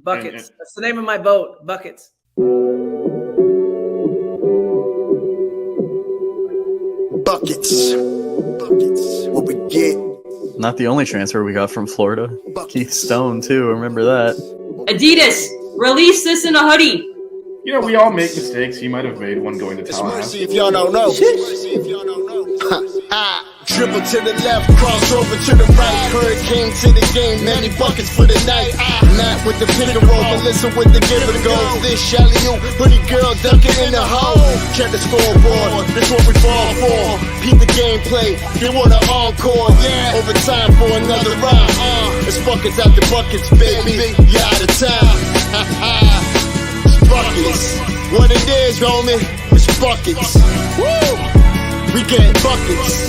Buckets. That's the name of my boat. Buckets. Buckets. What we get. Not the only transfer we got from Florida. Keith Stone, too. Remember that. Adidas, release this in a hoodie. You know, we all make mistakes. He might have made one going to It's Tallahassee. mercy if y'all don't know. Dribble to the left, cross over to the right. Hurricane to the game, many buckets for the night. Matt with the pick and roll, Melissa with the give and go. This Shelly-O, pretty girl dunking in the hole. Check the scoreboard, this what we fall for. Peep the gameplay, they want an encore. Yeah, overtime for another round. It's buckets after buckets, baby. You out of time. It's buckets. What it is, homie, it's buckets. Woo! We get buckets.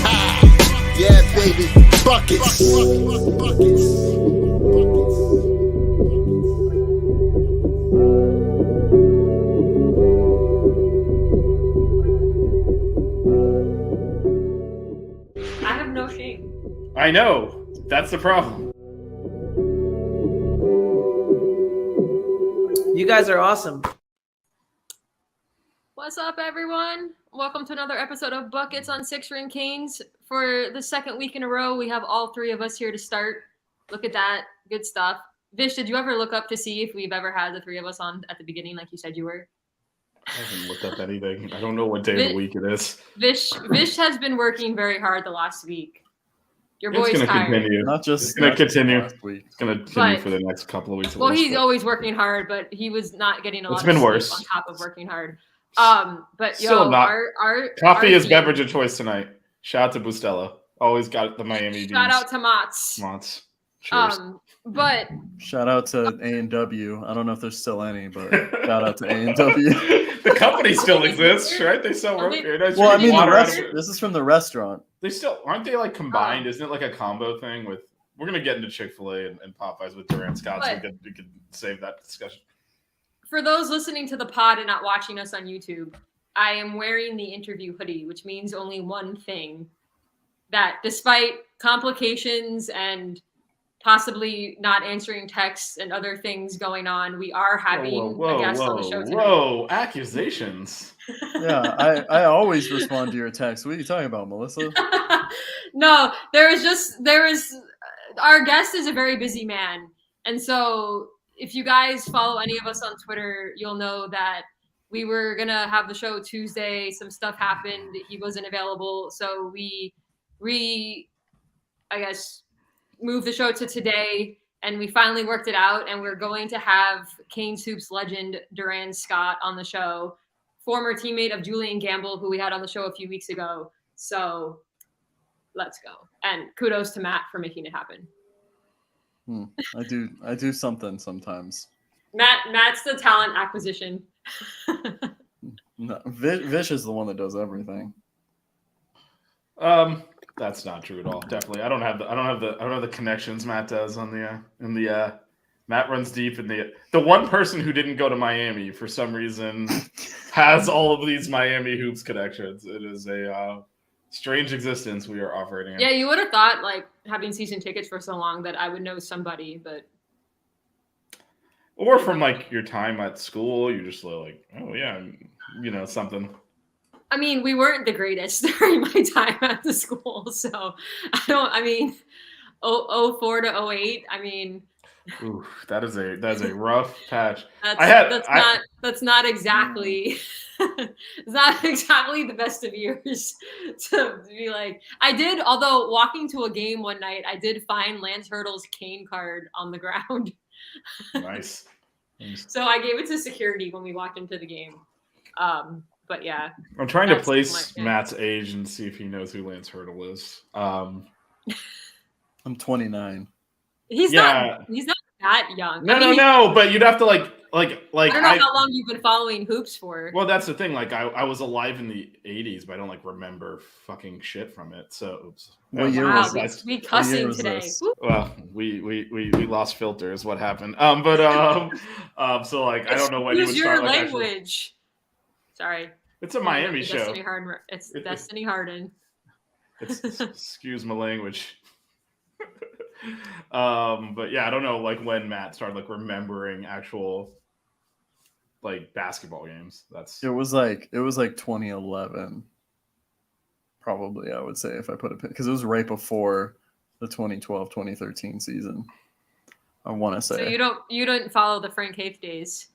Yeah, baby, buckets. I have no shame. I know. That's the problem. You guys are awesome. What's up, everyone? Welcome to another episode of Buckets on Six Ring Canes. For the second week in a row, we have all three of us here to start. Look at that. Good stuff. Vish, did you ever look up to see if we've ever had the three of us on at the beginning like you said you were? I haven't looked up anything. I don't know what day of the week it is. Vish has been working very hard the last week. Your boy's It's going to tired. continue. It's going to continue. It's going to continue for the next couple of weeks. Well, he's always working hard, but he was not getting a lot It's of been sleep worse. on top of working hard. But Still yo, not. our Coffee is team- beverage of choice tonight. Shout out to Bustelo. Always got the Miami beans. Shout out to Mott's. Mott's. Cheers. But Shout out to A&W. I don't know if there's still any, but shout out to A&W. The company still exists, right? They sell Are they- root. Well, I mean, water. this is from the restaurant. They still aren't they like combined? Isn't it like a combo thing with? We're gonna get into Chick-fil-A and Popeyes with Durand Scott, so we could save that discussion. for those listening to the pod and not watching us on YouTube, I am wearing the interview hoodie, which means only one thing: that despite complications and possibly not answering texts and other things going on, we are having a guest on the show tonight. Whoa, accusations. Yeah, I always respond to your text. What are you talking about, Melissa? No, our guest is a very busy man. And so if you guys follow any of us on Twitter, you'll know that we were going to have the show Tuesday. Some stuff happened. He wasn't available. So we moved the show to today, and we finally worked it out. And we're going to have Canes Hoops legend Durand Scott on the show, former teammate of Julian Gamble, who we had on the show a few weeks ago. So let's go. And kudos to Matt for making it happen. I do something sometimes. Matt's the talent acquisition. No, Vish is the one that does everything. That's not true at all. Definitely, I don't have the connections Matt does on the Matt runs deep in the one person who didn't go to Miami for some reason has all of these Miami hoops connections. It is a strange existence we are operating in. Yeah, you would have thought, like, having season tickets for so long, that I would know somebody, but or from like your time at school, you're just like, oh yeah, something. I mean, we weren't the greatest during my time at the school, so 04 to 08. I mean, ooh, that is a rough patch. That's not exactly it's not exactly the best of years to be like. I did, although walking to a game one night, I did find Lance Hurdle's cane card on the ground. Nice. So I gave it to security when we walked into the game. But yeah, I'm trying to place Matt's age and see if he knows who Lance Hurdle is. I'm 29. He's not that young. No, but you'd have to like I don't know how long you've been following hoops for. Well, that's the thing. Like I was alive in the 80s, but I don't like remember fucking shit from it. So oops. What year was this? We cussing today. Well, we lost filters. What happened? So like I don't know when you would start. Use your language. Sorry. It's a Miami show. Destiny Harden. Excuse my language. But yeah, I don't know like when Matt started like remembering actual like basketball games. It was like 2011, probably. I would say if I put it because it was right before the 2012-2013 season. I want to say. So you don't follow the Frank Haith days.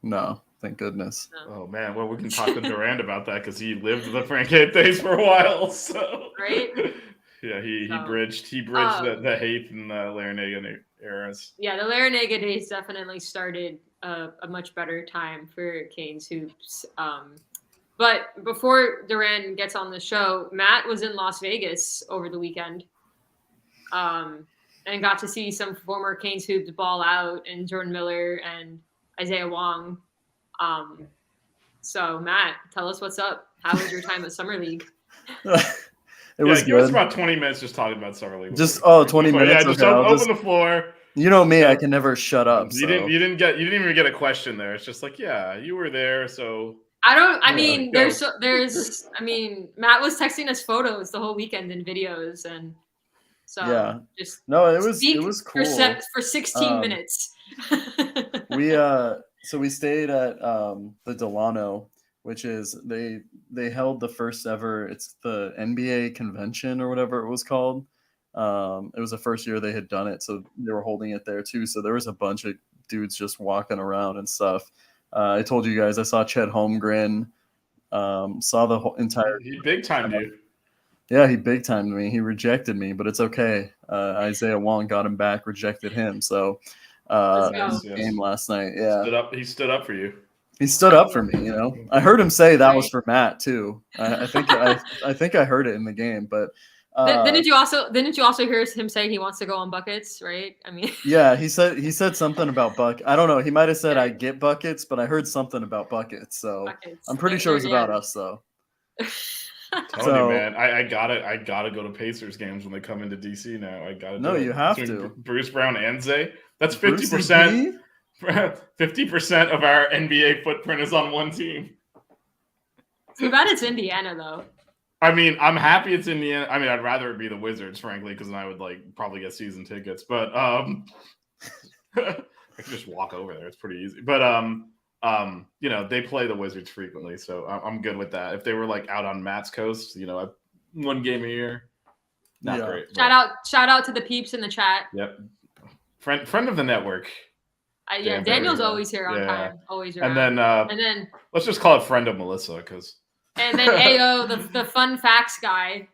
No, thank goodness. No. Oh man, well we can talk to Durand about that because he lived the Frank Haith days for a while. So Right? Yeah, he So, bridged the Haith and Larinaga eras. Yeah, the Larinaga days definitely started a much better time for Canes hoops. But before Durand gets on the show, Matt was in Las Vegas over the weekend, and got to see some former Canes hoops ball out, and Jordan Miller and Isaiah Wong. So Matt, tell us what's up. How was your time at Summer League? It was give us good. about 20 minutes just talking about Summer League. 20 minutes. Yeah, just Okay, open the floor. You know me, I can never shut up. You didn't even get a question there. It's just like, yeah, you were there, so Matt was texting us photos the whole weekend and videos, and so yeah. just No, it was cool. for 16 minutes. We stayed at the Delano, which is they held the first ever, it's the NBA convention or whatever it was called. It was the first year they had done it, so they were holding it there too. So there was a bunch of dudes just walking around and stuff. I told you guys I saw Chet Holmgren, saw the whole entire. He big timed you. Yeah, he big timed me. He rejected me, but it's okay. Isaiah Wong got him back, rejected him. So game last night. Yeah, He stood up for you. He stood up for me. I heard him say that was for Matt too. I think I heard it in the game, but. Didn't you also hear him say he wants to go on buckets, right? I mean, yeah, he said something about buckets. I don't know. He might have said I get buckets, but I heard something about buckets. So buckets. I'm pretty sure it's about us, though. Telling you, man, I gotta go to Pacers games when they come into DC now. I gotta. No, you have to. Bruce Brown and Zay. That's 50%. 50% of our NBA footprint is on one team. Too bad it's Indiana, though. I mean, I'm happy it's Indiana. I mean, I'd rather it be the Wizards, frankly, because then I would probably get season tickets. But I could just walk over there. It's pretty easy. But they play the Wizards frequently, so I'm good with that. If they were out on Matt's coast, one game a year, not great. Shout out to the peeps in the chat. Yep, friend of the network. Daniel's always here on time. Always around. And then let's just call it friend of Melissa, because. And then AO, the fun facts guy.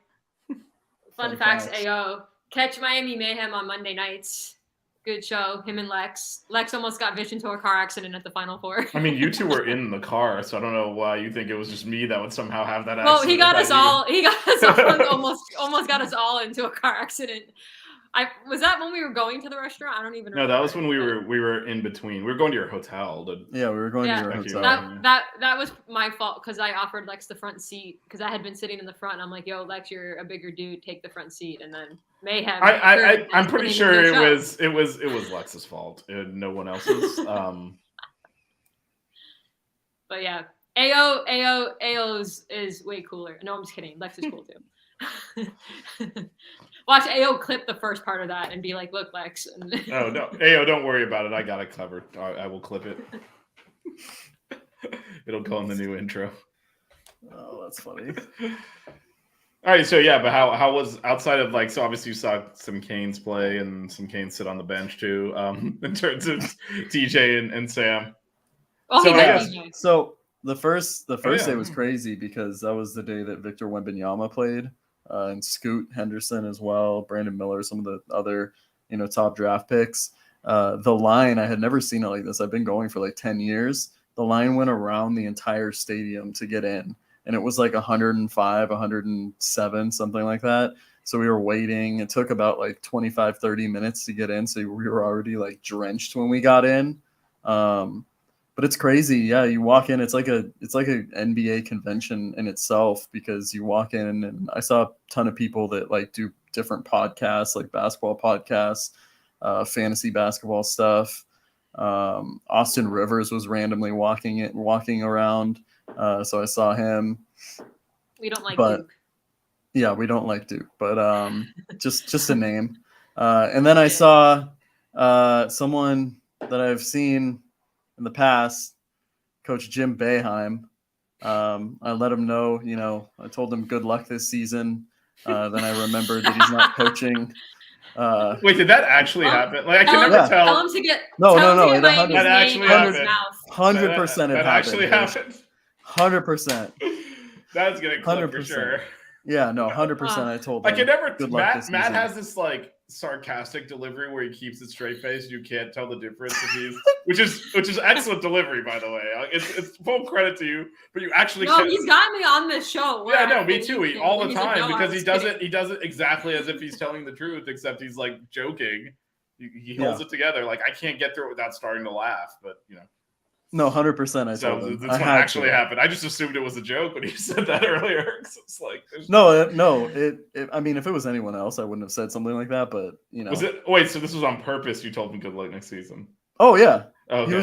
Fun facts AO. Catch Miami Mayhem on Monday nights. Good show. Him and Lex. Lex almost got Vish into a car accident at the Final Four. I mean, you two were in the car, so I don't know why you think it was just me that would somehow have that accident. Well, he got us all almost got us all into a car accident. Was that when we were going to the restaurant? I don't even remember. No, that was when we were in between. We were going to your hotel. We were going to your hotel. That was my fault because I offered Lex the front seat because I had been sitting in the front. And I'm like, yo, Lex, you're a bigger dude. Take the front seat. And then Mayhem. I'm pretty sure it was Lex's fault and no one else's. But yeah, AO's is way cooler. No, I'm just kidding. Lex is cool too. Watch AO clip the first part of that and be like, look, Lex. Oh, no. AO, don't worry about it. I got it covered. I will clip it. It'll go in the new intro. Oh, that's funny. All right, so yeah, but how was outside of so obviously you saw some Canes play and some Canes sit on the bench too, in terms of DJ and Sam. Oh, so the first day was crazy because that was the day that Victor Wembanyama played. And Scoot Henderson as well, Brandon Miller, some of the other, top draft picks. The line, I had never seen it like this. I've been going for 10 years. The line went around the entire stadium to get in. And it was 105, 107, something like that. So we were waiting. It took about 25, 30 minutes to get in. So we were already drenched when we got in. But it's crazy. Yeah, you walk in, it's like a NBA convention in itself because you walk in and I saw a ton of people that do different podcasts, basketball podcasts, fantasy basketball stuff. Austin Rivers was randomly walking around. So I saw him. We don't like Duke. Yeah, we don't like Duke, but just a name. And then I saw someone that I've seen in the past, Coach Jim Boeheim. I let him know, I told him good luck this season. Then I remembered that he's not coaching. Wait, did that actually happen? Like, I can never tell. Tell him to get No, Miami's that actually name out of his happened. mouth. 100% it that actually happened. 100%. That's gonna clip for 100%. sure. Yeah, no, 100%. I told him. I can never. Good luck this Matt season. has this like sarcastic delivery where he keeps a straight face. You can't tell the difference if he's, which is excellent delivery, by the way. It's full credit to you, but you actually. No, he's got me on this show. Yeah, no, me too. All the time, like, no, because he does it. He does it exactly as if he's telling the truth, except he's like joking. He holds it together. Like, I can't get through it without starting to laugh, but No, 100%. I told him. This one actually happened. I just assumed it was a joke when he said that earlier. It's like no. I mean, if it was anyone else, I wouldn't have said something like that. But was it? Wait, so this was on purpose? You told me good luck next season. Oh yeah. Okay. He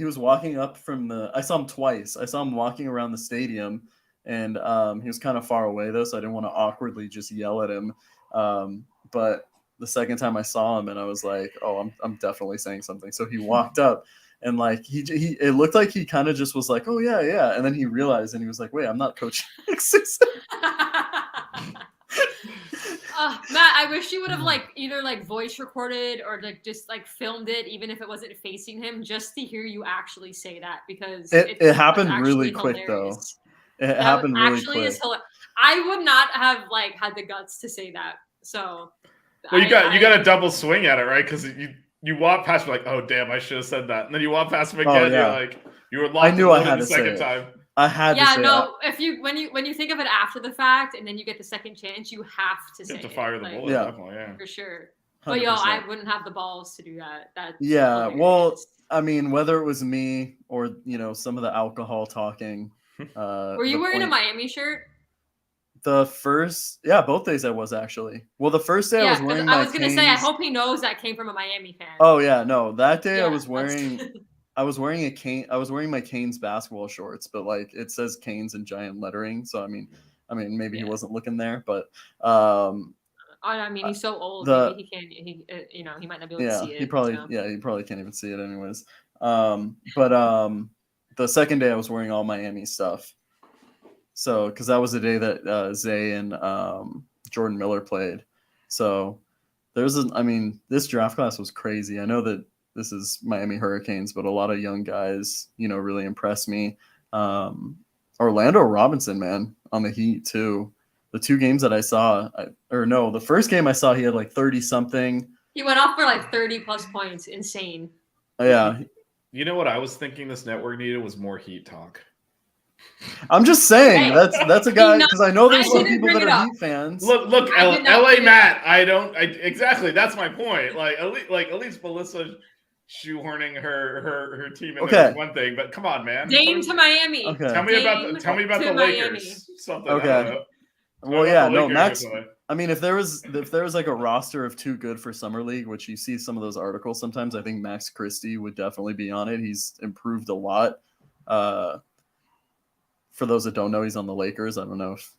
was walking up from the. I saw him twice. I saw him walking around the stadium, and he was kind of far away though, so I didn't want to awkwardly just yell at him. But the second time I saw him, and I was like, oh, I'm definitely saying something. So he walked up. And like he it looked like he kind of just was like, oh yeah, and then he realized, and he was like, wait, I'm not coaching next season. Matt, I wish you would have either voice recorded or just filmed it, even if it wasn't facing him, just to hear you actually say that, because it happened really quick hilarious. though. It happened really quick. Is I would not have had the guts to say that. So, well, you got a double swing at it, right? Because you walk past, you're like, oh damn, I should have said that. And then you walk past him again, you're like, you were locked. I knew I had the to say second it. time. I had to say it. Yeah, no. If you when you think of it after the fact, and then you get the second chance, you have to say You have to fire the bullet, definitely, yeah, for sure. 100%. But I wouldn't have the balls to do that. That's yeah. hilarious. Well, I mean, whether it was me or some of the alcohol talking. Were you wearing a Miami shirt? The first, both days I was actually. Well, the first day I was wearing I was going to say, I hope he knows that came from a Miami fan. Oh yeah, no. That day I was wearing a Cane. I was wearing my Canes basketball shorts, but it says Canes in giant lettering. So I mean, maybe he wasn't looking there, but I mean, he's so old. Maybe he can't. He might not be able to see it. He probably can't even see it anyways. But the second day I was wearing all Miami stuff. So, because that was the day that Zay and Jordan Miller played. So, this draft class was crazy. I know that this is Miami Hurricanes, but a lot of young guys, really impressed me. Orlando Robinson, man, on the Heat too. The two games that I saw, the first game I saw, he had 30-something. He went off for 30 plus points. Insane. Yeah. You know what I was thinking this network needed was more Heat talk. I'm just saying that's a guy, because I know there's some people that are up. Heat fans. Look, LA Matt. Exactly. That's my point. At least Melissa shoehorning her team in there is one thing, but come on, man. Dame to Miami. Okay. Tell me about the Lakers. Something. Okay. Well, yeah, no, Max. I mean, if there was a roster of too good for summer league, which you see some of those articles sometimes, I think Max Christie would definitely be on it. He's improved a lot. For those that don't know, he's on the Lakers. I don't know if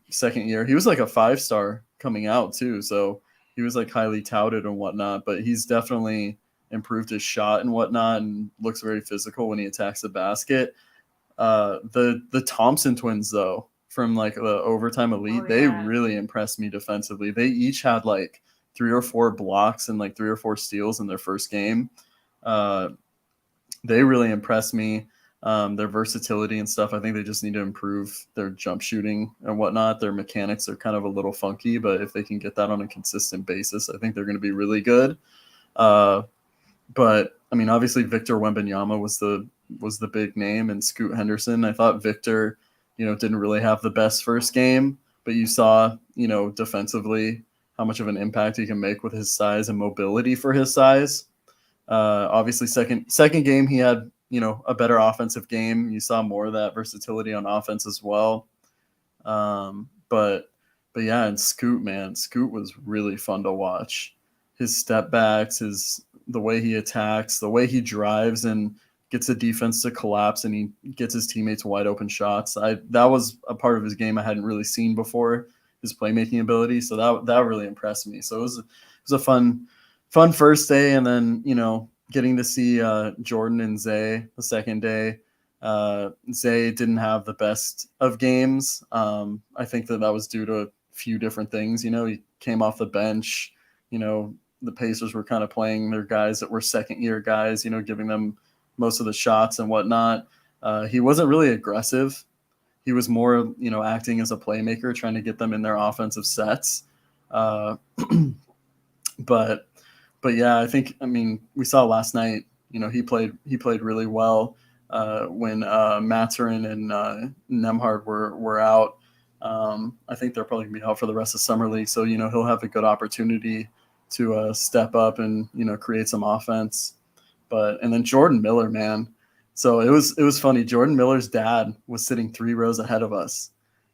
second year. He was a 5-star coming out too, so he was highly touted and whatnot. But he's definitely improved his shot and whatnot, and looks very physical when he attacks the basket. The Thompson twins though, from the overtime elite, they really impressed me defensively. They each had 3 or 4 blocks and 3 or 4 steals in their first game. They really impressed me. Their versatility and stuff. I think they just need to improve their jump shooting and whatnot. Their mechanics are kind of a little funky, but if they can get that on a consistent basis, I think they're going to be really good. But I mean, obviously Victor Wembanyama was the big name, and Scoot Henderson. I thought Victor, didn't really have the best first game, but you saw, defensively how much of an impact he can make with his size and mobility for his size. Obviously second game he had, a better offensive game. You saw more of that versatility on offense as well. But yeah, and Scoot was really fun to watch. His step backs, the way he attacks, the way he drives and gets the defense to collapse, and he gets his teammates wide open shots. That was a part of his game I hadn't really seen before. his playmaking ability. So that really impressed me. So it was a fun first day, and then getting to see Jordan and Zay the second day. Zay didn't have the best of games. I think that was due to a few different things. He came off the bench. The Pacers were kind of playing their guys that were second-year guys, giving them most of the shots and whatnot. He wasn't really aggressive. He was more, acting as a playmaker, trying to get them in their offensive sets. But yeah, I mean, we saw last night, he played really well when Mathurin and Nemhard were out. I think they're probably going to be out for the rest of Summer League. So, he'll have a good opportunity to step up and, create some offense. And then Jordan Miller, man. So it was funny. Jordan Miller's dad was sitting 3 rows ahead of us.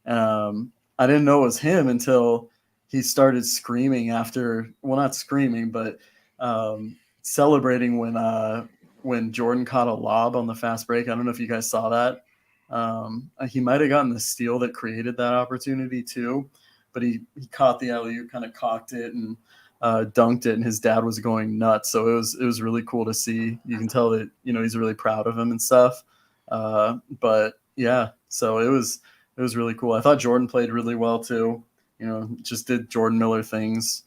I didn't know it was him until he started screaming not screaming, but celebrating when Jordan caught a lob on the fast break. I don't know if you guys saw that. He might have gotten the steal that created that opportunity too, but he caught the alley-oop, kind of cocked it and dunked it, and his dad was going nuts. So it was really cool to see. You can tell that he's really proud of him and stuff. But yeah, so it was really cool. I thought Jordan played really well too. Just did Jordan Miller things.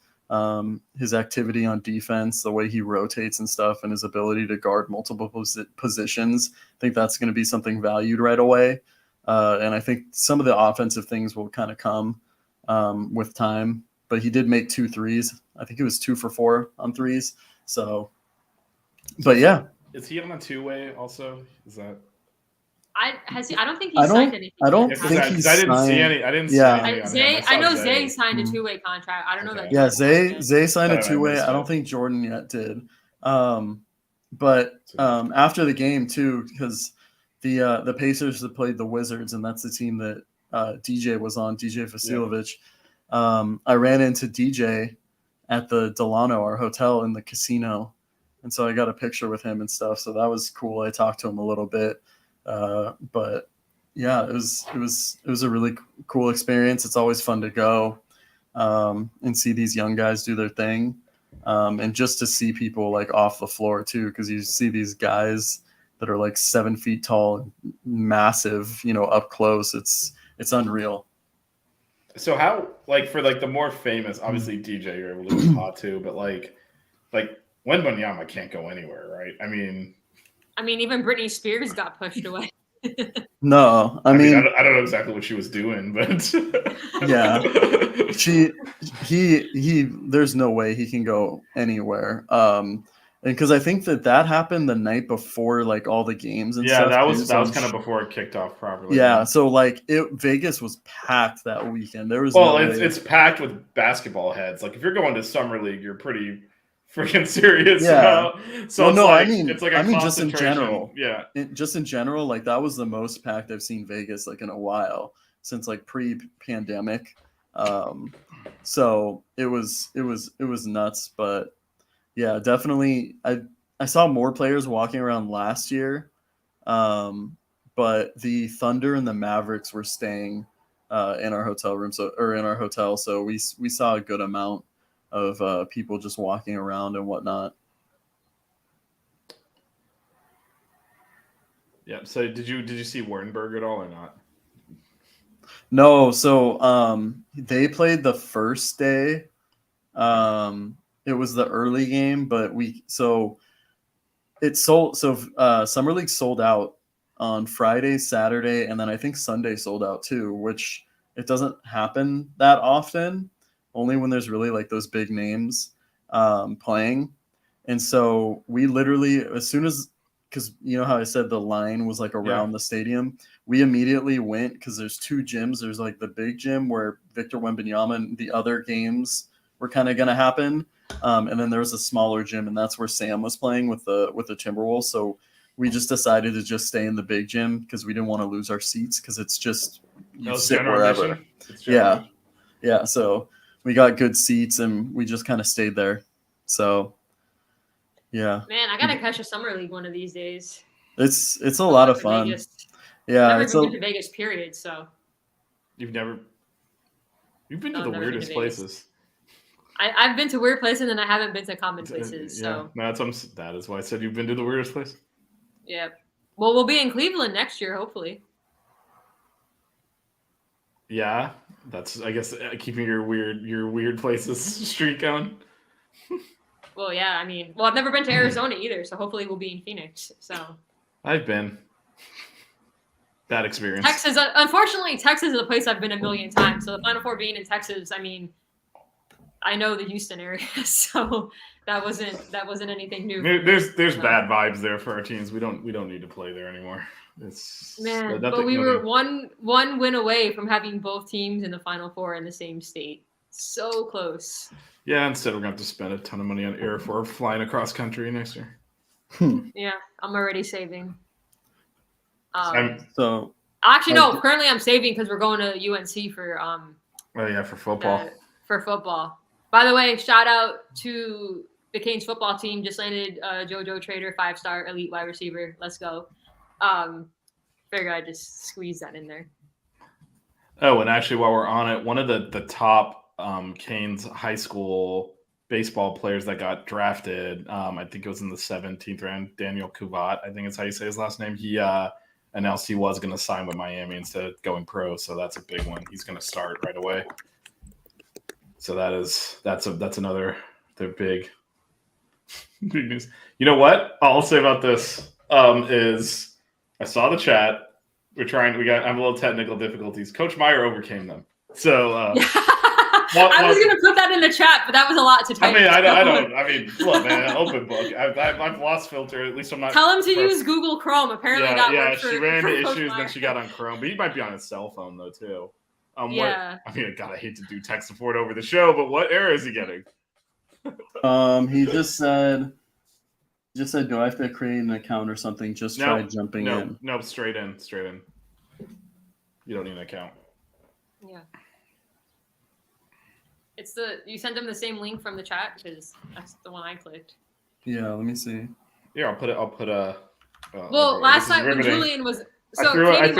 His activity on defense, the way he rotates and stuff, and his ability to guard multiple positions. I think that's going to be something valued right away. And I think some of the offensive things will kind of come with time. But he did make 2 threes. I think it was 2 for 4 on threes. So, but yeah. Is he on a 2-way also? Is that? I don't think he signed anything. I don't think he's I didn't signed. see any. I didn't Yeah. see any. I know Zay signed a 2-way contract. I don't know that. Yeah, Zay signed a I 2-way. missed I don't it. think Jordan yet did. But after the game too, because the Pacers have played the Wizards, and that's the team that DJ was on, DJ Vasilovich. I ran into DJ at the Delano, our hotel in the casino, and so I got a picture with him and stuff. So that was cool. I talked to him a little bit, but yeah, it was a really cool experience. It's always fun to go and see these young guys do their thing, and just to see people like off the floor too, because you see these guys that are like 7 feet tall, and massive, up close. It's unreal. So how, like, for like the more famous, obviously DJ, you're able to be hot too, but like Wembanyama can't go anywhere, right? I mean, even Britney Spears got pushed away. No, I mean I don't know exactly what she was doing, but yeah, he there's no way he can go anywhere. And because I think that happened the night before, like all the games and stuff. that was kind of before it kicked off properly. Yeah, so like Vegas was packed that weekend. There was it's packed with basketball heads. Like if you're going to Summer League, you're pretty freaking serious. Yeah. So it's like a just in general. Yeah. Just in general, like that was the most packed I've seen Vegas like in a while since like pre-pandemic. So it was nuts, but yeah, definitely. I saw more players walking around last year, but the Thunder and the Mavericks were staying in our hotel room, in our hotel. So we saw a good amount of people just walking around and whatnot. Yeah. So did you see Warrenberg at all or not? No. So they played the first day. It was the early game, but Summer League sold out on Friday, Saturday, and then I think Sunday sold out too, which it doesn't happen that often, only when there's really like those big names playing. And so we literally, as soon as, because you know how I said the line was like around the stadium, we immediately went, because there's 2 gyms. There's like the big gym where Victor Wembanyama and the other games were kind of going to happen. And then there was a smaller gym, and that's where Sam was playing with the Timberwolves. So we just decided to just stay in the big gym because we didn't want to lose our seats, because it's just you sit wherever. Yeah. So we got good seats, and we just kind of stayed there. So yeah. Man, I gotta catch a Summer League one of these days. It's a lot of fun. Yeah, I've never even been to Vegas, period. So You've never. Yeah, You've never. You've been to No, the I've never been to weirdest Vegas. places. I've been to weird places and I haven't been to common places. So no, that is why I said you've been to the weirdest place. yeah. Well, we'll be in Cleveland next year, hopefully. Yeah, that's I guess keeping your weird places streak going. Well, yeah. I mean, I've never been to Arizona either, so hopefully we'll be in Phoenix. So I've been. Bad experience. Texas, unfortunately, Texas is a place I've been a million times. So the Final Four being in Texas, I mean, I know the Houston area, so that wasn't anything new. There's bad vibes there for our teams. We don't need to play there anymore. But we were one win away from having both teams in the Final Four in the same state. So close. Yeah, instead we're gonna have to spend a ton of money on air for flying across country next year. Yeah, I'm already saving. So actually, no. Currently, I'm saving because we're going to UNC for for football. For football. By the way, shout out to the Canes football team. Just landed JoJo Trader, 5-star elite wide receiver. Let's go. Figure I just squeeze that in there. Oh, and actually, while we're on it, one of the top Canes high school baseball players that got drafted, I think it was in the 17th round, Daniel Kuvat, I think is how you say his last name. He announced he was going to sign with Miami instead of going pro, so that's a big one. He's going to start right away. So that's another big news. You know what I'll say about this is I saw the chat. I have a little technical difficulties. Coach Meyer overcame them. So I was going to put that in the chat, but that was a lot to type. I mean, look, man, open book. I've lost filter. At least I'm not. Tell him to use Google Chrome. Apparently, she ran into issues, then she got on Chrome. But he might be on his cell phone though too. I hate to do tech support over the show, but what error is he getting? He just said, do I have to create an account or something? Try jumping in. No, straight in. You don't need an account. Yeah. You sent him the same link from the chat because that's the one I clicked. Yeah, let me see. Yeah, I'll put a. Last night when Julian was. So Katie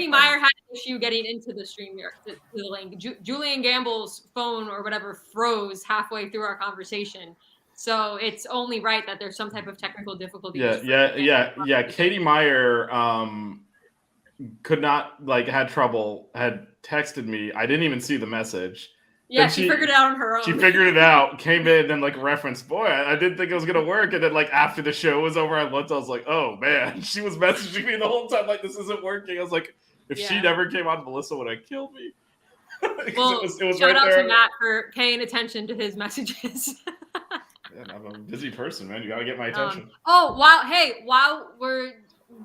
Meyer had an issue getting into the stream to the link. Julian Gamble's phone or whatever froze halfway through our conversation. So it's only right that there's some type of technical difficulty. Yeah. Katie Meyer could not had trouble. Had texted me. I didn't even see the message. Yeah, she figured it out on her own. She figured it out, came in, and referenced, boy, I didn't think it was going to work. And then, after the show was over, I looked, I was like, oh, man. She was messaging me the whole time, this isn't working. I was like, if she never came on, Melissa would have killed me. Well, it was shout out to Matt for paying attention to his messages. I'm a busy person, man. You got to get my attention. While we're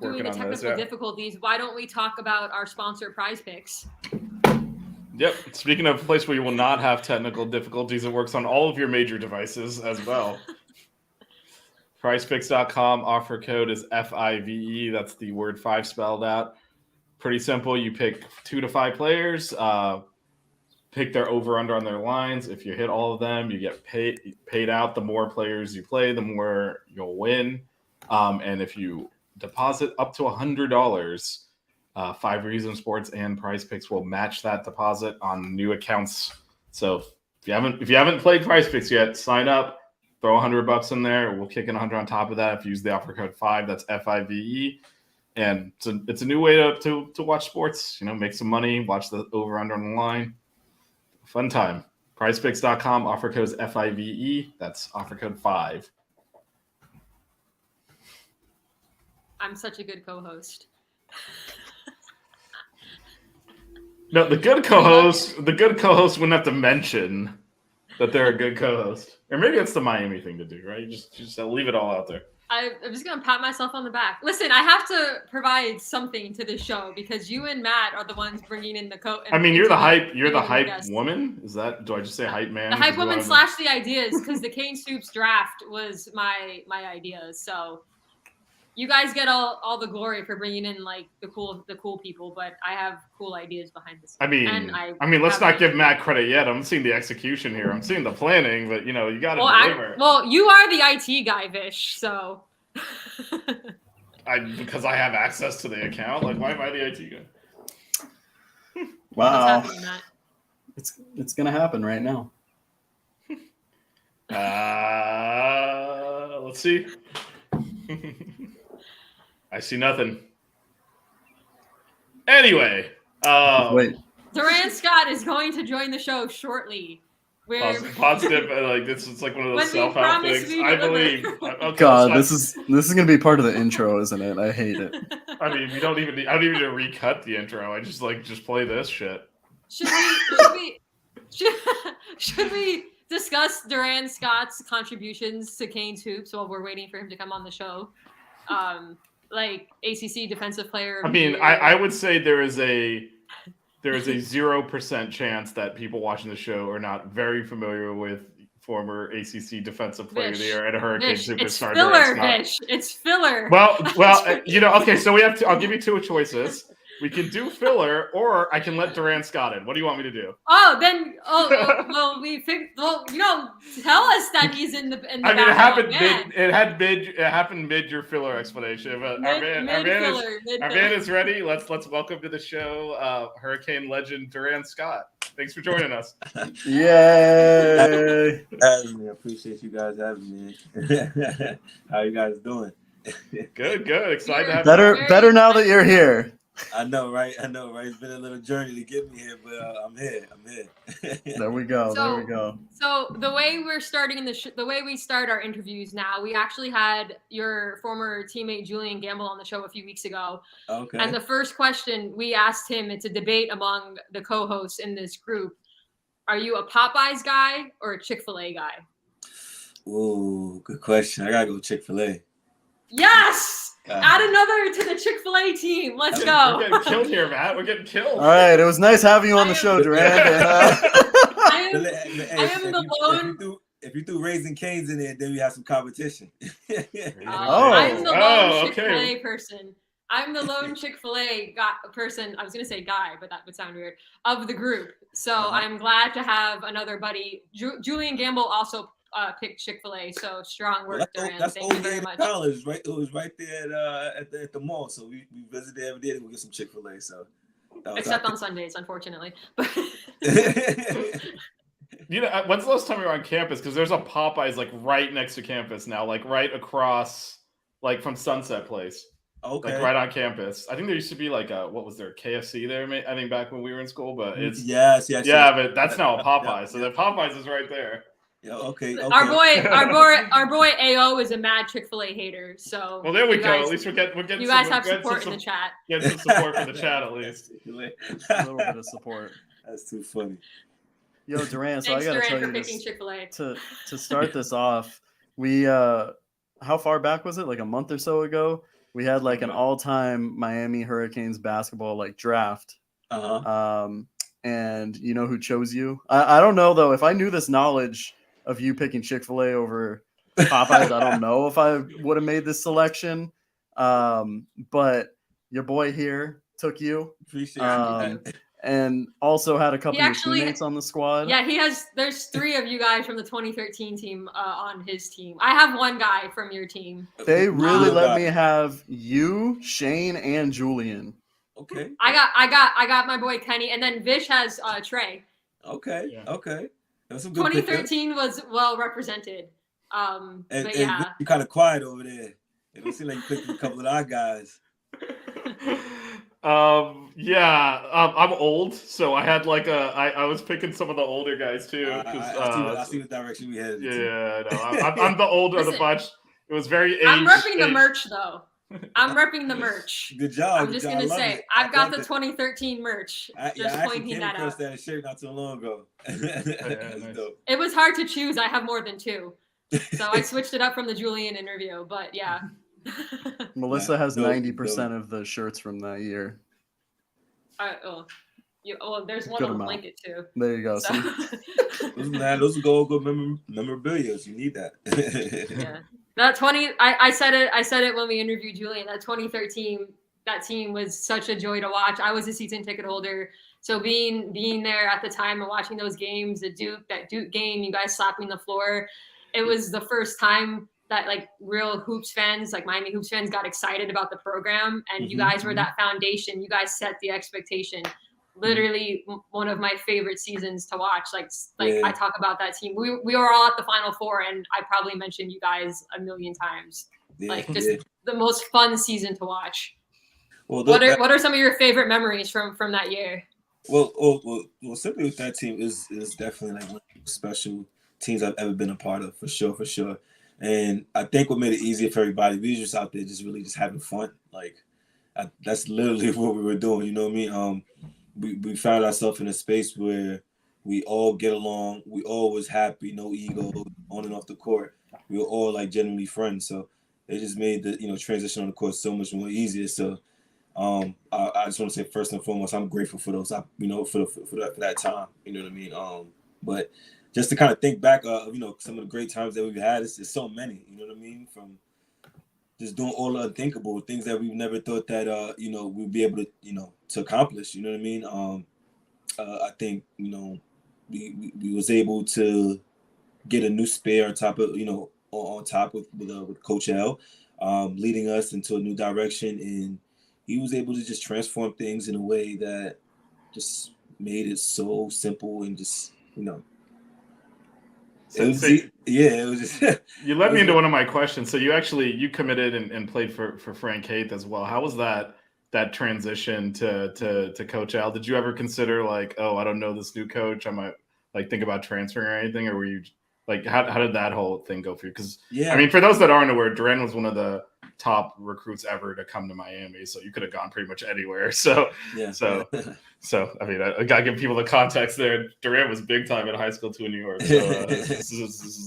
doing the technical difficulties, why don't we talk about our sponsor, Prize Picks? Yep. Speaking of a place where you will not have technical difficulties, it works on all of your major devices as well. PrizePicks.com, offer code is FIVE. That's the word 5 spelled out. Pretty simple. You pick 2 to 5 players, pick their over-under on their lines. If you hit all of them, you get paid out. The more players you play, the more you'll win. And if you deposit up to $100, 5 Reasons Sports and Prize Picks will match that deposit on new accounts. So if you haven't played Prize Picks yet, sign up, throw $100 in there. We'll kick in 100 on top of that if you use the offer code 5. That's FIVE, and it's a new way to watch sports. Make some money, watch the over under on the line. Fun time. PrizePicks.com, offer code is FIVE. That's offer code 5. I'm such a good co-host. No, the good co-host wouldn't have to mention that they're a good co-host. Or maybe it's the Miami thing to do, right? You just leave it all out there. I'm just going to pat myself on the back. Listen, I have to provide something to this show because you and Matt are the ones bringing in the you're the hype woman? Is that, do I just say hype man? The hype woman / the ideas, because the Cane Stoops draft was my ideas. So you guys get all the glory for bringing in the cool people, but I have cool ideas behind this. I mean, let's not give Matt credit yet. I'm seeing the execution here. I'm seeing the planning, but you got to deliver. You are the IT guy, Vish. So because I have access to the account. Why am I the IT guy? Wow. What's happening, Matt? It's gonna happen right now. Let's see. I see nothing. Anyway, Wait, Durand Scott is going to join the show shortly. Where positive, like this is like one of those When we self-help promise things. we I deliver. believe. Okay, God, let's this is gonna be part of the intro, isn't it? I hate it. not- I mean, we don't even. I don't even need to recut the intro. I just play this shit. should we discuss Durand Scott's contributions to Canes hoops while we're waiting for him to come on the show? Like ACC Defensive Player of I the mean, Year. I would say there is a 0% chance that people watching the show are not very familiar with former ACC Defensive Player of the Year and a Hurricane It's superstar. filler, Durand Scott. Vish. It's filler. Well, okay. So we have to. I'll give you two choices. We can do filler, or I can let Durand Scott in. What do you want me to do? Well, we picked. Well, tell us that he's in the. I mean, it happened mid your filler explanation. But our man is ready. Let's welcome to the show, Hurricane legend Durand Scott. Thanks for joining us. Yay! Having me. I appreciate you guys having me. How you guys doing? Good. Excited to have Better now that you're here. I know, right? It's been a little journey to get me here, but I'm here. There we go. So the way we're starting the way we start our interviews now, we actually had your former teammate Julian Gamble on the show a few weeks ago. Okay. And the first question we asked him, it's a debate among the co-hosts in this group. Are you a Popeyes guy or a Chick-fil-A guy? Ooh, good question. I gotta go Chick-fil-A. Yes! Add another to the Chick-fil-A team. Let's go. We're getting killed here, Matt. We're getting killed. All right, it was nice having you on the show, Durand. I am the lone. If you threw Raising Cane's in there, then we have some competition. I'm the lone okay. Chick-fil-A person. I'm the lone Chick-fil-A person. I was going to say guy, but that would sound weird. Of the group. So I'm glad to have another buddy. Julian Gamble also picked Chick-fil-A. So strong work, Durand. Thank you very much. College, right? It was right there at the mall. So we visited every day to go get some Chick-fil-A. So except on Sundays, unfortunately. When's the last time you were on campus? Because there's a Popeyes like right next to campus now, like right across, like from Sunset Place. Okay. Like right on campus. I think there used to be like what was there, KFC there? I think back when we were in school, but it's yes. Yeah, but that's now a Popeyes. So the Popeyes is right there. Yeah, okay. Our boy AO is a mad Chick-fil-A hater. So well, there we go. At least we're getting. You guys have support in the chat. Getting some support from the chat at least. A little bit of support. That's too funny. Yo, Durand. So Thanks, I gotta Durand, tell for you picking this, Chick-fil-A. to start this off. We how far back was it? Like a month or so ago. We had like an all-time Miami Hurricanes basketball like draft. And you know who chose you? I don't know though. If I knew this knowledge of you picking Chick-fil-A over Popeyes, I don't know if I would have made this selection. But your boy here took you. Appreciate it. And also had a couple of teammates on the squad. Yeah, there's 3 of you guys from the 2013 team on his team. I have one guy from your team. They really let me have you, Shane, and Julian. Okay. I got my boy Kenny, and then Vish has Trey. Okay. Yeah. Okay. That's some good 2013 was well represented. But yeah, you're kind of quiet over there. It don't seem like you picked a couple of our guys. I'm old, so I had like I was picking some of the older guys too. I see the direction we headed. Yeah, no, I'm the older of the bunch. It was very. I'm repping the merch though. I'm repping the merch. Good job. I'm just gonna say I've got the 2013 merch. Just pointing that out. that shirt not too long ago. Nice. It was hard to choose. I have more than 2, so I switched it up from the Julian interview. But yeah. Melissa has 90% of the shirts from that year. There's one Good on the amount. blanket too. There you go. So. Those go memorabilia. You need that. Yeah. That 20. I said it when we interviewed Julian. That 2013. That team was such a joy to watch. I was a season ticket holder, so being there at the time and watching those games, that Duke game, you guys slapping the floor, it was the first time that like real hoops fans, like Miami hoops fans, got excited about the program, and you guys were that foundation. You guys set the expectation. literally one of my favorite seasons to watch. Like Yeah. I talk about that team. We were all at the Final Four, and I probably mentioned you guys a million times. Yeah, Like just yeah. the most fun season to watch. Well, What are some of your favorite memories from that year? well, simply with that team is definitely like one of the special teams I've ever been a part of, for sure, for sure. And I think what made it easier for everybody, we were just out there just really just having fun. Like that's literally what we were doing. You know what I mean? We found ourselves in a space where we all get along. We all was happy, no ego, on and off the court. We were all like genuinely friends. So it just made the transition on the court so much more easier. So I just want to say first and foremost, I'm grateful for those, for that time. You know what I mean? But just to kind of think back, some of the great times that we've had, it's so many. You know what I mean? From just doing all the unthinkable things that we've never thought that we'd be able to to accomplish. You know what I mean? I think we was able to get a new spare on top of on top with Coach L, leading us into a new direction, and he was able to just transform things in a way that just made it so simple and just it was just You led me into one of my questions. So you committed and played for Frank Haith as well. How was that transition to Coach Al? Did you ever consider like, oh, I don't know this new coach, I might like think about transferring or anything, or were you like, how did that whole thing go for you? Because I mean, for those that aren't aware, Durand was one of the top recruits ever to come to Miami, so you could have gone pretty much anywhere. So I mean, I gotta give people the context there. Durand was big time in high school too in New York. So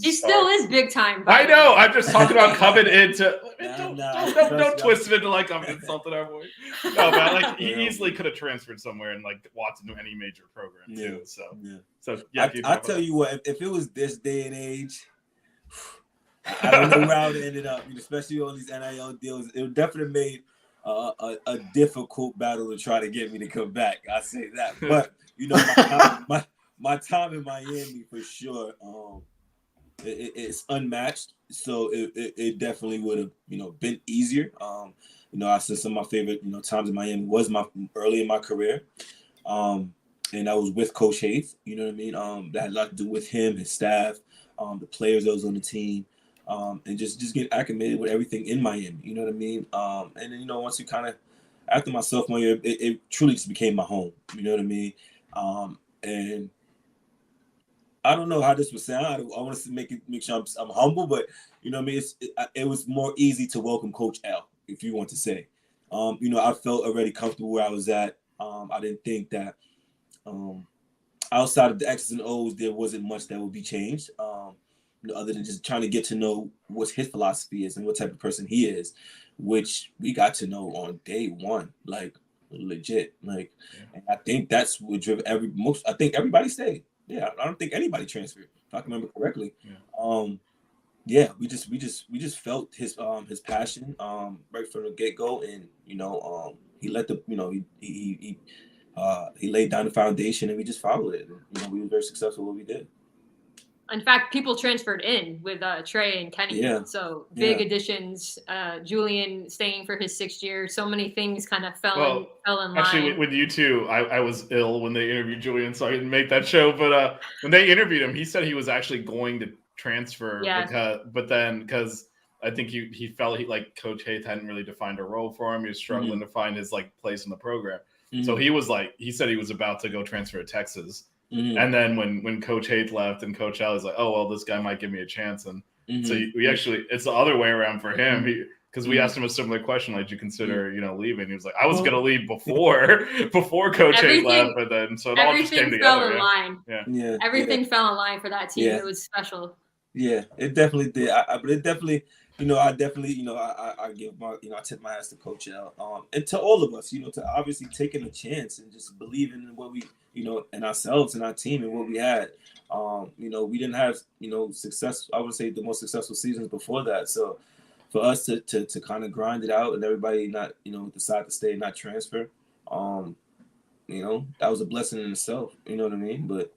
He still is big time. I know. I'm just talking about coming into. Don't twist it into like I'm insulting our boy. No, but like he easily could have transferred somewhere and like walked into any major program too. So yeah. I tell you what, if it was this day and age, I don't know where I would have ended up, especially all these NIL deals. It definitely made a difficult battle to try to get me to come back. I say that, but my time in Miami for sure, it's unmatched. So it definitely would have been easier. I said some of my favorite times in Miami was early in my career, and I was with Coach Haith. You know what I mean? That had a lot to do with him, his staff, the players that was on the team. And just get acclimated with everything in Miami, you know what I mean? And then, once you kind of, after my sophomore year, it truly just became my home, you know what I mean? And I don't know how this would sound. I want to make sure I'm humble, but you know what I mean? It was more easy to welcome Coach L, if you want to say. I felt already comfortable where I was at. I didn't think that outside of the X's and O's, there wasn't much that would be changed. Other than just trying to get to know what his philosophy is and what type of person he is, which we got to know on day one, like legit. Like, and I think that's what drove I think everybody stayed. Yeah, I don't think anybody transferred, if I can remember correctly. We just felt his passion right from the get-go, and he let he laid down the foundation, and we just followed it. And, we were very successful at what we did. In fact, people transferred in with Trey and Kenny. Yeah. So big additions. Julian staying for his 6th year. So many things kind of fell in line. Actually, with you two, I was ill when they interviewed Julian, so I didn't make that show. But when they interviewed him, he said he was actually going to transfer. But then because I think he felt like Coach Haith hadn't really defined a role for him. He was struggling to find his place in the program. So he said he was about to go transfer to Texas. And then when Coach Haith left and Coach L was like, oh, well, this guy might give me a chance. And so we actually, it's the other way around for him. Because we asked him a similar question, like, did you consider, leaving? He was like, I was going to leave before Coach Haith left. But then, so it all just came together. Everything fell in line. Everything fell in line for that team. It was special. Yeah, it definitely did. But it definitely, I give I tip my hats to Coach L, and to all of us, to obviously taking a chance and just believing in what we, in ourselves and our team and what we had. We didn't have, success. I would say the most successful seasons before that. So for us to kind of grind it out and everybody not, decide to stay and not transfer, that was a blessing in itself. You know what I mean? But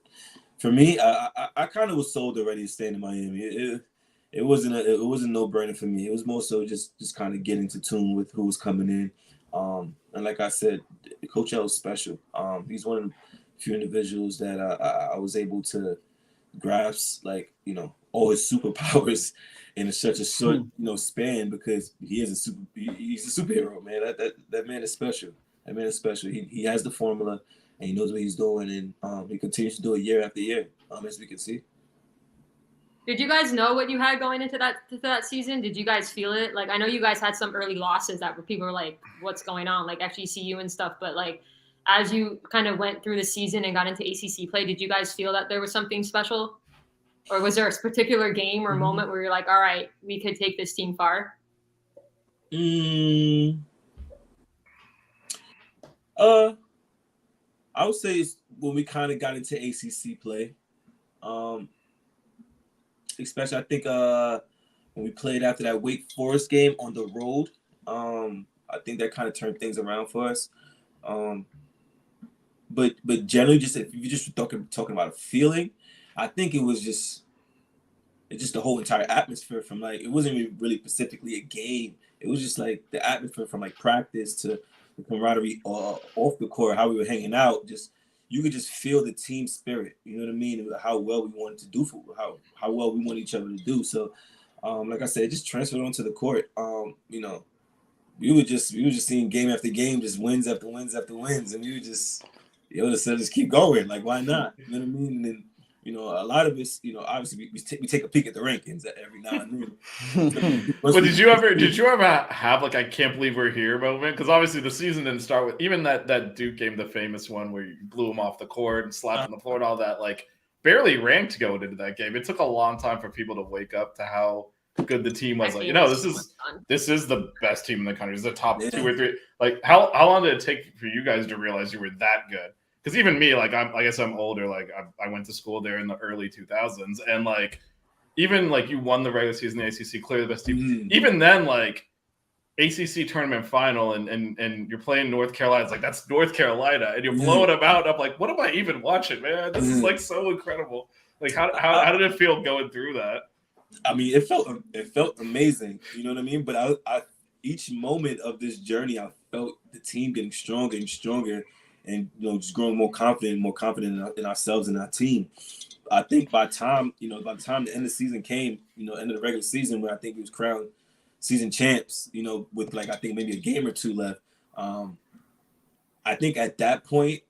for me, I kind of was sold already to stay in Miami. It wasn't no brainer for me. It was more so just kind of getting to tune with who was coming in, And like I said, Coach L is special. He's one of the few individuals that I was able to grasp, like, all his superpowers in such a short, span, because he's a superhero, man. That man is special. That man is special. He has the formula, and he knows what he's doing, and he continues to do it year after year, as we can see. Did you guys know what you had going into that season? Did you guys feel it? Like, I know you guys had some early losses that were people were like, what's going on? Like FGCU and stuff. But like, as you kind of went through the season and got into ACC play, did you guys feel that there was something special? Or was there a particular game or moment where you're like, all right, we could take this team far? I would say it's when we kind of got into ACC play. Especially, I think when we played after that Wake Forest game on the road, I think that kind of turned things around for us. But generally, just if you're just talking about a feeling, I think it was just the whole entire atmosphere, from like, it wasn't even really specifically a game. It was just like the atmosphere from like practice to the camaraderie off the court, how we were hanging out. Just, you could just feel the team spirit, you know what I mean? How well we wanted to do, for how well we want each other to do. So, like I said, it just transferred onto the court. We were just seeing game after game, just wins after wins after wins, and we were just, just keep going. Like, why not? You know what I mean? And then, a lot of us, obviously we take a peek at the rankings every now and then. But did you ever have like, I can't believe we're here moment? Because obviously the season didn't start with, even that Duke game, the famous one where you blew him off the court and slapped on the floor and all that, like, barely ranked going into that game. It took a long time for people to wake up to how good the team was. Like, this is the best team in the country. It's the top 2 or 3. Like, how long did it take for you guys to realize you were that good? Because even me, like, I guess I'm older. Like, I went to school there in the early 2000s, and like, even like, you won the regular season, the ACC, clearly the best team. Even then, like, ACC tournament final, and you're playing North Carolina. It's like, that's North Carolina, and you're blowing them out. I'm like, what am I even watching, man? This is like so incredible. Like, how did it feel going through that? I mean, it felt amazing. You know what I mean? But I each moment of this journey, I felt the team getting stronger and stronger. And just growing more confident in ourselves and our team. I think by the time the end of the season came, end of the regular season, where I think we was crowned season champs, with like, I think maybe a game or 2 left. I think at that point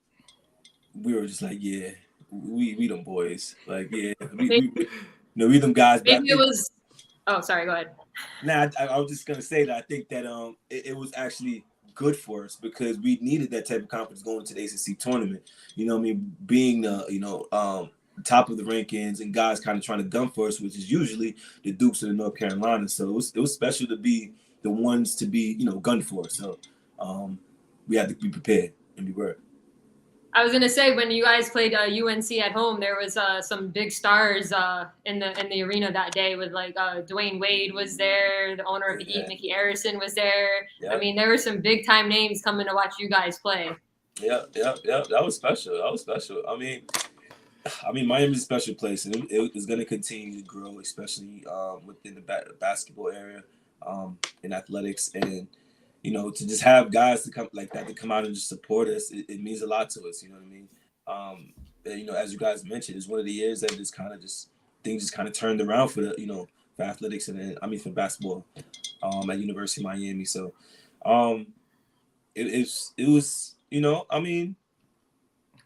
we were just like, yeah, we them boys, like, yeah, we them guys. Maybe it was. Oh, sorry. Go ahead. Nah, I was just gonna say that I think that it was actually good for us, because we needed that type of confidence going into the ACC tournament. You know what I mean? Being top of the rankings, and guys kind of trying to gun for us, which is usually the Dukes of the North Carolina. So it was special to be the ones to be, gunned for. So we had to be prepared, and we were. I was gonna say, when you guys played UNC at home, there was some big stars in the arena that day. With like Dwayne Wade was there, the owner of the Heat, Mickey Arison was there. Yep. I mean, there were some big time names coming to watch you guys play. Yeah. That was special. I mean, Miami's a special place, and it is going to continue to grow, especially within the basketball area, in athletics, and to just have guys to come like that to come out and just support us. It means a lot to us. You know what I mean? And, as you guys mentioned, it's one of the years that things just kind of turned around for the for athletics, and for basketball at University of Miami. So it was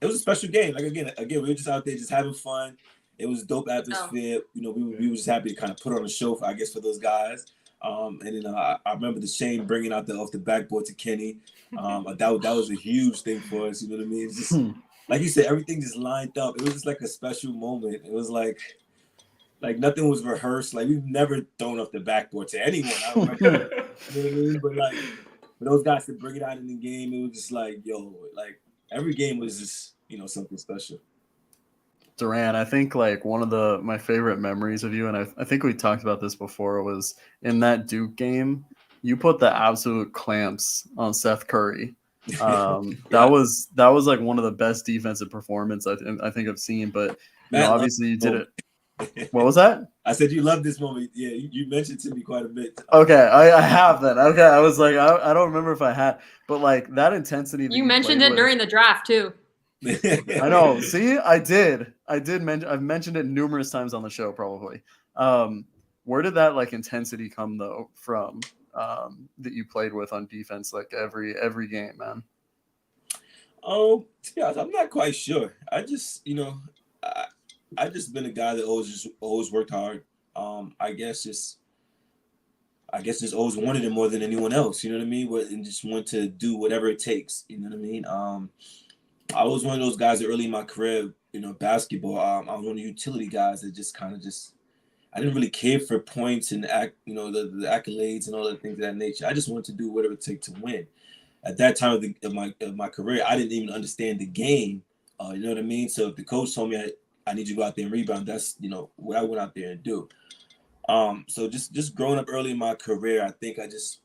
it was a special game. Like, again, we were just out there just having fun. It was a dope atmosphere. We were just happy to kind of put on a show for those guys. And then I remember the Shane bringing out off the backboard to Kenny. That was a huge thing for us. You know what I mean? It's just, like you said, everything just lined up. It was just like a special moment. It was like nothing was rehearsed. Like, we've never thrown off the backboard to anyone. I don't remember. You know what I mean? But like, for those guys to bring it out in the game, it was just like, like, every game was just, something special. Durand, I think like one of my favorite memories of you, and I think we talked about this before, was in that Duke game. You put the absolute clamps on Seth Curry. That was like one of the best defensive performances I think I've seen. But obviously you did it. What was that? I said you love this moment. Yeah, you mentioned to me quite a bit. Okay, I have then. Okay, I was like, I don't remember if I had, but like that intensity. That You mentioned played it during the draft too. I know. See, I did mention. I've mentioned it numerous times on the show, probably. Where did that like intensity come though from? That you played with on defense, like every game, man. To be honest, I'm not quite sure. I just, I just been a guy that always worked hard. I guess just always wanted it more than anyone else. You know what I mean? And just want to do whatever it takes. You know what I mean? I was one of those guys that early in my career, basketball. I was one of the utility guys that just kind of I didn't really care for points and the accolades and all the things of that nature. I just wanted to do whatever it takes to win. At that time of my career, I didn't even understand the game. You know what I mean? So if the coach told me I need you to go out there and rebound, that's what I went out there and do. So just growing up early in my career, I think I just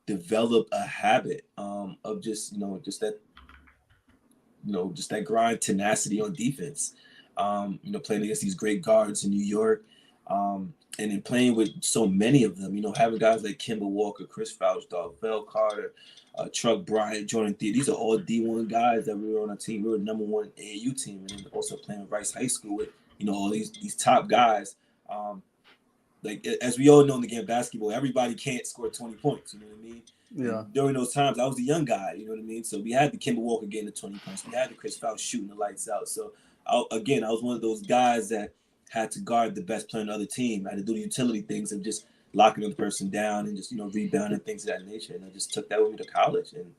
developed a habit of just that grind, tenacity on defense. Playing against these great guards in New York, and then playing with so many of them. Having guys like Kemba Walker, Chris Fausto, Vel Carter, Chuck Bryant, Jordan Thea. These are all D1 guys that we were on our team. We were the number one AAU team, and then also playing with Rice High School with all these top guys. Like as we all know in the game of basketball, everybody can't score 20 points. You know what I mean? Yeah. And during those times, I was the young guy. You know what I mean? So we had the Kemba Walker getting the 20 points. We had the Chris Fausto shooting the lights out. So I was one of those guys that had to guard the best player on the other team. I had to do the utility things of just locking the person down and just rebounding, things of that nature. And I just took that with me to college, and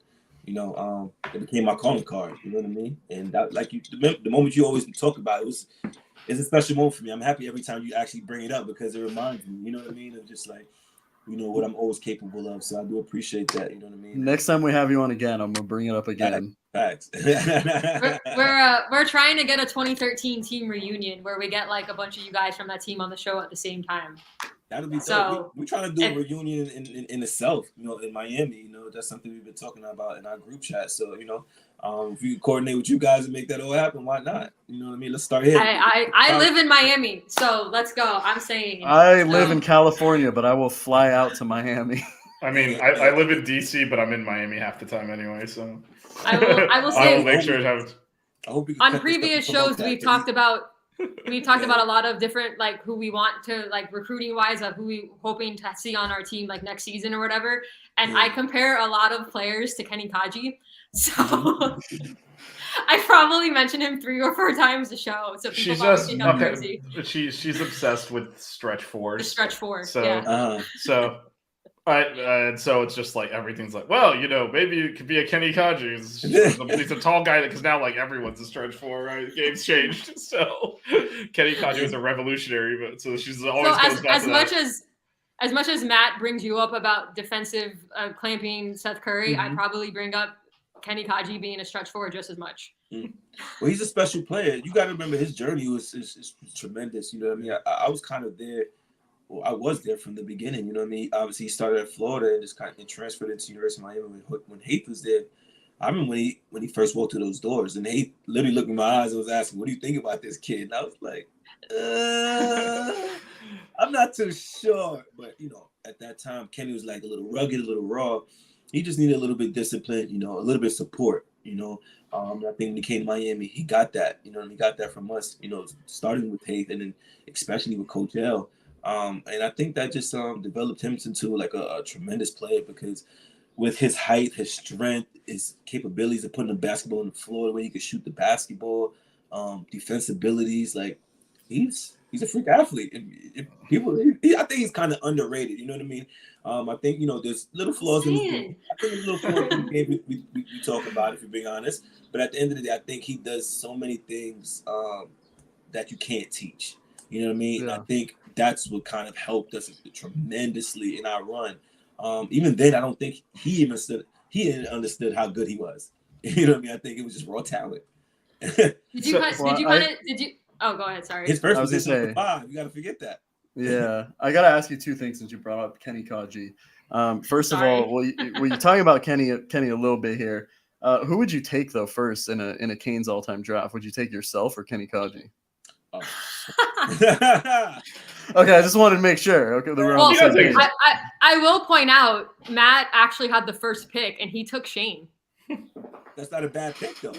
it became my calling card. You know what I mean? And that, like the moment you always talk about, it's a special moment for me. I'm happy every time you actually bring it up because it reminds me. You know what I mean? Of just like what I'm always capable of. So I do appreciate that. You know what I mean? Next time we have you on again, I'm gonna bring it up again. Facts. We're trying to get a 2013 team reunion where we get like a bunch of you guys from that team on the show at the same time. That'll be so. Dope. We're trying to do a reunion in the South, in Miami. That's something we've been talking about in our group chat. So, if we coordinate with you guys and make that all happen, why not? You know what I mean? Let's start here. I live in Miami, so let's go. I'm saying. I live in California, but I will fly out to Miami. I mean, I live in DC, but I'm in Miami half the time anyway. So I will say. I will make sure to have. I hope on previous shows we've talked about. We talked about a lot of different, like, who we want to, like, recruiting wise, of who we hoping to see on our team, like, next season or whatever. And I compare a lot of players to Kenny Kaji. So I probably mentioned him 3 or 4 times a show. So people probably think I'm crazy. She's obsessed with stretch fours. The stretch four. So, yeah. So it's just like everything's like, well, maybe you could be a Kenny Kaji. He's a tall guy because now like everyone's a stretch four, right? The game's changed. So Kenny Kaji was a revolutionary, but so she's always goes back to that. As much as Matt brings you up about defensive clamping Seth Curry, I probably bring up Kenny Kaji being a stretch four just as much. Well, he's a special player. You got to remember his journey is tremendous. You know what I mean? I was kind of there. Well, I was there from the beginning, you know what I mean? Obviously, he started at Florida and just kind of transferred into University of Miami when Haith was there. I remember when he first walked through those doors, and Haith literally looked in my eyes and was asking, "What do you think about this kid?" And I was like, "I'm not too sure." But at that time, Kenny was like a little rugged, a little raw. He just needed a little bit of discipline, a little bit of support. I think when he came to Miami, he got that. He got that from us. Starting with Haith and then especially with Coach L. And I think that just developed him into like a tremendous player because with his height, his strength, his capabilities of putting the basketball on the floor, the way he could shoot the basketball, defense abilities, like he's a freak athlete. I think he's kind of underrated. You know what I mean? I think there's little flaws in his game. I think there's little flaws in the game we talk about if you're being honest. But at the end of the day, I think he does so many things that you can't teach. You know what I mean? Yeah. I think that's what kind of helped us tremendously in our run. Even then, I don't think he didn't understood how good he was. You know what I mean? I think it was just raw talent. Oh, go ahead. Sorry. His first position was 5. You got to forget that. Yeah. I got to ask you 2 things since you brought up Kenny Kaji. First of all, well, you're talking about Kenny a little bit here. Who would you take, though, first in a Canes all-time draft? Would you take yourself or Kenny Kaji? Oh. Okay, I just wanted to make sure. Okay, we're on Well, the same page. I will point out, Matt actually had the first pick, and he took Shane. That's not a bad pick, though.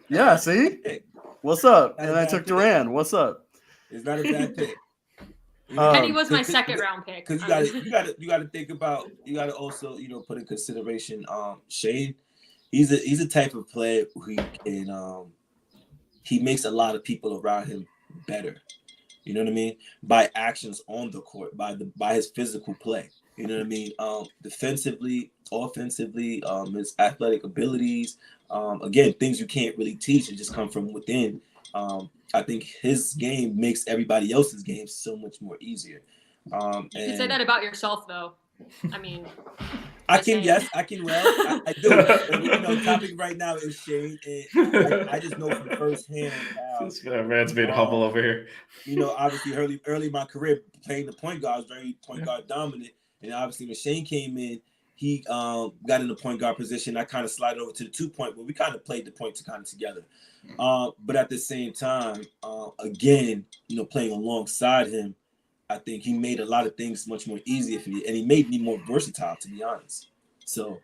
Yeah, see? Pick. What's up? Not a And I bad took pick. Durand. What's up? It's not a bad pick. And he was my 'cause- second round pick. Because you gotta think about, you gotta also, put in consideration Shane. He's a type of player who can he makes a lot of people around him better. You know what I mean? By actions on the court, by his physical play. You know what I mean? Defensively, offensively, his athletic abilities. Again, things you can't really teach. It just come from within. I think his game makes everybody else's game so much more easier. You can say that about yourself, though. I mean, I can well. I do. And, topic right now is Shane, and I just know from firsthand how This man's being humble over here. Obviously early in my career playing the point guard, I was very point guard dominant, and obviously when Shane came in, he got in the point guard position. I kind of slid over to the 2-point, but we kind of played the point to kind of together. But at the same time, again, playing alongside him, I think he made a lot of things much more easier for me, and he made me more versatile, to be honest. So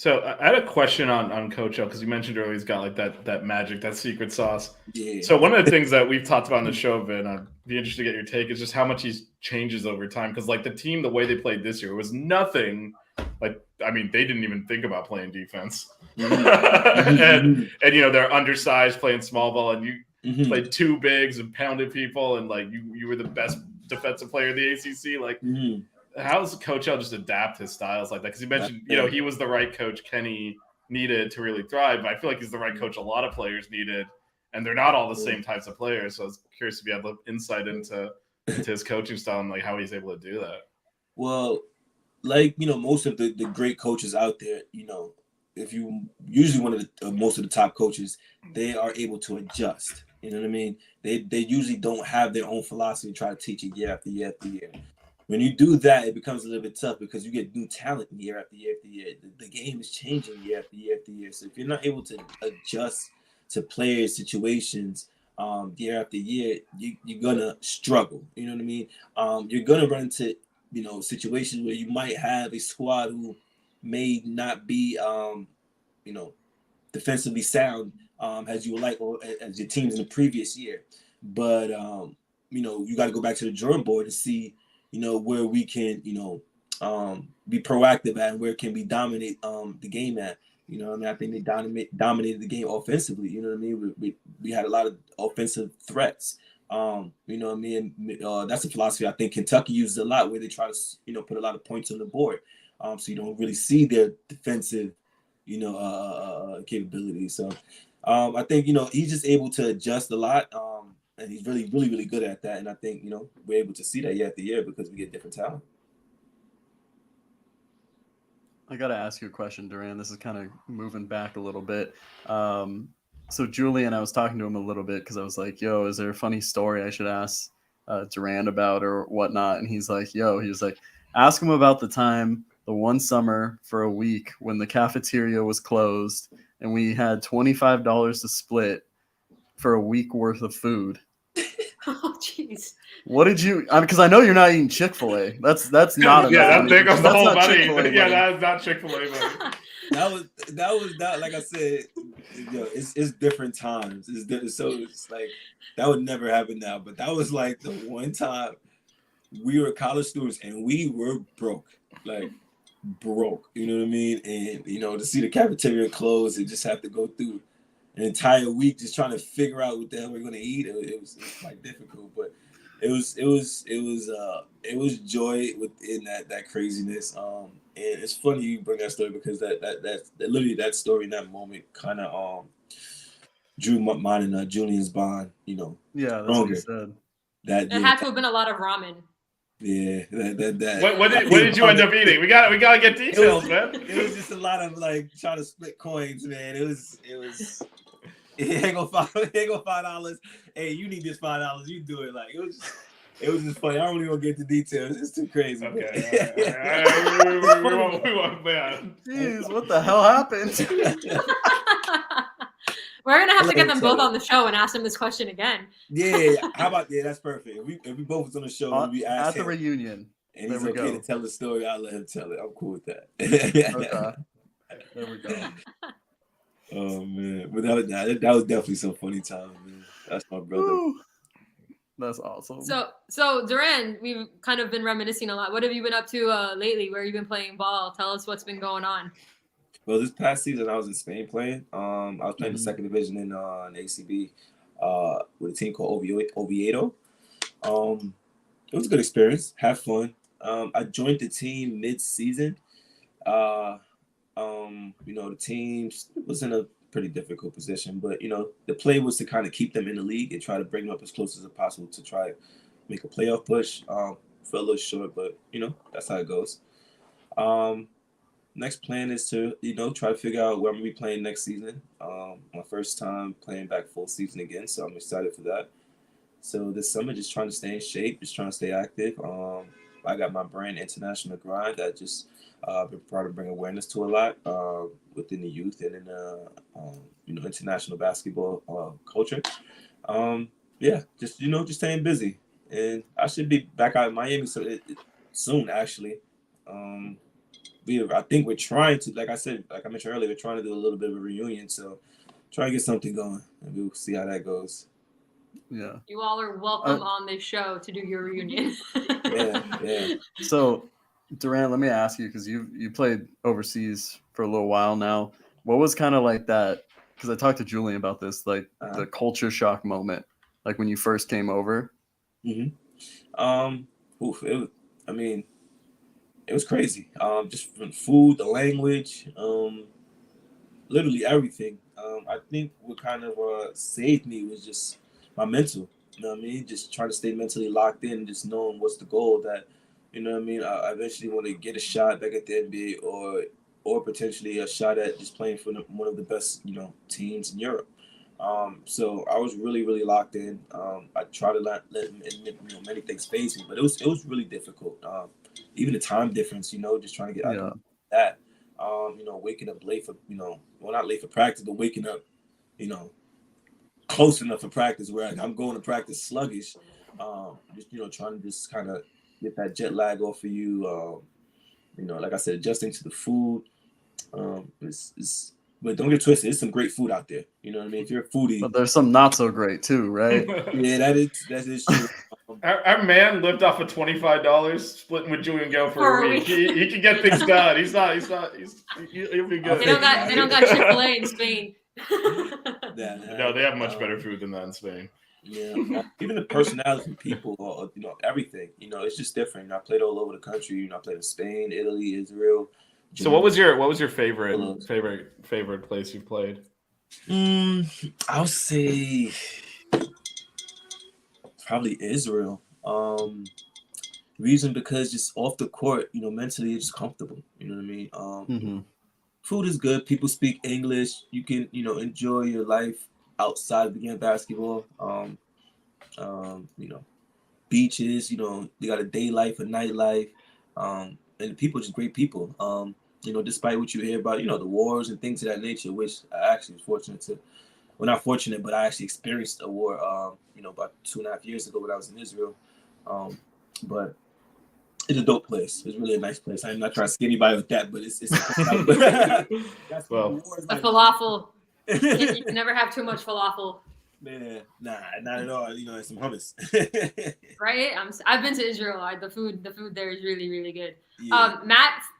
I had a question on Coach O, because you mentioned earlier he's got like that magic, that secret sauce. yeah. So one of the things that we've talked about on the show, Vin, I'd be interested to get your take, is just how much he changes over time. Because like the team, the way they played this year was nothing like, I mean, they didn't even think about playing defense. and they're undersized playing small ball, and you played 2 bigs and pounded people, and like you were the best defensive player in the ACC. Like, how does Coach L just adapt his styles like that? Because he mentioned, he was the right coach Kenny needed to really thrive. But I feel like he's the right coach a lot of players needed, and they're not all the same types of players. So I was curious if you had the insight into his coaching style and like how he's able to do that. Well, like most of the great coaches out there, if you usually one of the most of the top coaches, they are able to adjust. You know what I mean? They usually don't have their own philosophy and try to teach it year after year after year. When you do that, it becomes a little bit tough because you get new talent year after year after year. The game is changing year after year after year. So if you're not able to adjust to players' situations year after year, you're gonna struggle. You know what I mean? You're gonna run into situations where you might have a squad who may not be defensively sound as you would like, or as your teams in the previous year. But you got to go back to the drawing board to see where we can be proactive at and where can we dominate the game at. I think they dominated the game offensively. You know what I mean? We had a lot of offensive threats. That's a philosophy I think Kentucky uses a lot, where they try to put a lot of points on the board, so you don't really see their defensive capabilities. So I think he's just able to adjust a lot, and he's really, really, really good at that. And I think we're able to see that year after year because we get different talent. I got to ask you a question, Durand. This is kind of moving back a little bit. So Julian, I was talking to him a little bit because I was like, yo, is there a funny story I should ask Durand about or whatnot? And he's like, ask him about the one summer for a week when the cafeteria was closed and we had $25 to split for a week worth of food. Oh, jeez. What did you? Because I know you're not eating Chick-fil-A. That's not. There goes the whole money. Yeah, that is not Chick-fil-A money. That was not, like I said, it's different times. So it's like that would never happen now. But that was like the one time we were college students and we were broke. You know what I mean? And to see the cafeteria close and just have to go through an entire week just trying to figure out what the hell we're gonna eat. It was quite difficult, but it was joy within that craziness. And it's funny you bring that story because that literally that story in that moment kind of drew mine and Julian's bond. Yeah, that's stronger. what he said. There had to have been a lot of ramen. Yeah, What did you end up eating? We gotta get details, man. It was just a lot of trying to split coins, man. It was. Here go $5. Hey, you need this $5. You do it. It was just funny. I don't even want to get the details. It's too crazy. Okay. We want, man. Jeez, what the hell happened? We're gonna have I'll to get let him them tell both it. on the show and ask them this question again. Yeah, how about that's perfect. If we both was on the show and we asked At the him reunion. and There he's we okay go. to tell the story, I'll let him tell it. I'm cool with that. Okay. There we go. Oh man, but that was definitely some funny time, man. That's my brother. Woo. That's awesome. So Durand, we've kind of been reminiscing a lot. What have you been up to lately? Where you been playing ball? Tell us what's been going on. Well, this past season I was in Spain playing. I was playing the Mhm. second division in ACB with a team called Oviedo. It was a good experience. Have fun. I joined the team mid-season. The team was in a pretty difficult position, but the play was to kind of keep them in the league and try to bring them up as close as possible to try make a playoff push. Fell a little short, but that's how it goes. Next plan is to try to figure out where I'm gonna be playing next season. My first time playing back full season again, so I'm excited for that. So this summer, just trying to stay in shape, just trying to stay active. I got my brand International Grind that just been trying to bring awareness to a lot within the youth and in the international basketball culture. Just staying busy, and I should be back out in Miami soon. Actually, I think we're trying to, like I mentioned earlier, we're trying to do a little bit of a reunion. So try to get something going, and we'll see how that goes. Yeah. You all are welcome on this show to do your reunion. Yeah. So, Durand, let me ask you, because you played overseas for a little while now. What was kind of like that? Because I talked to Julian about this, like the culture shock moment, like when you first came over. Mm-hmm. It was crazy. Just from food, the language, literally everything. I think what kind of saved me was just my mental. You know what I mean? Just trying to stay mentally locked in, just knowing what's the goal. That I eventually want to get a shot back at the NBA, or potentially a shot at just playing for one of the best teams in Europe. So I was really, really locked in. I tried to let many things phase me, but it was really difficult. Even the time difference, just trying to get out of that. Waking up late for not late for practice, but waking up, close enough for practice where I'm going to practice sluggish. Trying to just kind of get that jet lag off of you. Like I said, adjusting to the food. But don't get twisted. There's some great food out there. You know what I mean? If you're a foodie, but there's some not so great too, right? Yeah, that is true. Our man lived off of $25 splitting with Julian Go for a week. He can get things done. He'll be good. They don't got Chick-fil-A in Spain. No, they have much better food than that in Spain. Yeah, even the personality of people, or everything. It's just different. I played all over the country. I played in Spain, Italy, Israel. So what was your favorite place you played? I'll say probably Israel. Reason because just off the court, mentally it's just comfortable. You know what I mean? Food is good. People speak English. You can enjoy your life outside of the game of basketball. Beaches. They got a day life, a night life, and the people are just great people. Despite what you hear about, the wars and things of that nature, which I actually was fortunate to, well, not fortunate, but I actually experienced a war, about 2.5 years ago when I was in Israel. But it's a dope place. It's really a nice place. I'm not trying to scare anybody with that, but it's well, the falafel. You can never have too much falafel. Man, nah, not at all. It's some hummus. Right? I've been to Israel. The food there is really, really good. Yeah.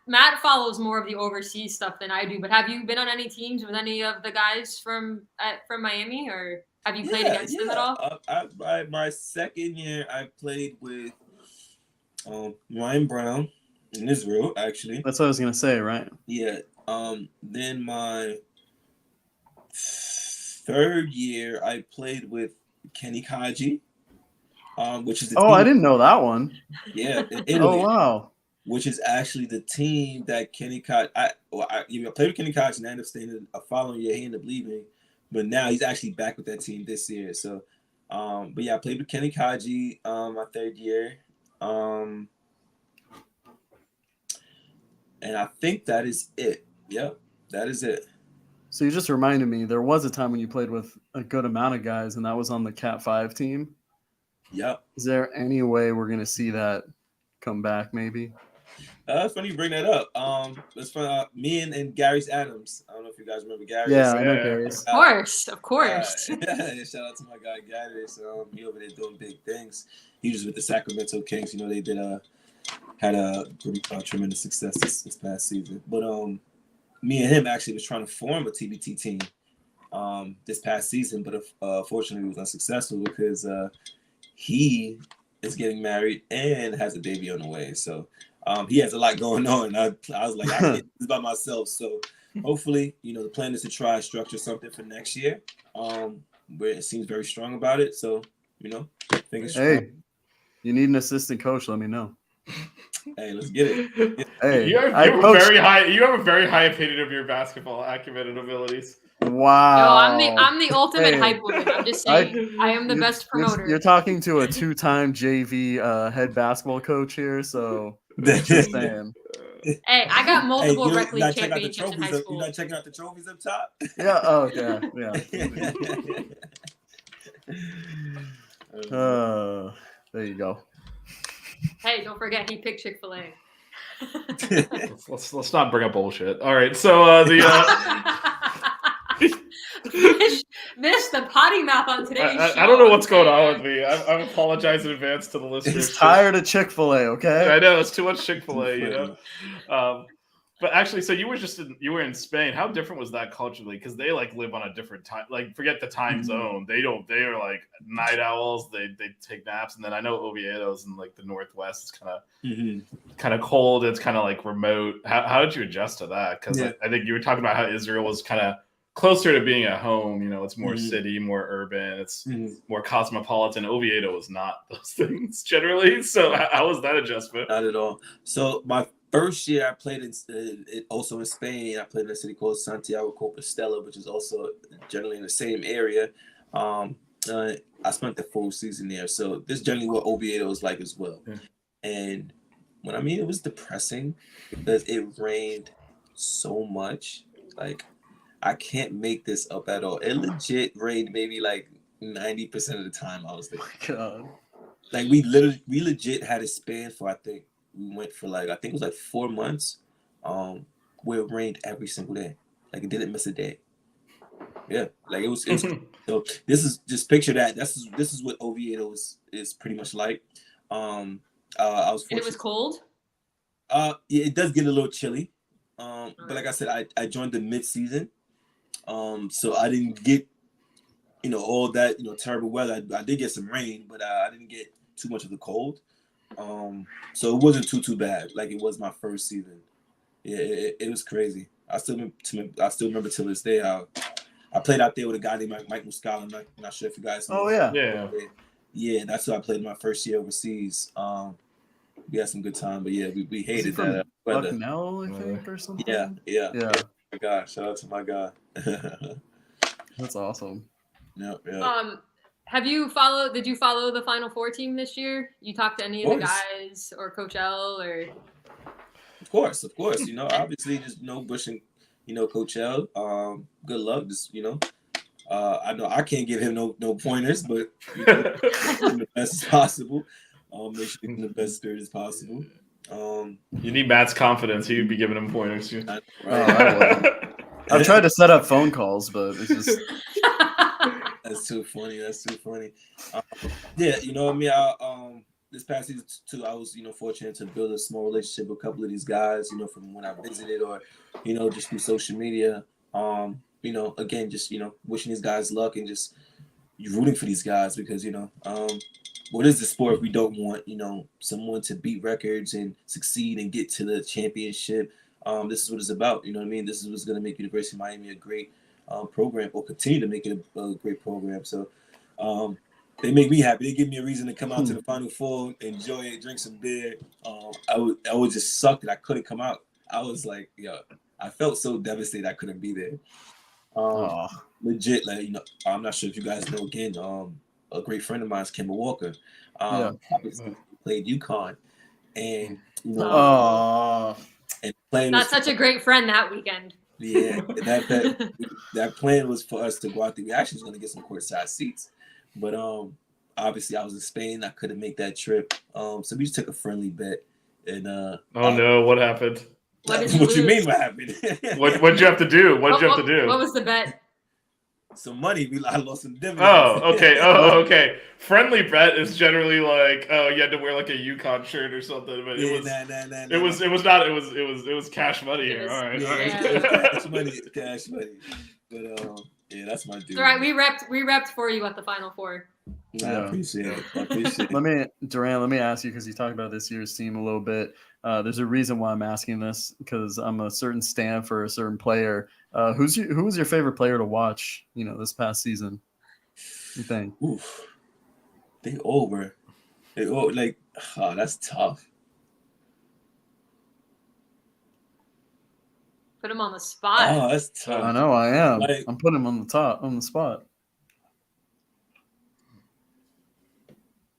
Matt follows more of the overseas stuff than I do. But have you been on any teams with any of the guys from Miami, or have you played against them at all? My second year, I played with Ryan Brown in Israel. Actually, That's what I was gonna say, right? Yeah. Then my third year, I played with Kenny Kaji, which is the team. I didn't know that one. Yeah, in Italy. Oh wow. Which is actually the team that Kenny Kaji. I played with Kenny Kaji and I ended up staying a following year. He ended up leaving, but now he's actually back with that team this year. So, but yeah, I played with Kenny Kaji my third year, and I think that is it. Yep, that is it. So you just reminded me, there was a time when you played with a good amount of guys, and that was on the Cat 5 team. Yep. Is there any way we're going to see that come back, maybe? It's funny you bring that up. It's for me and Gary's Adams. I don't know if you guys remember Gary. Yeah, I know Yeah. Gary's. Of course. Shout out to my guy Gary. So he over there doing big things. He was with the Sacramento Kings. You know, they did had a tremendous success this past season. But me and him actually was trying to form a TBT team this past season, but fortunately it was unsuccessful because he is getting married and has a baby on the way. So he has a lot going on. I was like, I can't do this by myself. So hopefully, the plan is to try and structure something for next year. Where it seems very strong about it. So, fingers crossed. Hey, you need an assistant coach, let me know. Hey, let's get it. Hey, You have a very high opinion of your basketball acumen and abilities. Wow. No, I'm the ultimate Hey. hype woman. I'm just saying, I am the best promoter. You're talking to a 2-time JV head basketball coach here, so just saying. Hey, I got multiple you rec league check out the championships in trophies. high You're school. not checking out the trophies up top. Yeah. Oh, yeah. There you go. Hey, don't forget he picked Chick-fil-A. Let's not bring up bullshit. All right, so Miss the potty mouth on today's show. I don't know what's going on with me. I apologize in advance to the listeners. He's tired of Chick-fil-A, okay? I know it's too much Chick-fil-A, But actually, so you were in Spain. How different was that culturally? Because they live on a different time. Forget the time zone. They are like night owls. They take naps. And then I know Oviedo's in the Northwest. It's kind of cold. It's kind of remote. How did you adjust to that? Because I think you were talking about how Israel was kind of closer to being at home. It's more city, more urban. It's more cosmopolitan. Oviedo was not those things generally. So how was that adjustment? Not at all. So my first year I played also in Spain. I played in a city called Santiago Compostela, which is also generally in the same area. I spent the full season there. So this is generally what Oviedo is like as well. Yeah. And it was depressing because it rained so much. I can't make this up at all. It legit rained maybe 90% of the time I was there. Oh my God. We legit had a span for, I think we went for I think it was 4 months where it rained every single day. It didn't miss a day. Yeah. It was so this is just picture that. This is what Oviedo is pretty much like. I was fortunate. And it was cold? Yeah, it does get a little chilly. But like I said, I joined the mid-season. So I didn't get, all that, terrible weather. I did get some rain, but I didn't get too much of the cold. So it wasn't too bad. It was my first season. Yeah, it was crazy. I still remember till this day how I played out there with a guy named Mike Muscala. I'm not sure if you guys know. Oh yeah. Yeah, that's who I played my first year overseas. We had some good time, but yeah, we hated that weather. Bucknell, I think, or something. Yeah. Oh my God, shout out to my guy. That's awesome. Yeah. Did you follow the Final Four team this year? You talked to any of the guys or Coach L or? Of course. Obviously just Bush and Coach L. Good luck. Just I know I can't give him no pointers, but the best as possible. Make sure in the best spirit as possible. You need Matt's confidence. He'd be giving him pointers. I've tried to set up phone calls, but it's just That's too funny. This past season too, I was fortunate to build a small relationship with a couple of these guys. From when I visited or just through social media. Again, just wishing these guys luck and just rooting for these guys because what is the sport if we don't want someone to beat records and succeed and get to the championship? This is what it's about. This is what's going to make University of Miami a great program or continue to make it a great program. So they make me happy. They give me a reason to come out to the Final Four, enjoy it, drink some beer. I would just suck that I couldn't come out. I was like, I felt so devastated I couldn't be there. Legit, I'm not sure if you guys know again. A great friend of mine is Kemba Walker. Obviously played UConn, and and playing. Not such a great friend that weekend. Yeah, that plan was for us to go out there. We actually was going to get some courtside seats, but obviously I was in Spain. I couldn't make that trip. So we just took a friendly bet, and Oh no, what happened? What did what you you lose? mean? What happened? What'd you have to do? What'd you have to do? What was the bet? Some money. I lost some dividends. Oh, okay. Oh, okay. Friendly bet is generally like, oh, you had to wear like a UConn shirt or something, but Yeah, it was nah. it was not. It was cash money It here. was- All right. Yeah, All right. it was cash money. But yeah, that's my dude. It's all right. We repped for you at the Final Four. I appreciate it. I appreciate it. Durand, let me ask you, because you talked about this year's team a little bit. There's a reason why I'm asking this, because I'm a certain stan for a certain player. Who was your favorite player to watch, this past season, you think? Oof. They all like, oh, that's tough. Put him on the spot. Oh, that's tough. I know I am. Like- I'm putting him on the spot.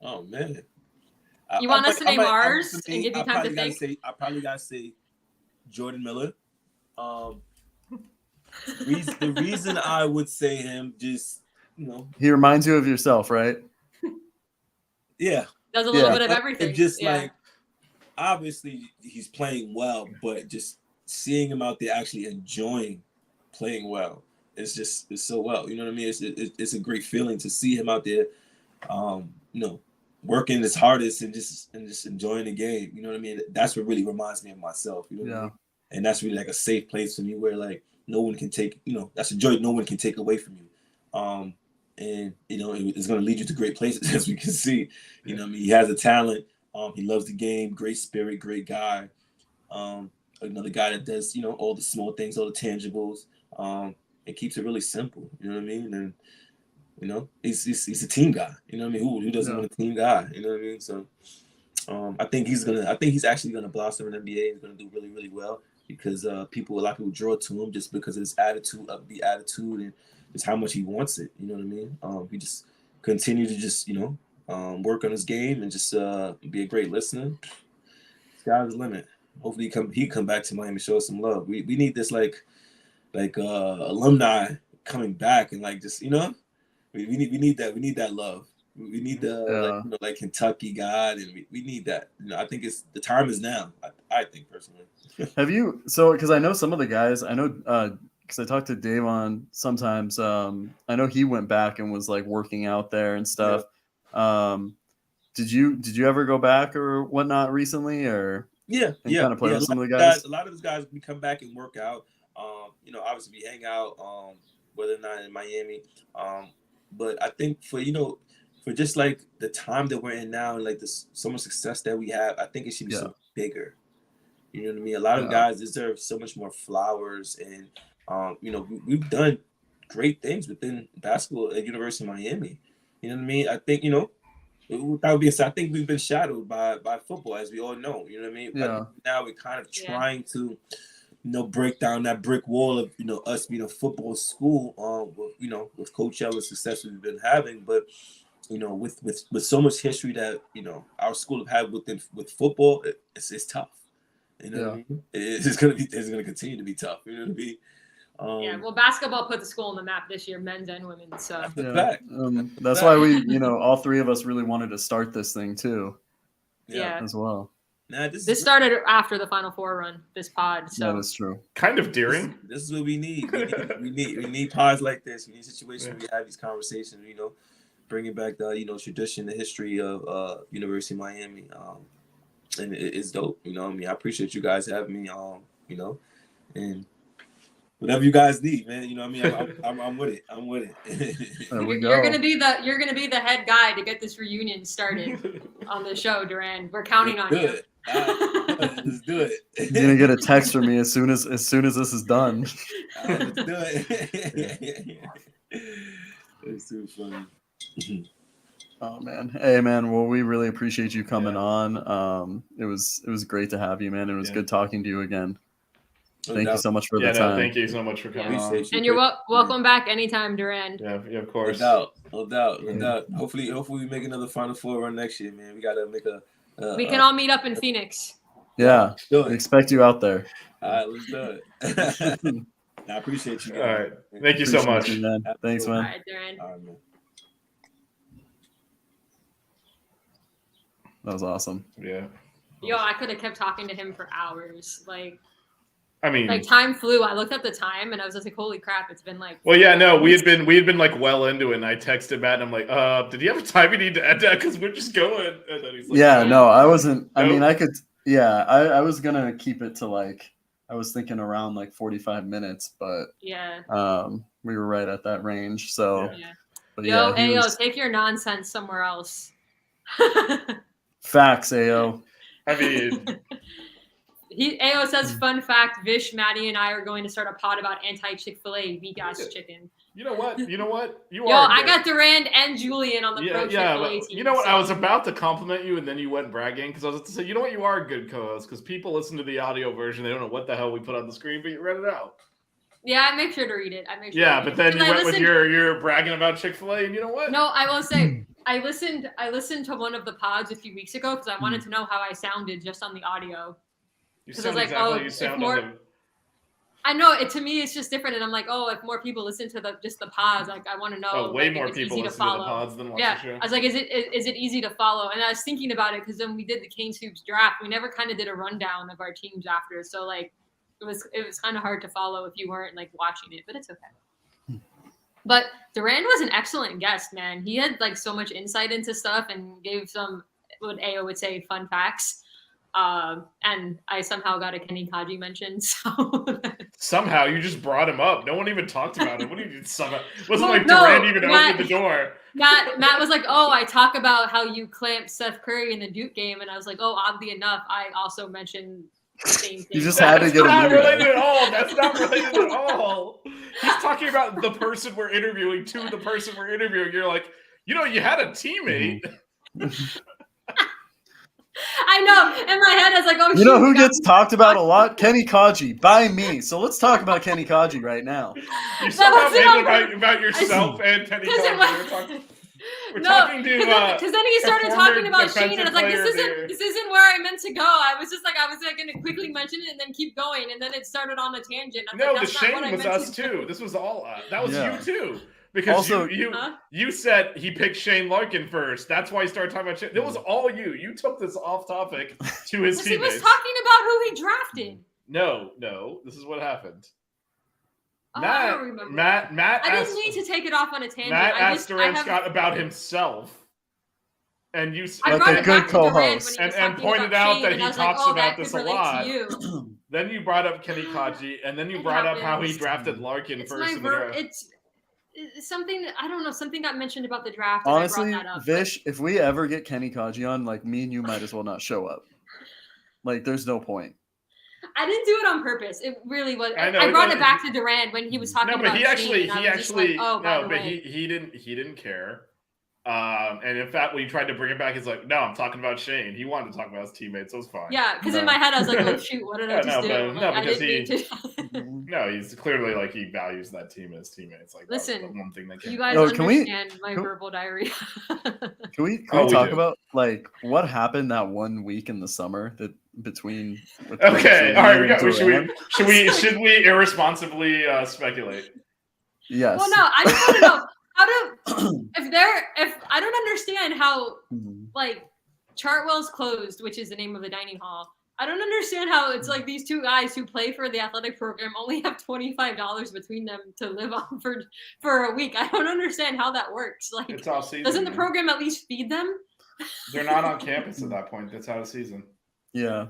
Oh man. You want us to name ours and give you time to think? I probably gotta say Jordan Miller. The reason I would say him, just He reminds you of yourself, right? yeah, Does a little Yeah. bit of everything. It just Yeah. like obviously he's playing well, but just seeing him out there actually enjoying playing well, it's so well. You know what I mean? It's a great feeling to see him out there, working his hardest and just enjoying the game. You know what I mean? That's what really reminds me of myself. You know what I mean? And that's really like a safe place for me where like no one can take, that's a joy no one can take away from you. And it's going to lead you to great places, as we can see. You know what I mean? He has a talent. He loves the game, great spirit, great guy. Another guy that does, all the small things, all the tangibles. It keeps it really simple. You know what I mean? And he's a team guy. You know what I mean? Who doesn't want a team guy? You know what I mean? So I think he's actually gonna blossom in the NBA. He's gonna do really, really well because a lot of people draw to him just because of his attitude, upbeat attitude, and just how much he wants it. You know what I mean? He just continue to just work on his game and just be a great listener. Sky's the limit. Hopefully he come back to Miami, show us some love. We need this like alumni coming back and like just we need that love. We need the like Kentucky guy, and we need that. I think the time is now. I think personally. Have you because I know some of the guys, I know because I talked to Davon sometimes. I know he went back and was like working out there and stuff. Yeah. Did you ever go back or whatnot recently, or kind of play with some of the guys? A lot of those guys, we come back and work out. Obviously we hang out, whether or not in Miami. But I think for just like the time that we're in now and like so much success that we have, I think it should be so bigger. You know what I mean? A lot of guys deserve so much more flowers, and we've done great things within basketball at University of Miami. You know what I mean? I think that would be I think we've been shadowed by football, as we all know. You know what I mean? Yeah. Now we're kind of trying to break down that brick wall of us being a football school. With Coach Ellis' success we've been having, but with so much history that our school have had with football, it's tough. You know what I mean? It's gonna continue to be tough. You know what I mean? Well, basketball put the school on the map this year, men's and women's. So that's why we, all three of us really wanted to start this thing too. Yeah, as well. Nah, this started after the Final Four run. This pod, so that is true. Kind of daring. This is what we need. We need pods like this. We need situations where we have these conversations. Bringing back the tradition, the history of University of Miami. And it's dope. I appreciate you guys having me. And whatever you guys need, man. I'm with it. I'm with it. You're gonna be the head guy to get this reunion started on the show, Durand. We're counting on you. Let's do it. You're gonna get a text from me as soon as this is done. Let's do it. It's too funny. Oh man. Hey man, well we really appreciate you coming on. It was great to have you, man. It was good talking to you again. Thank you so much for the time. Thank you so much for coming on. And you're welcome back anytime, Durand. Yeah, of course. No doubt. Hopefully we make another Final Four run next year, man. We gotta make we can all meet up in Phoenix. Yeah, we expect you out there. All right, let's do it. I appreciate you. All right. Thank you so much. Appreciate you, man. Thanks, All man. right, Durand. All right, man. That was awesome. Yeah. Yo, I could have kept talking to him for hours. I mean, Like time flew. I looked at the time and I was just like, "Holy crap! It's been like." well, yeah, no, we had been like well into it, and I texted Matt, and I'm like, did you have time you need to add that? Because we're just going. And then he's like, Yeah, no, I wasn't. I mean, Nope. I could. Yeah, I was gonna keep it to like I was thinking around like 45 minutes, but Yeah. we were right at that range. So, Yeah. but Yo, yeah, he Ayo, was- take your nonsense somewhere else. facts, Ao. I mean, Ayo says, fun fact, Vish, Maddie, and I are going to start a pod about anti-Chick-fil-A weak ass chicken. you know what? You Yo, I got Durand and Julian on the pro Chick-fil-A but team. you know what? so- I was about to compliment you, and then you went bragging because I was about to say, you know what? You are a good co-host because people listen to the audio version. They don't know what the hell we put on the screen, but you read it out. Yeah, I make sure to read it. Yeah, but then you I went with listened- your bragging about Chick-fil-A, and you know what? No, I will say, I listened to one of the pods a few weeks ago because I wanted to know how I sounded just on the audio. You 'cause sound I was like, exactly oh, like you if sound more- on the. I know it to me it's just different, and I'm like, oh, if more people listen to just the pods, like I want to know. Oh, way like, if more it's people easy listen to the follow. pods than watch Yeah, the show. I was like, is it easy to follow? And I was thinking about it because when we did the Canes Hoops draft, we never kind of did a rundown of our teams after, so like it was kind of hard to follow if you weren't like watching it, but it's okay. But Durand was an excellent guest, man. He had like so much insight into stuff and gave some what Ao would say fun facts. And I somehow got a Kenny Kaji mention. So Somehow you just brought him up. No one even talked about it. What do you somehow? It wasn't Well, like no, Durand even Matt- opened the door. Matt was like, "Oh, I talk about how you clamped Seth Curry in the Duke game," and I was like, "Oh, oddly enough, I also mentioned the same thing." You just had to That's get not him in related there. at all. That's not related at all. He's talking about the person we're interviewing to the person we're interviewing. You're like, you know, you had a teammate. I know. In my head, I was like, "Oh, You know shoot, who we got- gets talked about a lot? Kenny Kaji by me. So let's talk about Kenny Kaji right now. You somehow wasn't made on it about yourself and Kenny 'Cause it Kaji. We're No, talking to because then he started a talking former about Shane, and I was like, defensive player this isn't where I meant to go. I was going to quickly mention it and then keep going, and then it started on a tangent. I was No, like, the that's not what Shane I was meant us to too. do. This was all that was Yeah. you too. Because Also- you said he picked Shane Larkin first. That's why he started talking about Shane. It was all you. You took this off topic to his Because he was teammates. talking about who he drafted. No. This is what happened. Oh, I don't remember. Matt I asked, didn't mean to take it off on a tangent. Matt I asked just, I Durand have, Scott about himself, and you I Like brought a it good back to Durand co-host. when he was And talking pointed about out Shane, that and he I was like, talks oh, about that this could a relate lot. to you. then you brought up Kenny Kaji, and then you It brought up how he happens. drafted Larkin It's first my in the draft. it's something that, I don't know. Something got mentioned about the draft. And Honestly, I brought that up. Vish, if we ever get Kenny Kaji on, like me and you might as well not show up. Like, there's no point. I didn't do it on purpose. It really was. I know, I it brought was- it back to Durand when he was talking No, about but he Shane, and I was just like, oh, by no, the but way. he didn't care. And in fact, when he tried to bring it back, he's like, "No, I'm talking about Shane. He wanted to talk about his teammates. So it was fine." Yeah, because in No. my head I was like, oh shoot, what did I Yeah, just do? no, Like, I because didn't mean to. No, he's clearly like he values that team and his teammates. Like, that was Listen, the one thing that came. You guys Oh, can we- understand my can- verbal diarrhea. Can we Oh, we talk do. about like what happened that one week in the summer that between? with Okay, you all right. and Durand? Should we irresponsibly speculate? Yes. Well, no, I just want to know how to if I don't understand how Mhm. like Chartwell's closed, which is the name of the dining hall. I don't understand how it's like these two guys who play for the athletic program only have $25 between them to live on for a week. I don't understand how that works. Like, It's off season. doesn't the man. program at least feed them? They're not on campus at that point. That's out of season. Yeah.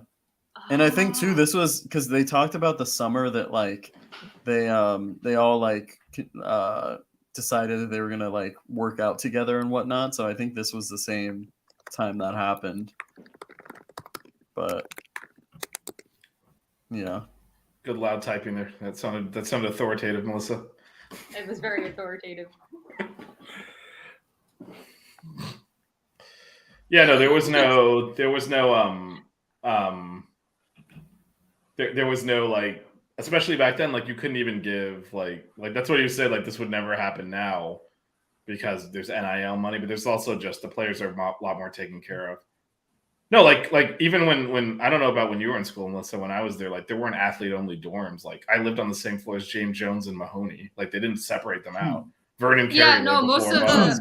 And I think too, Oh. this was because they talked about the summer that like they all like decided that they were gonna like work out together and whatnot. So I think this was the same time that happened. But yeah, Good loud typing there. That sounded authoritative, Melissa. It was very authoritative. Yeah, no, there was no like, especially back then, like you couldn't even give like that's what he said, like this would never happen now because there's NIL money, but there's also just the players are a lot more taken care of. No, like even when I don't know about when you were in school, Melissa. When I was there, like there weren't athlete only dorms. Like I lived on the same floor as James Jones and Mahoney. Like they didn't separate them out. Vernon Yeah, Carey no, lived most before of us.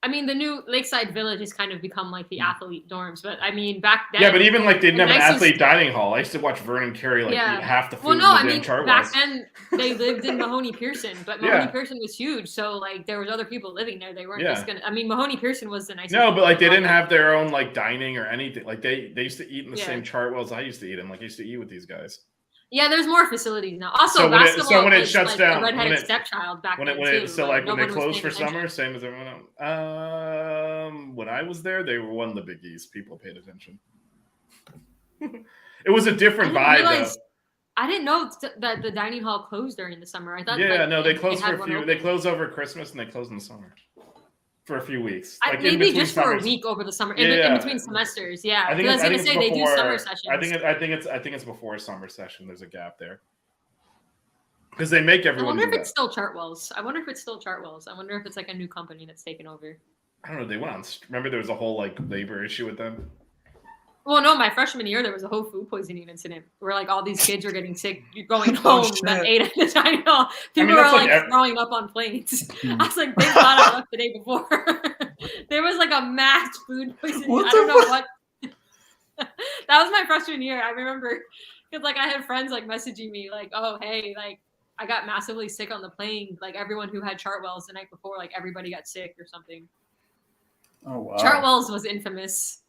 I mean, the new Lakeside Village has kind of become like the athlete dorms, but I mean, back then. Yeah, but even like they didn't have an nicest- athlete dining hall. I used to watch Vernon Carey like eat half the food Well, no, in the I damn mean, Chartwells. back then they lived in Mahoney Pearson, but Mahoney Yeah. Pearson was huge, so like there was other people living there. They weren't Yeah. just gonna. I mean, Mahoney Pearson was the nicest. No, but like they building. didn't have their own like dining or anything. Like they used to eat in the Yeah. same Chartwells I used to eat in. Like I used to eat with these guys. Yeah, there's more facilities now. Also, So when it- basketball so when it was shuts like down- a redheaded when it- stepchild back When then it, when too. it so like no when they one was closed paying for summer, attention. same as everyone else. When I was there, they were one of the biggies. People paid attention. It was a different I vibe didn't though. realize- I didn't know that the dining hall closed during the summer. I thought. Yeah, like, no, they closed had for a one few. open. They closed over Christmas and they closed in the summer for a few weeks. Like in Maybe between just for a summers. week over the summer, Yeah. in between semesters. Yeah, I think because I was it's gonna say they do before- summer sessions. I think it's before summer session. There's a gap there because they make I everyone. wonder do if that. it's still Chartwells. I wonder if it's still Chartwells. I wonder if it's like a new company that's taken over. I don't know. They went on. Remember, there was a whole like labor issue with them. Well, no, my freshman year there was a whole food poisoning incident where like all these kids were getting sick going Oh, home that shit. ate at the dining hall. People mean, were that's like like throwing up on planes. Hmm. I was like, thank God I left the day before. There was like a mass food poisoning. What I the don't know what. That was my freshman year. I remember because like I had friends like messaging me like, oh hey, like I got massively sick on the plane. Like everyone who had Chartwells the night before, like everybody got sick or something. Oh wow. Chartwells was infamous.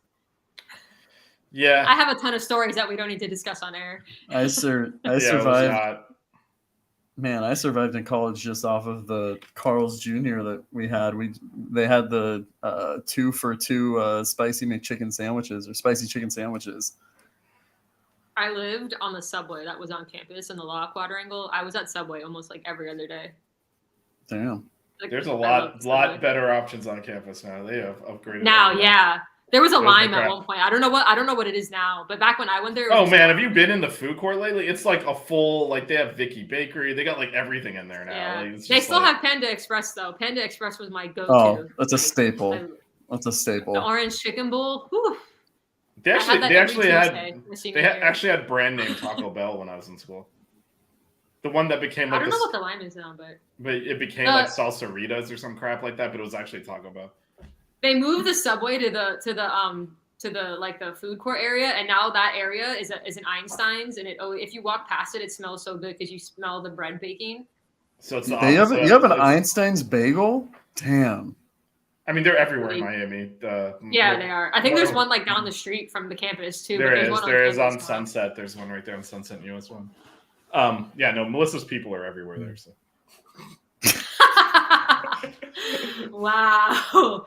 Yeah. I have a ton of stories that we don't need to discuss on air. I Yeah, it was survived. hot. Man, I survived in college just off of the Carl's Jr. that we had. They had the 2 for 2 spicy McChicken sandwiches or spicy chicken sandwiches. I lived on the subway that was on campus in the Law Quadrangle. I was at Subway almost like every other day. Damn. Like, There's a I lot loved Subway. better options on campus now. They have upgraded. Now, everything. yeah. There was a There's no lime at crap. one point. I don't know what it is now, but back when I went there. it Oh was- man, have you been in the food court lately? It's like a full like they have Vicky Bakery. They got like everything in there now. Yeah. Like, it's They just, still like- have Panda Express though. Panda Express was my go-to. Oh, that's a Like, staple. I- That's a staple. The orange chicken bowl. Whew. They I actually had that they every actually Tuesday had my senior they year. actually had brand name Taco Bell when I was in school. The one that became I like don't this, know what the lime is now, but but it became Uh, like Salsaritas or some crap like that. But it was actually Taco Bell. they moved the subway to the like the food court area, and now that area is an Einstein's, and if you walk past it, it smells so good because you smell the bread baking. So it's the You have opposite. you have an It's- Einstein's bagel? Damn. I mean, they're everywhere in Miami. Yeah, they are. I think there's one like down the street from the campus too. but There there's is. one There is on campus now. Sunset. There's one right there on Sunset and US one. Yeah, no, Melissa's people are everywhere there. So. Wow.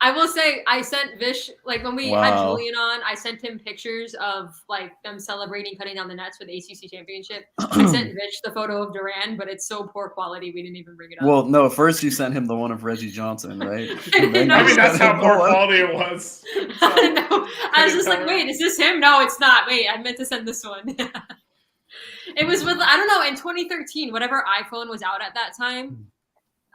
I will say I sent Vish, like when we had Wow. Julian on, I sent him pictures of like them celebrating cutting down the nets for the ACC championship. I sent Vish the photo of Durand, but it's so poor quality we didn't even bring it up. Well, no, first you sent him the one of Reggie Johnson, right? And then No. you I mean, that's sent how him the poor one- quality it was. I know. I was just like, tell. wait, is this him? No, it's not. Wait, I meant to send this one. It was with, I don't know, in 2013, whatever iPhone was out at that time,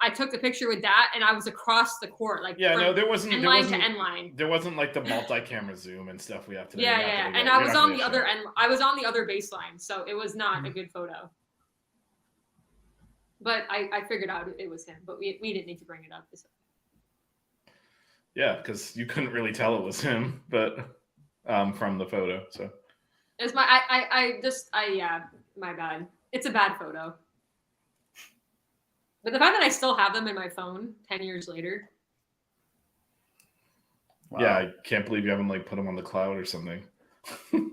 I took the picture with that and I was across the court, like Yeah, from no, there wasn't. end There line wasn't. to end line. There wasn't like the multi-camera zoom and stuff we have today. Yeah, You're not yeah. gonna And get- I you're was not on gonna the get other shit. end. I was on the other baseline, so it was not a good photo. But I figured out it was him, but we didn't need to bring it up. Yeah, because you couldn't really tell it was him, but from the photo. So It's my yeah, my bad. It's a bad photo. But the fact that I still have them in my phone 10 years later. Wow. yeah, I can't believe you haven't like put them on the cloud or something.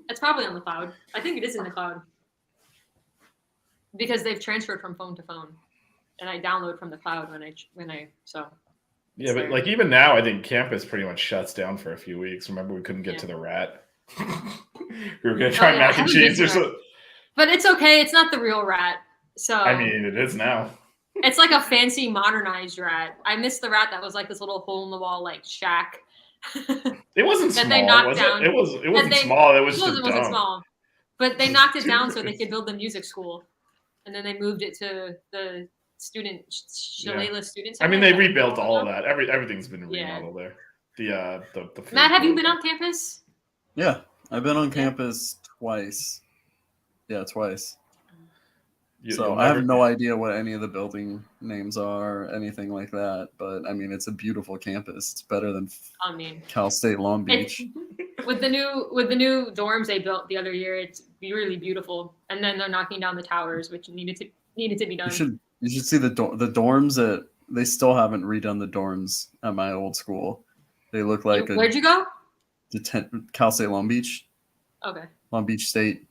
It's probably on the cloud. I think it is in the cloud. Because they've transferred from phone to phone. And I download from the cloud when I so. Yeah, but Sorry. like even now, I think campus pretty much shuts down for a few weeks. Remember, we couldn't get Yeah. to the rat. We were gonna try yeah, mac I and haven't cheese been or to something. But it's okay. It's not the real rat. So I mean, it is now. it's like a fancy modernized rat. I miss the rat that was like this little hole in the wall like shack. It wasn't That small, they knocked was down. it? It wasn't they- small. It was It just wasn't dumb. small. But they knocked it down so they could build the music school. And then they moved it to the Shalala Student I mean, Center. they rebuilt all of that. Everything's been Yeah. remodeled there. the food Matt, have you court. been on campus? Yeah, I've been on campus twice. Yeah, twice. So You'll I have never- no idea what any of the building names are, or anything like that. But I mean, it's a beautiful campus. It's better than I mean, Cal State Long Beach. with the new dorms they built the other year, it's really beautiful. And then they're knocking down the towers, which needed to be done. You should see the dorms at. They still haven't redone the dorms at my old school. They look like Where'd you go? Cal State Long Beach. Okay. Long Beach State.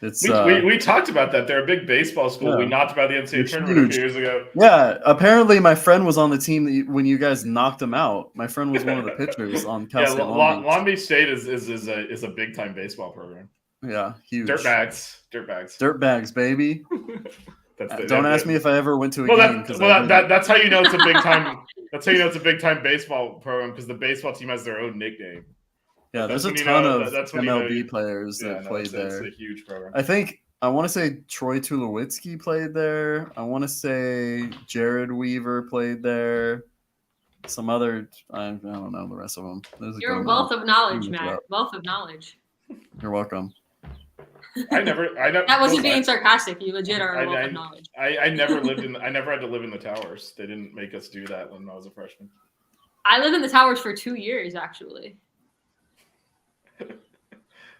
It's we talked about that. They're a big baseball school. Yeah. We knocked about the NCAA It's tournament a huge. few years ago. Yeah, apparently my friend was on the team when you guys knocked him out. My friend was one of the pitchers on Cal Yeah, State Long Beach. Long Beach State is a big time baseball program. Yeah, huge. Dirtbags, baby. That's Don't ask me if I ever went to a game. That's how you know it's a big time. That's how you know it's a big time baseball program, because the baseball team has their own nickname. Yeah, there's a when you ton know- of that's when you know MLB you- players that played there. It's a huge program. I want to say Troy Tulowitzki played there. I want to say Jared Weaver played there. Some other, I don't know the rest of them. You're a wealth of knowledge, Look it Matt. up. Wealth of knowledge. You're welcome. I never. That wasn't being sarcastic. You legit are a wealth I of knowledge. never lived in. I never had to live in the towers. They didn't make us do that when I was a freshman. I lived in the towers for 2 years, actually.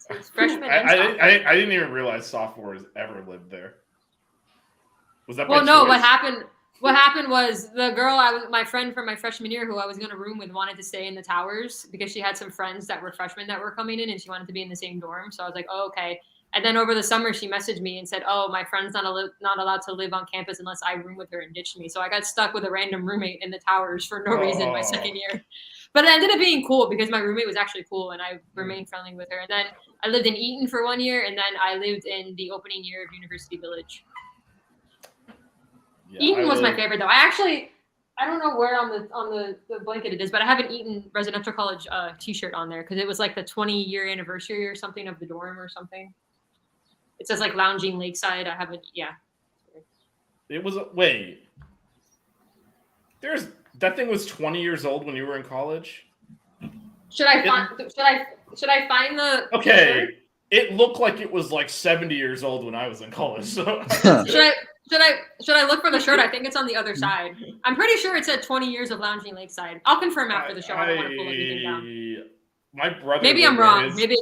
It's freshman and sophomore. I didn't even realize sophomores ever lived there. Was that? Well, by no. choice? What happened was the girl my friend from my freshman year, who I was going to room with, wanted to stay in the towers because she had some friends that were freshmen that were coming in, and she wanted to be in the same dorm. So I was like, oh, okay. And then over the summer, she messaged me and said, oh, my friend's not allowed to live on campus unless I room with her, and ditched me. So I got stuck with a random roommate in the towers for no reason my second year. But it ended up being cool because my roommate was actually cool, and I remained friendly with her. And then I lived in Eaton for 1 year, and then I lived in the opening year of University Village. Yeah, Eaton was my favorite, though. I don't know where on the blanket it is, but I have an Eaton Residential College T-shirt on there because it was like the 20-year anniversary or something of the dorm or something. It says like lounging lakeside. I haven't. Yeah. It was wait. That thing was 20 years old when you were in college. Should I find the? Okay. shirt? It looked like it was like 70 years old when I was in college. So. Should I look for the shirt? I think it's on the other side. I'm pretty sure it said 20 years of lounging lakeside. I'll confirm after the show. I don't want to pull anything down. My brother. Maybe I'm wrong. Maybe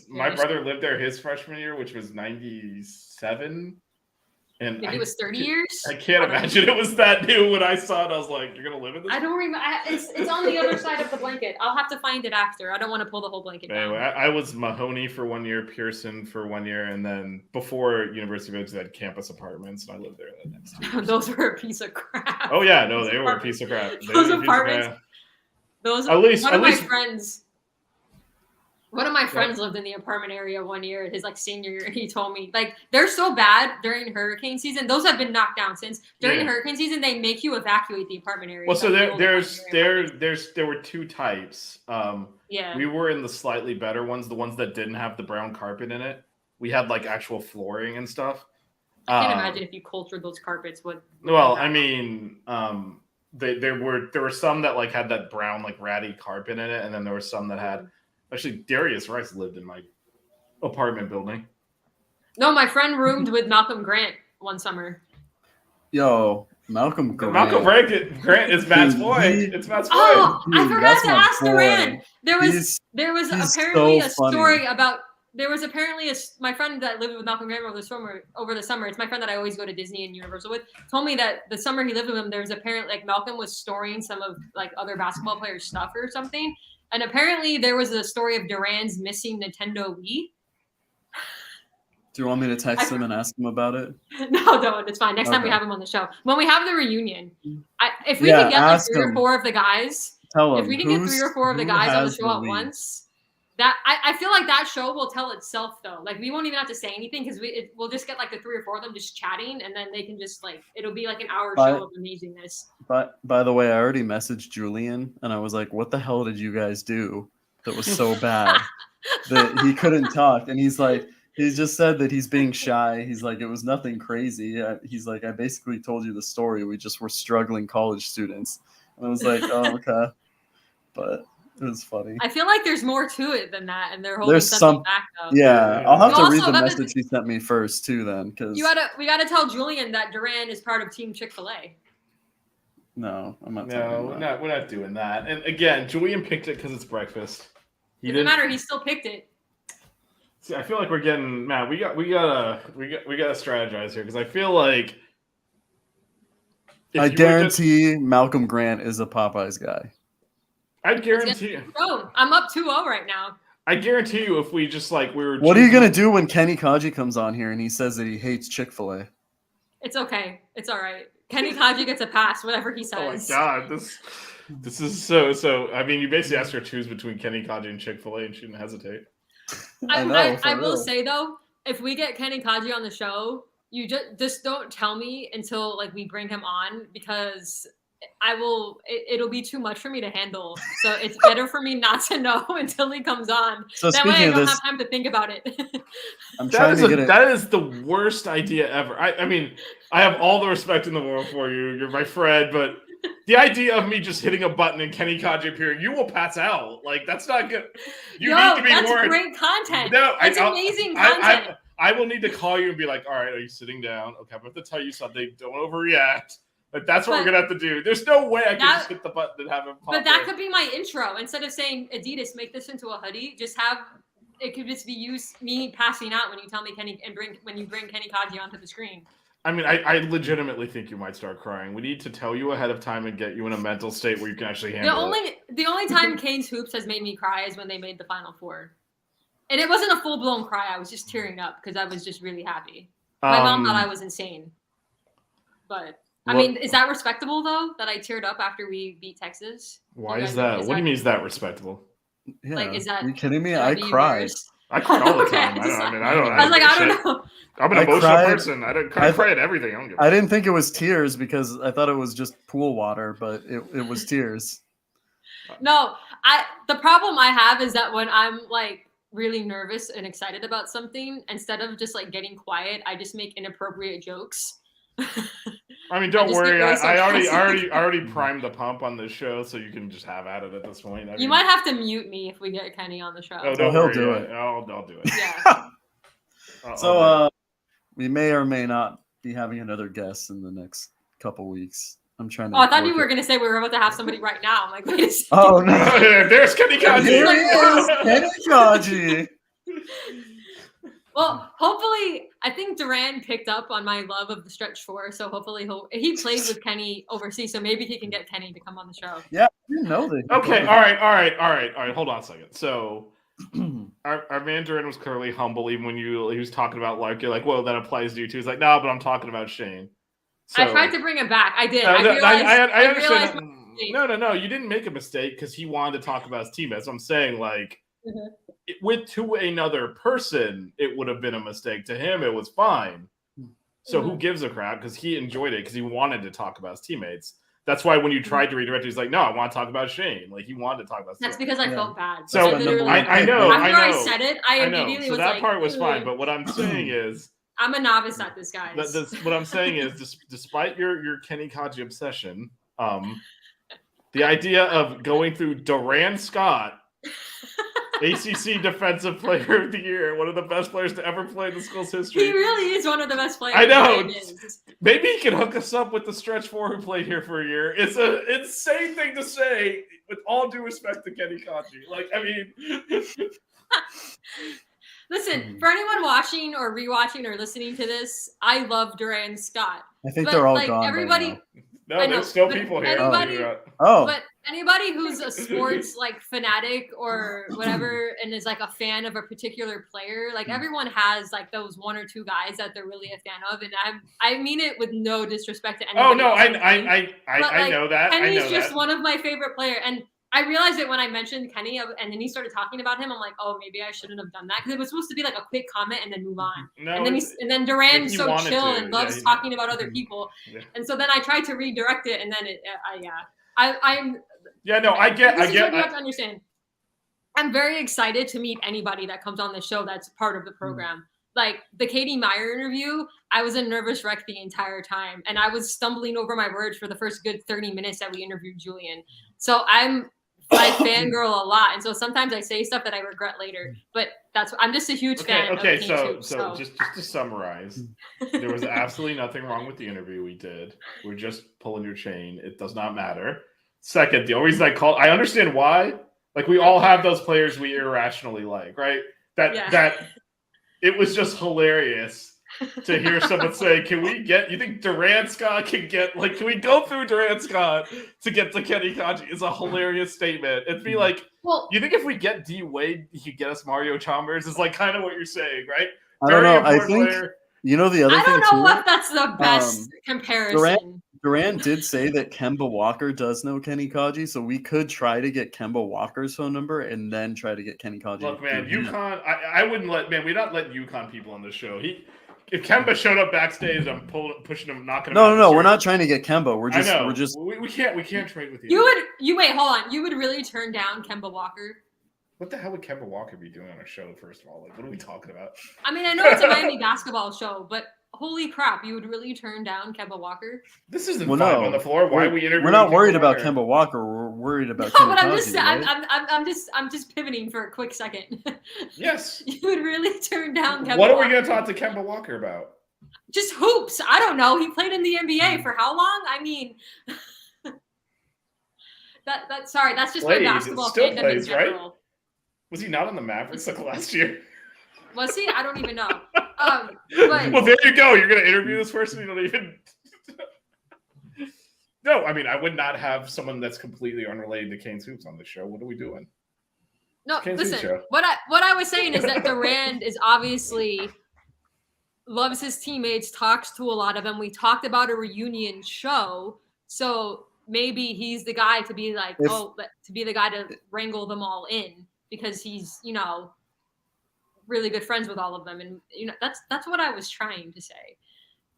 my brother lived there his freshman year, which was 97, and Maybe it was 30 years. I can't imagine it was that new when I saw it. I was like, "You're gonna live in this?" I don't remember. It's on the other side of the blanket. I'll have to find it after. I don't want to pull the whole blanket Anyway, down. I was Mahoney for 1 year, Pearson for 1 year, and then before University Village, they had campus apartments, and I lived there the next 2 years. Those were a piece of crap. Oh yeah, no, they were a piece of crap. Those apartments. Those. At least, One of my friends lived in the apartment area 1 year, his like senior year, and he told me like they're so bad during hurricane season. Those have been knocked down since during hurricane season. They make you evacuate the apartment area. Well, so there were two types. Yeah. We were in the slightly better ones, the ones that didn't have the brown carpet in it. We had like actual flooring and stuff. I can't imagine if you cultured those carpets. Well, I mean, there were some that like had that brown like ratty carpet in it, and then there were some that had. Actually, Darius Rice lived in my apartment building. No, my friend roomed with Malcolm Grant one summer. Yo, Malcolm Grant. Malcolm Grant is Matt's boy. It's Matt's boy. Oh, I Dude, forgot that's to my ask boy. Duran. There was He's apparently so a funny. story about. There was apparently my friend that lived with Malcolm Grant over the summer. It's my friend that I always go to Disney and Universal with. Told me that the summer he lived with him, there was apparently like Malcolm was storing some of like other basketball players' stuff or something. And apparently there was a story of Durand's missing Nintendo Wii. Do you want me to text him and ask him about it? No, don't. It's fine. Next time we Okay. have him on the show. When we have the reunion, if we Yeah, can get like ask 3 or him. 4 of the guys, Tell him. if we can get 3 or 4 of the who guys on the has show at Wii? once, that I feel like that show will tell itself though. Like we won't even have to say anything because we'll just get like the 3 or 4 of them just chatting, and then they can just like it'll be like an hour show of amazingness. But by the way, I already messaged Julian and I was like, "What the hell did you guys do that was so bad that he couldn't talk?" And he's like, he just said that he's being shy. He's like, it was nothing crazy. He's like, I basically told you the story. We just were struggling college students. And I was like, oh, okay. but it was funny. I feel like there's more to it than that, and they're holding There's something some, back though. yeah. I'll have You to read also the have to- message he sent me first too, then, because We gotta tell Julian that Durand is part of Team Chick-fil-A. no, I'm not. No, we're not doing that. And again, Julian picked it because it's breakfast. It doesn't matter. He still picked it. See, I feel like we're getting Matt. We gotta strategize here because I feel like I guarantee Malcolm Grant is a Popeyes guy. I guarantee. Oh, I'm up 2-0 right now. I guarantee you, if we just like we were. What are you gonna do when Kenny Kaji comes on here and he says that he hates Chick-fil-A? It's okay. It's all right. Kenny Kaji gets a pass, whatever he says. Oh my god, this is so. I mean, you basically asked her to choose between Kenny Kaji and Chick-fil-A, and she didn't hesitate. I will say though, if we get Kenny Kaji on the show, you just don't tell me until like we bring him on, because it'll be too much for me to handle. So it's better for me not to know until he comes on. So that way I speaking of don't this, have time to think about it. That is the worst idea ever. I mean, I have all the respect in the world for you. You're my friend, but the idea of me just hitting a button and Kenny Kaji appearing, you will pass out. Like, that's not good. You need to be that's worried. Great content. No, that's amazing content. I will need to call you and be like, all right, are you sitting down? Okay, I'm going to tell you something. Don't overreact. Like, that's what we're going to have to do. There's no way I can just hit the button and have him pop But that in. could be my intro. Instead of saying, Adidas, make this into a hoodie, it could just be me passing out when you tell me when you bring Kenny Kaji onto the screen. I mean, I legitimately think you might start crying. We need to tell you ahead of time and get you in a mental state where you can actually handle it. The only time Kane's Hoops has made me cry is when they made the Final Four. And it wasn't a full-blown cry. I was just tearing up because I was just really happy. My mom thought I was insane. But, I mean, is that respectable, though, that I teared up after we beat Texas? Why is that? What do you mean is that respectable? Yeah. Like, is that... Are you kidding me? I cried. I cry all the time. Okay, I don't know. I'm an emotional person. I cry at everything. I didn't think it was tears because I thought it was just pool water, but it was tears. No, the problem I have is that when I'm like really nervous and excited about something, instead of just like getting quiet, I just make inappropriate jokes. I mean, don't worry. I already primed the pump on this show, so you can just have at it at this point. You might have to mute me if we get Kenny on the show. Oh, he'll do it. I'll do it. Yeah. So we may or may not be having another guest in the next couple weeks. I'm trying to. Oh, I thought you were going to say we were about to have somebody right now. I'm like, wait a second. Oh no! There's Kenny Kaji. Here he is, Kenny Kaji. Well, hopefully, I think Durand picked up on my love of the stretch four, so hopefully he played with Kenny overseas, so maybe he can get Kenny to come on the show. Yeah, I didn't know that. Okay, all right. Hold on a second. So, our man Durand was clearly humble, even when he was talking about like you're like, well, that applies to you too. He's like, no, but I'm talking about Shane. So, I tried to bring it back. I did. I realized understand. No. You didn't make a mistake because he wanted to talk about his teammates. I'm saying like. Mm-hmm. To another person, it would have been a mistake. To him, it was fine. So who gives a crap? Because he enjoyed it because he wanted to talk about his teammates. That's why when you tried to redirect, he's like, "No, I want to talk about Shane." Like he wanted to talk about. That's because I felt bad. So I know. After I said it, I immediately so was that like, part was fine. But what I'm saying is, I'm a novice at this, guys. What I'm saying is, despite your Kenny Kaji obsession, the idea of going through Durand Scott. ACC Defensive Player of the Year, one of the best players to ever play in the school's history. He really is one of the best players. I know. Maybe he can hook us up with the stretch four who played here for a year. It's an insane thing to say, with all due respect to Kenny Kaji. Like, I mean... Listen, for anyone watching or rewatching or listening to this, I love Durand Scott. I think they're all gone. Everybody... No, there's still people here. But anybody who's a sports like fanatic or whatever and is like a fan of a particular player, like everyone has like those one or two guys that they're really a fan of, and I mean it with no disrespect to anybody. Oh no, I know that. Kenny's just one of my favorite players, and I realized it when I mentioned Kenny, and then he started talking about him. I'm like, oh, maybe I shouldn't have done that because it was supposed to be like a quick comment and then move on. No, and then Durand's so chill and loves talking about other people, and so then I tried to redirect it, and then I'm. Yeah, no, I get. You have to understand. I'm very excited to meet anybody that comes on the show that's part of the program. Like the Katie Meyer interview, I was a nervous wreck the entire time, and I was stumbling over my words for the first good 30 minutes that we interviewed Julian. So I'm I fangirl a lot, and so sometimes I say stuff that I regret later. But I'm just a huge fan. Okay, of so Hoops, so just to summarize, there was absolutely nothing wrong with the interview we did. We're just pulling your chain. It does not matter. Second, the only reason I understand why. Like we all have those players we irrationally like, right? That it was just hilarious to hear someone say, you think Durand Scott can we go through Durand Scott to get to Kenny Kaji? It's a hilarious statement. It'd be like, well, you think if we get D Wade, he could get us Mario Chalmers? Is like kind of what you're saying, right? I don't know. I think, the other thing I don't know if that's the best comparison. Durand did say that Kemba Walker does know Kenny Kaji, so we could try to get Kemba Walker's phone number and then try to get Kenny Kaji. Look, man, UConn, I wouldn't we're not letting UConn people on the show. If Kemba showed up backstage, I'm pushing him, knocking him out. No, we're not trying to get Kemba. We're just we can't trade with you. Wait, hold on. You would really turn down Kemba Walker? What the hell would Kemba Walker be doing on a show, first of all? Like, what are we talking about? I mean, I know it's a Miami basketball show, but holy crap, you would really turn down Kemba Walker? This isn't fun on the floor. Why are we interviewing? We're not worried about Kemba Walker. We're worried about Kenny Kaji, I'm just pivoting for a quick second. Yes. You would really turn down Kemba What are Walker? we going to talk to Kemba Walker about? Just hoops. I don't know. He played in the NBA for how long? I mean, that's just my basketball fandom in general. Right? Was he not on the Mavericks like last year? Was he? I don't even know. Well, there you go. You're going to interview this person. You don't even. No, I mean, I would not have someone that's completely unrelated to Kane's Hoops on the show. What are we doing? No, listen. What I was saying is that Durand is obviously loves his teammates, talks to a lot of them. We talked about a reunion show, so maybe he's the guy to be like, to be the guy to wrangle them all in because he's, really good friends with all of them, and that's what I was trying to say.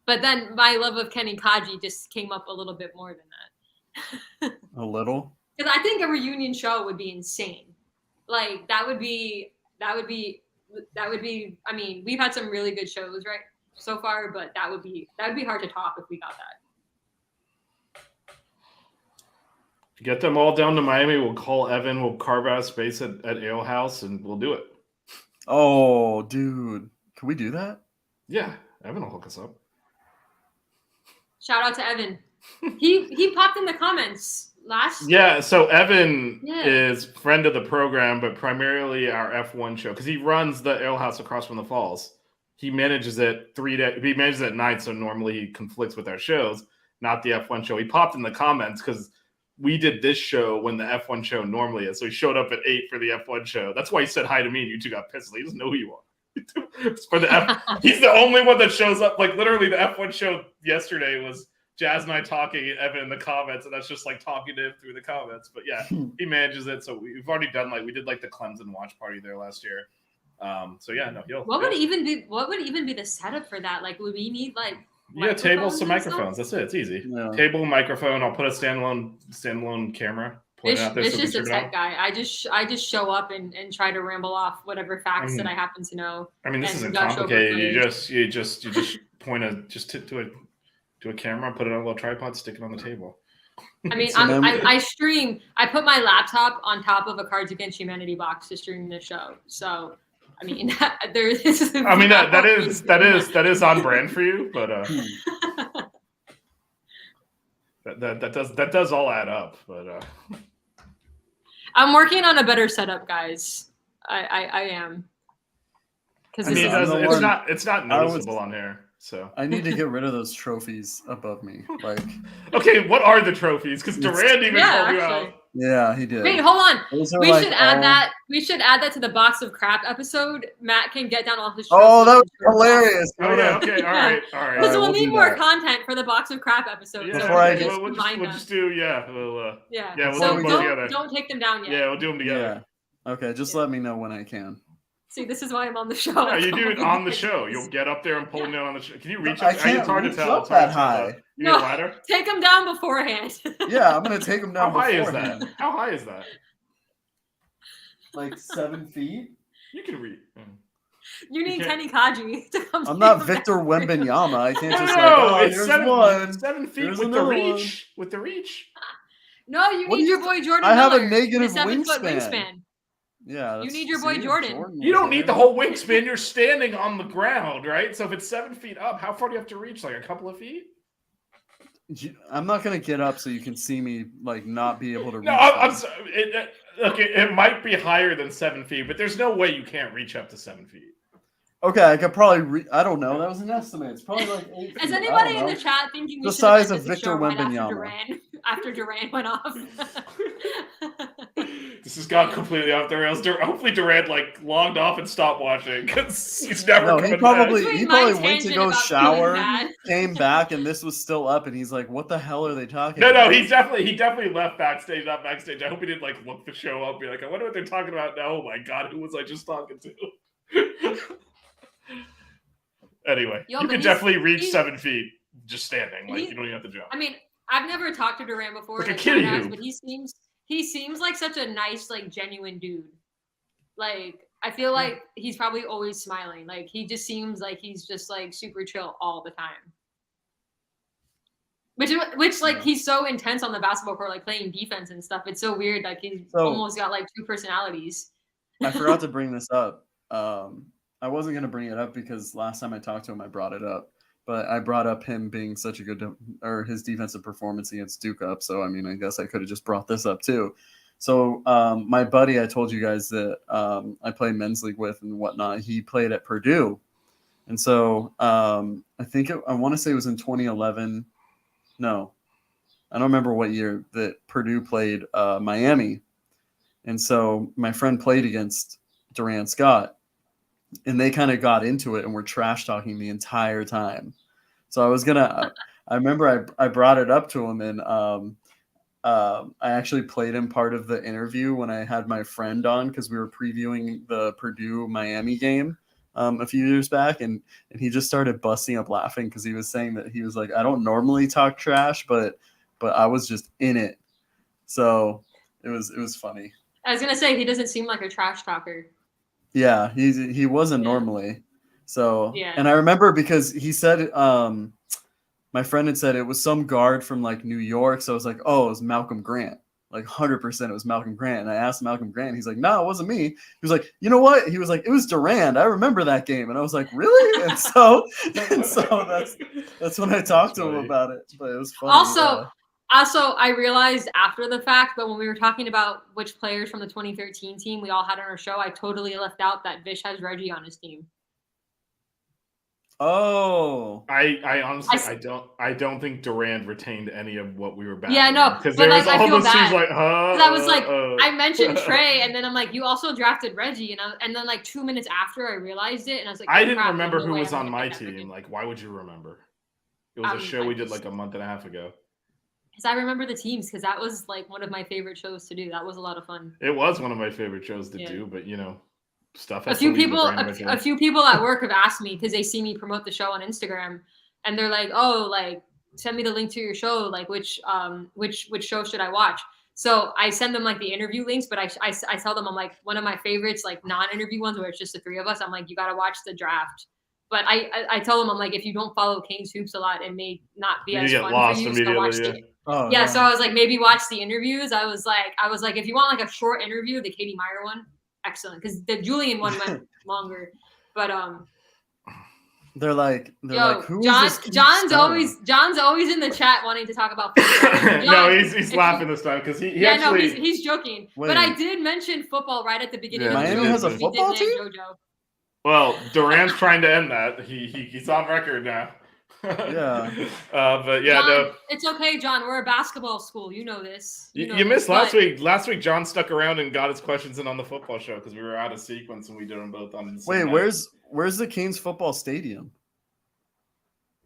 But then my love of Kenny Kaji just came up a little bit more than that. A little? Because I think a reunion show would be insane. Like that would be. I mean, we've had some really good shows so far, but that would be hard to top if we got that. Get them all down to Miami. We'll call Evan. We'll carve out a space at Ale House, and we'll do it. Oh, dude, can we do that? Yeah, Evan will hook us up. Shout out to Evan. He popped in the comments last. Yeah, so Evan is friend of the program, but primarily our F1 show because he runs the Ale House across from the Falls. He manages it 3 days. He manages it at night, so normally he conflicts with our shows, not the F1 show. He popped in the comments because we did this show when the F1 show normally is. So he showed up at 8 for the F1 show. That's why he said hi to me, and you two got pissed. He doesn't know who you are. For the he's the only one that shows up. Like literally, the F1 show yesterday was Jazz and I talking, and Evan in the comments, and that's just like talking to him through the comments. But yeah, he manages it. So we've already done we did the Clemson watch party there last year. So yeah, no, what would even be the setup for that? Like, would we need tables, some microphones. That's it. It's easy. Yeah. Table, microphone. I'll put a standalone camera. It's just a tech guy. I just show up and try to ramble off whatever facts that I happen to know. I mean, this isn't complicated. You just point to a camera, put it on a little tripod, stick it on the table. I mean, I stream. I put my laptop on top of a Cards Against Humanity box to stream the show. So. I mean, there is. I mean that is on brand for you, but that does all add up. But I'm working on a better setup, guys. I am. Because it's not noticeable on here. So I need to get rid of those trophies above me. Like, okay, what are the trophies? Because Durand even called you out. Yeah, he did. Wait, hold on. We should add that. We should add that to the Box of Crap episode. Matt can get down all his trophies. Oh, that was hilarious. Oh, yeah, okay, all right. Because we'll need more content for the Box of Crap episode. Yeah, so we'll just do, we'll do them both together. Don't take them down yet. Yeah, we'll do them together. Yeah. Okay, just let me know when I can. See, this is why I'm on the show. Yeah, you do it on the show. You'll get up there and pull them down on the show. Can you reach up? I can't it's hard to tell. It's that high. You need a ladder? Take them down beforehand. Yeah, I'm going to take them down beforehand. How high is that? Like 7 feet? You can reach. You need Kenny Kaji to come. I'm not Victor Wembanyama. I can't just it's here's 7 feet here's with the reach. With the reach. No, you What need do your you boy Jordan. I have a Miller, negative the 7-foot wingspan. wingspan. Yeah, You need your boy see, Jordan. You don't was need there. the whole wingspan. You're standing on the ground, right? So if it's 7 feet up, how far do you have to reach? Like a couple of feet? I'm not gonna get up so you can see me like not be able to reach. No, I'm sorry. Okay, it might be higher than 7 feet, but there's no way you can't reach up to 7 feet. Okay, I could probably. I don't know. That was an estimate. It's probably like 8 feet. Is I anybody don't in know. the chat thinking we The should have size ended of the Victor show right Wembanyama. after Durant went off? This has gone completely off the rails. Hopefully Durant like logged off and stopped watching because he's never No, coming he probably back. he My probably went to tangent go about shower, feeling bad. came back, and this was still up, and he's like, "What the hell are they talking No, about?" he definitely left backstage, not backstage. I hope he didn't like look the show up, and be like, I wonder what they're talking about now. Oh my god, who was I just talking to? Anyway, Yo, you but can he's- definitely reach he's- 7 feet just standing. Like He's- you don't even have to jump. I mean, I've never talked to Durant before, Like a like kiddie Matt has, hoop. but he seems like such a nice, like genuine dude. Like I feel like he's probably always smiling. Like he just seems like he's just like super chill all the time. Which like he's so intense on the basketball court, like playing defense and stuff. It's so weird. Like he's So- almost got like two personalities. I forgot to bring this up. I wasn't gonna bring it up because last time I talked to him, I brought it up. But I brought up him being such a good, or his defensive performance against Duke up. So I mean, I guess I could have just brought this up too. So my buddy, I told you guys that I play men's league with and whatnot. He played at Purdue, and so I think I want to say it was in 2011. No, I don't remember what year that Purdue played Miami, and so my friend played against Durand Scott, and they kind of got into it and were trash talking the entire time. So I remember I brought it up to him, and I actually played him part of the interview when I had my friend on because we were previewing the Purdue Miami game a few years back, and he just started busting up laughing because he was saying that he was like, I don't normally talk trash, but I was just in it. So it was funny. I was gonna say he doesn't seem like a trash talker. Yeah, he wasn't Yeah. normally. So Yeah. and I remember because he said my friend had said it was some guard from like New York. So I was like, oh, it was Malcolm Grant. Like 100% it was Malcolm Grant. And I asked Malcolm Grant, he's like, no, it wasn't me. He was like, you know what? He was like, it was Durand. I remember that game. And I was like, really? And so that's when I talked to him funny. about it. But it was funny. Also, I realized after the fact, but when we were talking about which players from the 2013 team we all had on our show, I totally left out that Vish has Reggie on his team. Oh. I honestly I don't think Durand retained any of what we were battling. Yeah, no, because but, there was like, I all feel those teams bad. like, huh? 'Cause I was like, I mentioned Trey, and then I'm like, you also drafted Reggie, and then like 2 minutes after I realized it, and I was like, I oh, didn't crap, remember there's who no way was I'm on gonna my get that team. Reggie. Like, why would you remember? It was a show I we did just- like a month and a half ago. Because I remember the teams, because that was like one of my favorite shows to do. That was a lot of fun. It was one of my favorite shows to Yeah. do, but you know, stuff. A has to few leave the people, brain eventually. a few people at work have asked me because they see me promote the show on Instagram, and they're like, "Oh, like send me the link to your show. Like which show should I watch?" So I send them like the interview links, but I tell them I'm like one of my favorites, like non-interview ones where it's just the three of us. I'm like, you got to watch the draft. But I tell them I'm like, if you don't follow Kane's Hoops a lot, it may not be You as get fun lost for you. So watch immediately. the Oh, yeah, so I was like, maybe watch the interviews. I was like, if you want like a short interview, the Katie Meyer one, excellent, because the Julian one went longer. But They're like, who John, is this Keith John's Stone? always in the chat wanting to talk about football. No, John, he's laughing this time because he yeah, no, actually. he's joking. Wait. But I did mention football right at the beginning. Yeah, of the Miami show has a because we did football name team? JoJo. Well, Durant's trying to end that. He's on record now. Yeah. But yeah, John, no. it's okay, John. We're a basketball school. You know this. You know missed this, last but- week. Last week, John stuck around and got his questions in on the football show because we were out of sequence and we did them both on the same Wait, night. where's the Canes football stadium?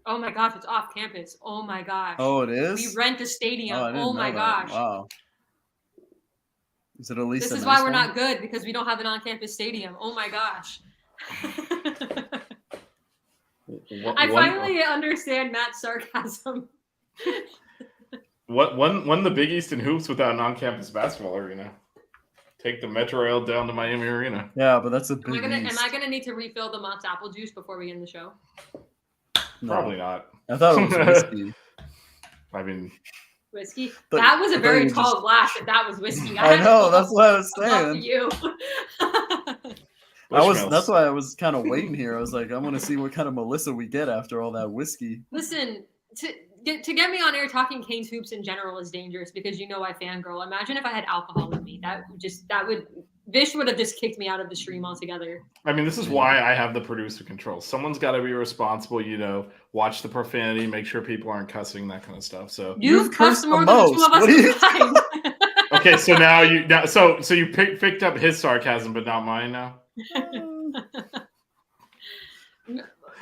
Oh my gosh, it's off campus. Oh my gosh. Oh, it We is? rent a stadium. I didn't Oh my know that. gosh. Wow. Is it at least This a is nice why we're one? not good because we don't have an on-campus stadium. Oh my gosh. I finally understand Matt's sarcasm. Won the Big East in hoops without an on-campus basketball arena. Take the Metro Rail down to Miami Arena. Yeah, but that's a Am big I gonna need to refill the Mott's apple juice before we end the show? No. Probably not. I thought it was whiskey. I mean, Whiskey. But- That was a I thought very you tall just- glass. If that was whiskey, I had know. to That's what I was go up to saying. you. That's why I was kind of waiting here. I was like, I want to see what kind of Melissa we get after all that whiskey. Listen, to get me on air talking Canes hoops in general is dangerous because you know I fangirl. Imagine if I had alcohol with me. Vish would have just kicked me out of the stream altogether. I mean, this is why I have the producer control. Someone's got to be responsible, watch the profanity, make sure people aren't cussing, that kind of stuff. So You've cussed cursed more the than the two most. of us What are you combined. okay, so now you picked up his sarcasm, but not mine now.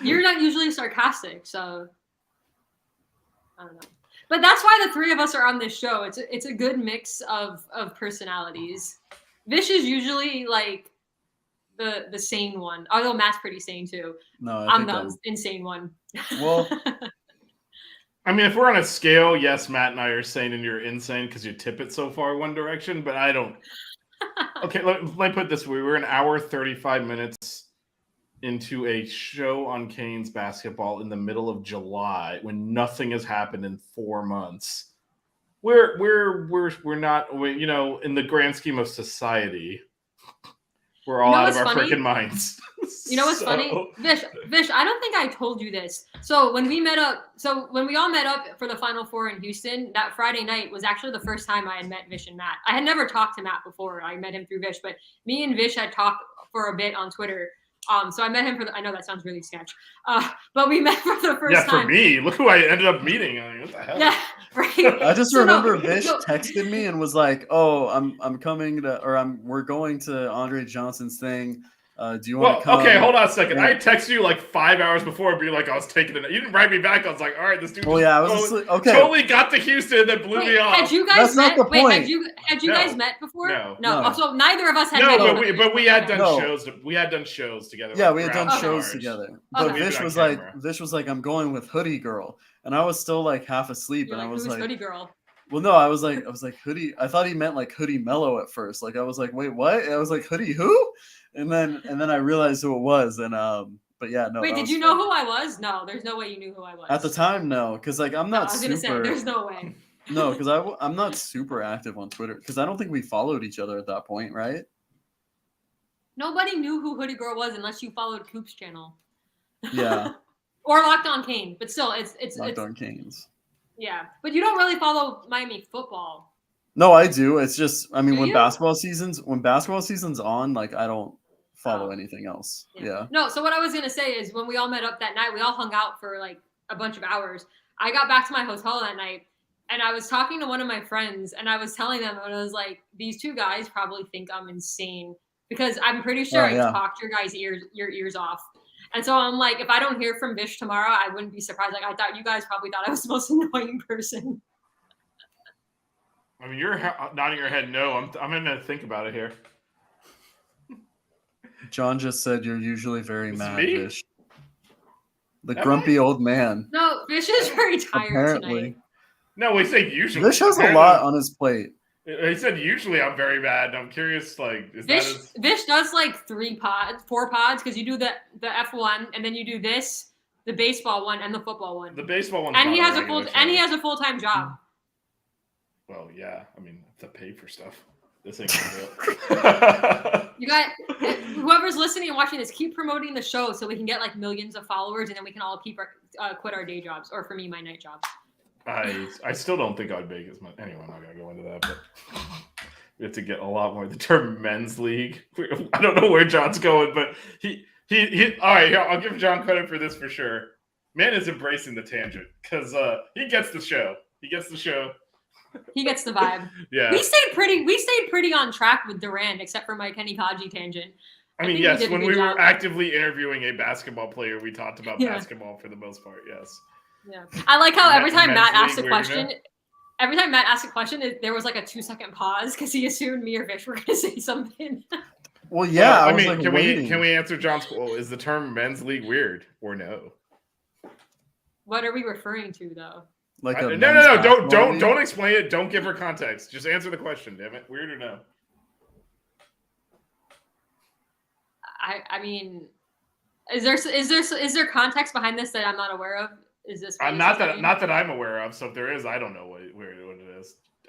You're not usually sarcastic, so I don't know. But that's why the three of us are on this show. It's a good mix of personalities. Vish is usually like the sane one, although Matt's pretty sane too. No, I'm the insane one. Well, I mean, if we're on a scale, yes, Matt and I are sane and you're insane because you tip it so far one direction, but I don't. Okay, let me put it this way. We're an hour, 35 minutes into a show on Canes basketball in the middle of July when nothing has happened in 4 months. We're not, in the grand scheme of society, we're all out of our freaking minds. You know what's funny? Vish, I don't think I told you this. So when we all met up for the Final Four in Houston, that Friday night was actually the first time I had met Vish and Matt. I had never talked to Matt before. I met him through Vish, but me and Vish had talked for a bit on Twitter. So I met him I know that sounds really sketch, but we met for the first time. Yeah, for me, look who I ended up meeting. I mean, what the hell? Yeah, right. I just remember Vish texted me and was like, "Oh, I'm coming to, or we're going to Andre Johnson's thing. Do you want to come?" Okay, hold on a second. Yeah. I texted you like 5 hours before and be like, I was taking it. You didn't write me back. I was like, all right, this dude. Well, yeah, I was okay. Totally got to Houston and then blew me off. Had you guys That's met? not the point. Had you guys met before? No. Oh, so neither of us had met. but we had done No. shows. We had done shows together. Yeah, like, we had done around shows March. together. But Okay. Vish was like, I'm going with Hoodie Girl, and I was still like half asleep, You're and I was who's like, Hoodie Girl? well, no, I was like Hoodie. I thought he meant like Hoodie Mellow at first. Like I was like, wait, what? And I was like, Hoodie who? And then I realized who it was, and but yeah, no. Wait, did you know who I was? No, there's no way you knew who I was. At the time, no, because like I'm not I was gonna say, super. there's no way. No, because I'm not super active on Twitter because I don't think we followed each other at that point, right? Nobody knew who Hoodie Girl was unless you followed Coop's channel. Yeah. Or Locked On Cane, but still, it's Locked on Canes. Yeah, but you don't really follow Miami football. No, I do. It's just, I mean, Do when you? basketball season's on, like I don't follow anything else. Yeah. No, so what I was gonna say is when we all met up that night, we all hung out for like a bunch of hours. I got back to my hotel that night and I was talking to one of my friends and I was telling them, and I was like, these two guys probably think I'm insane because I'm pretty sure I talked your guys' your ears off. And so I'm like, if I don't hear from Vish tomorrow, I wouldn't be surprised. Like I thought you guys probably thought I was the most annoying person. I mean, you're nodding your head no. I'm gonna think about it here. John just said you're usually very mad, me? Vish. The grumpy old man. No, Vish is very tired Apparently. tonight. No, we say usually. Vish has a lot on his plate. He said usually I'm very bad. I'm curious, like, is Vish does like 4 pods because you do the F1 and then you do this, the baseball one, and the football one. The baseball one? And he has a full-time job. Well, yeah. I mean, to pay for stuff. This ain't gonna do it. You got whoever's listening and watching this, keep promoting the show so we can get like millions of followers and then we can all quit our day jobs, or for me, my night jobs. I still don't think I'd make as much. Anyway, I'm not gonna go into that, but we have to get a lot more. The term men's league. I don't know where John's going, but he all right, I'll give John credit for this for sure. Man is embracing the tangent because he gets the show. He gets the show. He gets the vibe. Yeah. We stayed pretty on track with Durand, except for my Kenny Kaji tangent. I mean, yes, when we were actively interviewing a basketball player, we talked about basketball for the most part, yes. Yeah. I like how every time Matt asked a question, there was like a 2-second pause because he assumed me or Vish were going to say something. Well, yeah. I was, mean, like, can waiting. we answer John's? Well, is the term men's league weird or no? What are we referring to, though? Like no, a don't explain it. Don't give her context. Just answer the question. Damn it, weird or no? I mean, is there context behind this that I'm not aware of? Is this not that I'm aware of. So if there is, I don't know what it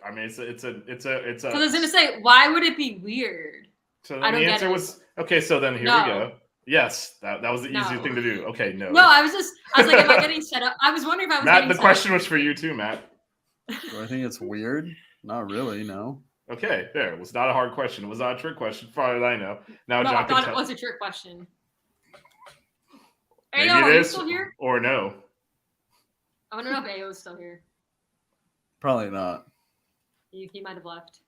I mean, it's a. Because I was gonna say, why would it be weird? So I then don't the get answer it. was okay. So then here No. we go. Yes, that was the easiest No. thing to do. Okay, no. No, I was like, am I getting set up? I was wondering if I was Matt, getting the set question up. was for you too, Matt. Do I think it's weird? Not really, no. Okay, there. It was not a hard question. It was not a trick question, far as I know. Now No, John I can thought tell. it was a trick question. Maybe Ayo, it are you is, still here? or no. I want to know if Ayo is still here. Probably not. He might have left.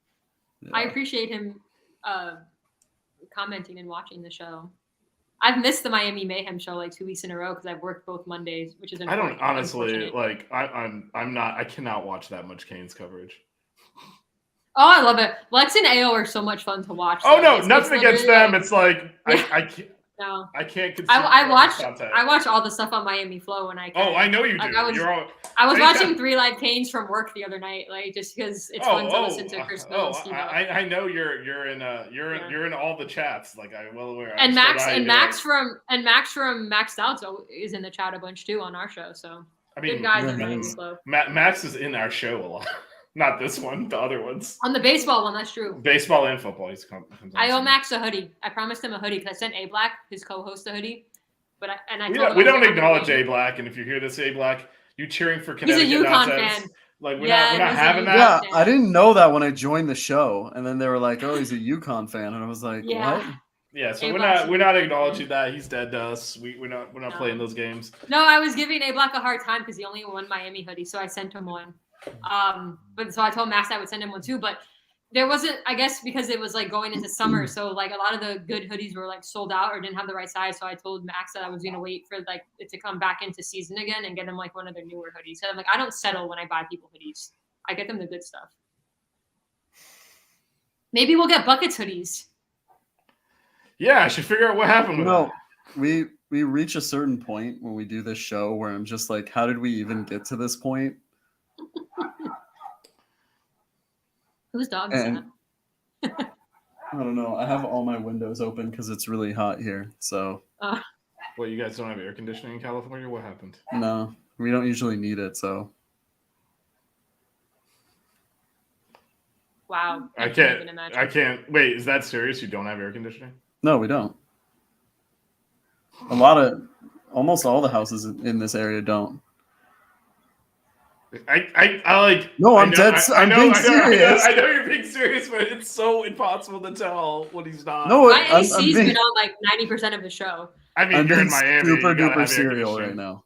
Yeah. I appreciate him commenting and watching the show. I've missed the Miami Mayhem show like 2 weeks in a row because I've worked both Mondays, which is I don't honestly unfortunate. like. I'm not. I cannot watch that much Canes coverage. Oh, I love it. Lex and Ayo are so much fun to watch. Oh though. no, It's nothing against literally, them. It's like Yeah. I can't. No. I can't consume content. I watch all the stuff on Miami Flow when I can. Oh, I know you do. Like, I was anytime- watching 3 Live Canes from work the other night, like just because it's fun to listen to Chris Bill and Steve. I know you're in all the chats. Like I'm well aware. And Max from Maxed Out is in the chat a bunch too on our show. So I mean, good guys yeah, on Miami nice. Flow. Max is in our show a lot. Not this one, the other ones. On the baseball one, that's true. Baseball and football. I owe Max a hoodie. I promised him a hoodie because I sent A Black, his co-host, a hoodie. But we don't acknowledge A Black, and if you hear this, A Black, you cheering for Connecticut He's a UConn nonsense. fan. Like we're Yeah, not he's a having UConn that. Yeah, I didn't know that when I joined the show, and then they were like, "Oh, he's a UConn fan," and I was like, Yeah. "What?" Yeah, so A-Black's we're not acknowledging that. He's dead to us. We're not playing those games. No, I was giving A Black a hard time because he only won Miami hoodie, so I sent him one. But so I told Max I would send him one too, but there wasn't, I guess, because it was like going into summer, so like a lot of the good hoodies were like sold out or didn't have the right size. So I told Max that I was gonna wait for like it to come back into season again and get him like one of their newer hoodies. So I'm like, I don't settle when I buy people hoodies. I get them the good stuff. Maybe we'll get Buckets hoodies. Yeah, I should figure out what happened with No, that. we reach a certain point when we do this show where I'm just like, how did we even get to this point? Whose dog is And- that? I don't know. I have all my windows open because it's really hot here. So Well, you guys don't have air conditioning in California? What happened? no, we don't usually need it. So Wow. I even imagine. can't. Wait, is that serious? You don't have air conditioning? no, we don't. Almost all the houses in this area don't. I like. No, I'm I know- dead. I I'm know- being I know- serious. I know you're being serious, but it's so impossible to tell when he's not. No, My I'm AC's being, been on like 90% of the show. I mean, I'm you're being in Miami. super you gotta have duper air serial right conditioning. now.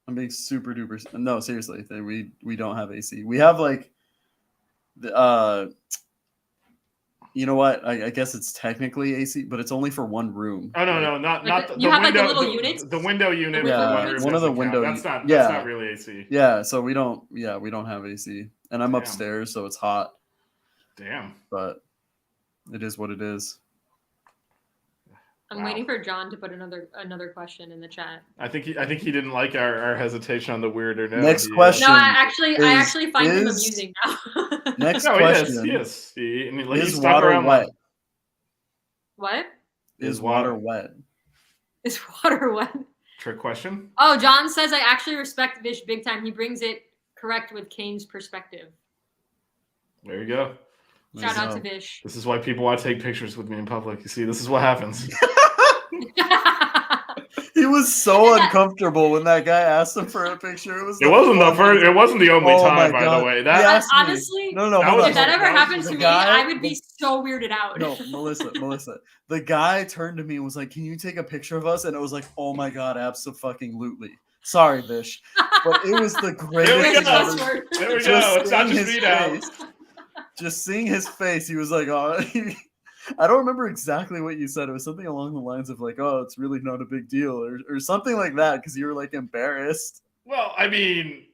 I'm being super duper. No, seriously, we don't have AC. We have like, you know what? I guess it's technically AC, but it's only for one room. Oh no, not Like the you have, like, the window. little units? The window unit. Yeah, for one room one of the doesn't count. window That's not. yeah. That's not really AC. Yeah, so we don't have AC, and I'm Damn. upstairs, so it's hot. Damn. But it is what it is. I'm Wow. waiting for John to put another question in the chat. I think he didn't like our hesitation on the weird or no. Next He, question. No, I actually find him is- amusing now. Next No, question: he is. He, I mean, like, he Is stuck water around wet? What? Is Is water water- wet? Is water wet? Trick question. Oh, John says I actually respect Vish big time. He brings it correct with Kane's perspective. There you go. Shout out to So- Vish. This is why people want to take pictures with me in public. You see, this is what happens. He was so uncomfortable when that guy asked him for a picture. It Wasn't the first. It wasn't the only Oh time, my by God. the way. He That asked me- Honestly, no, That hold was- on. if that ever that was happened the to me, guy- I would be so weirded out. No, Melissa. The guy turned to me and was like, "Can you take a picture of us?" And it was like, "Oh my god, abso-fucking-lutely." Sorry, Vish, but it was the greatest There we thing go. ever. Password. there we Just go. It's not seeing just his me now. face. Just seeing his face, he was like, "Oh." I don't remember exactly what you said. It was something along the lines of like, "Oh, it's really not a big deal," or something like that, because you were like embarrassed. Well, I mean,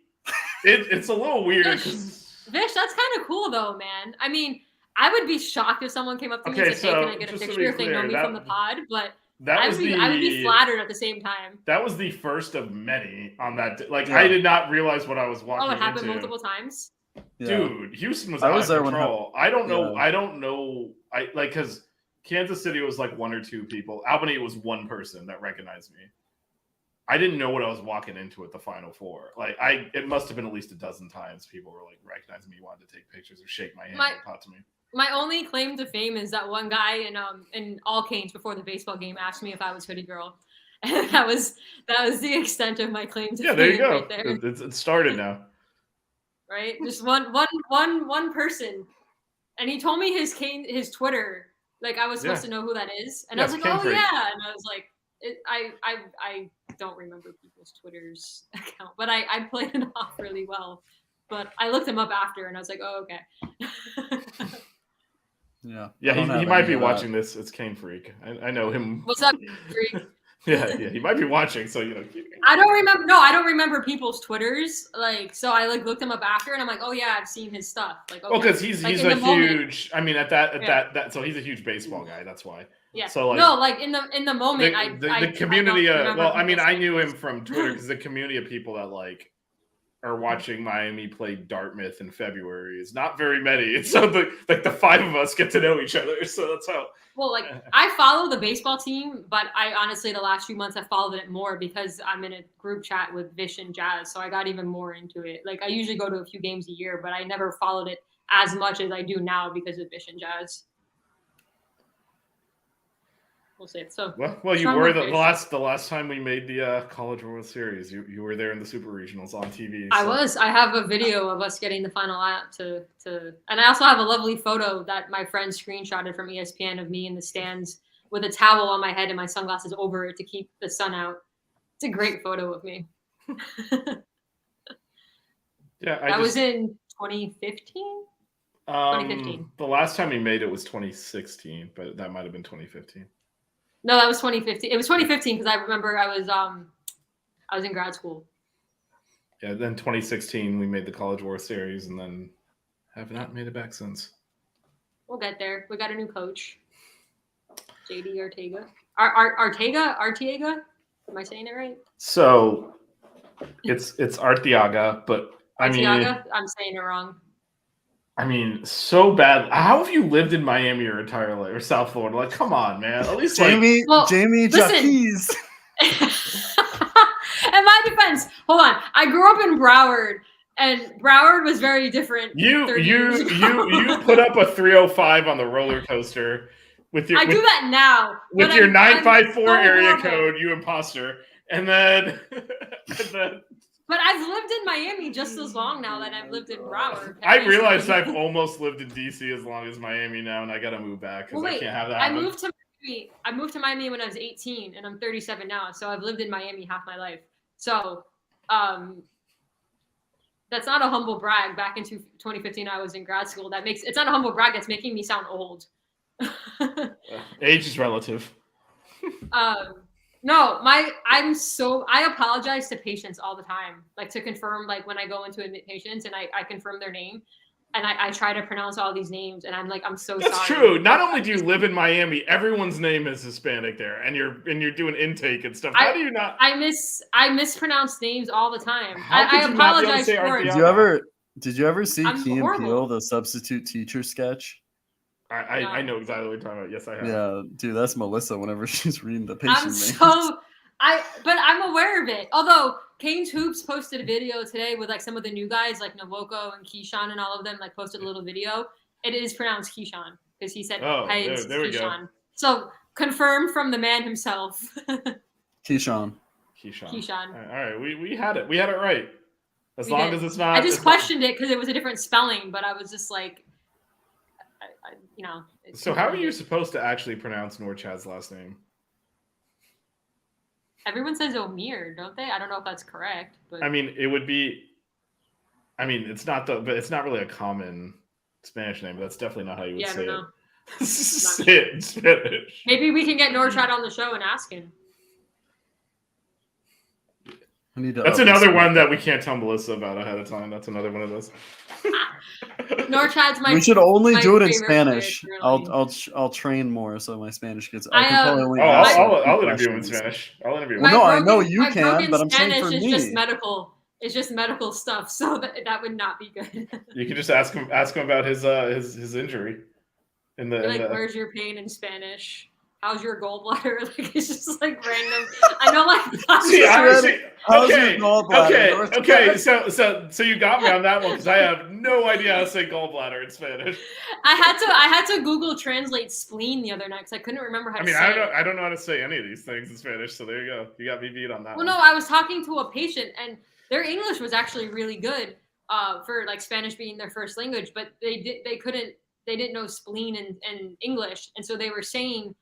it's a little weird. Vish, 'cause- Vish, that's kind of cool though, man. I mean, I would be shocked if someone came up to me Okay, and said, "Hey, so can I get a just to picture?" be If they know clear, me that- from the pod, but That I was would be flattered at the same time. That was the first of many on that. Like, Yeah. I did not realize what I was walking Oh, it happened into. multiple times. Yeah. Dude, Houston was I out was of there when control. I don't know. yeah. I don't know. I like because Kansas City was like one or two people. Albany was one person that recognized me. I didn't know what I was walking into at the Final Four. Like it must have been at least a dozen times people were like recognizing me, wanted to take pictures or shake my hand and talk to me. My only claim to fame is that one guy in all Canes before the baseball game asked me if I was Hoodie Girl, and that was the extent of my claim to fame. There you go. Right there. It started now. Right, just one person, and he told me his Twitter. Like I was supposed to know who that is, and I was like, oh Freak. yeah, and I was like, I don't remember people's Twitter's account, but I played it off really well. But I looked him up after, and I was like, oh okay. Yeah. He might be watching this. It's Cane Freak. I know him. What's up, Freak? yeah, he might be watching. So I don't remember. No, I don't remember people's Twitters. Like, so I looked him up after, and I'm like, oh yeah, I've seen his stuff. Like, okay. Well, because he's like, a huge. I mean, that. So he's a huge baseball guy. That's why. Yeah. So like, no, like in the moment, the community. I mean, I knew him names. from Twitter because the community of people that like are watching Miami play Dartmouth in February is not very many. And so the five of us get to know each other. So that's how. Well, like I follow the baseball team, but I honestly the last few months I followed it more because I'm in a group chat with Vish and Jazz, so I got even more into it. Like I usually go to a few games a year, but I never followed it as much as I do now because of Vish and Jazz. We'll say it. So well, you were the last time we made the College World Series. You were there in the Super Regionals on TV. So. I have a video of us getting the final out to, and I also have a lovely photo that my friend screenshotted from ESPN of me in the stands with a towel on my head and my sunglasses over it to keep the sun out. It's a great photo of me. Yeah, that was in 2015. 2015. The last time we made it was 2016, but that might have been 2015. No, that was 2015. It was 2015 because I remember I was in grad school. Yeah, then 2016 we made the College World Series, and then have not made it back since. We'll get there. We got a new coach, JD Arteaga. Arteaga. Am I saying it right? So, it's Arteaga, but I mean, I'm saying it wrong. I mean, so bad. How have you lived in Miami your entire life, or South Florida? Like, come on, man. At least Jamie Jaquez. In my defense, hold on. I grew up in Broward, and Broward was very different. You put up a 305 on the roller coaster with your. I do that now with your 954 area code, you imposter, and then. But I've lived in Miami just as long now that I've lived in Broward. I realized I've almost lived in DC as long as Miami now, and I got to move back because I can't have that. I moved to Miami when I was 18, and I'm 37 now. So I've lived in Miami half my life. So that's not a humble brag. Back in 2015, I was in grad school. It's not a humble brag. That's making me sound old. Age is relative. No, I apologize to patients all the time, like to confirm, like when I go into admit patients and I confirm their name and I try to pronounce all these names and I'm like, I'm so sorry. That's true. Not only do you live in Miami, everyone's name is Hispanic there and you're doing intake and stuff. How do you not? I mispronounce names all the time. I apologize for it. Did you ever see I'm Key and horrible. Peele, the substitute teacher sketch? I know exactly what you're talking about. Yes, I have. Yeah, dude, that's Melissa whenever she's reading the patient names. But I'm aware of it. Although Kane's Hoops posted a video today with like some of the new guys like Nwoke and Keyshawn and all of them like posted a little video. It is pronounced Keyshawn because he said, "Hey, it's there we Keyshawn." go. So confirmed from the man himself. Keyshawn. Keyshawn. All right, we had it. We had it right. As long as it's not. I just questioned it because it was a different spelling, but I was just like. So how are you supposed to actually pronounce Norchad's last name? Everyone says Omir, don't they? I don't know if that's correct, but I mean, it would be. I mean, it's not really a common Spanish name, but that's definitely not how you would say it. Say it in Spanish. Maybe we can get Norchad on the show and ask him. That's another one that we can't tell Melissa about ahead of time. That's another one of those. Norchad's my. We should only do it in favorite Spanish. player, really. I'll train more so my Spanish gets. I'll interview in Spanish. I'll interview. Well, no, I know you can, but I'm saying for Spanish me. is just medical. It's just medical stuff, so that would not be good. You can just ask him about his injury. Where's your pain in Spanish? how's your gallbladder? Like it's just like random. I know, like See, How's your okay, gallbladder? okay. So you got me on that one because I have no idea how to say gallbladder in Spanish. I had to Google translate spleen the other night because I couldn't remember how to say it. I don't know how to say any of these things in Spanish. So there you go. You got me beat on that. Well, one. no, I was talking to a patient and their English was actually really good for like Spanish being their first language, but they didn't know spleen and English, and so they were saying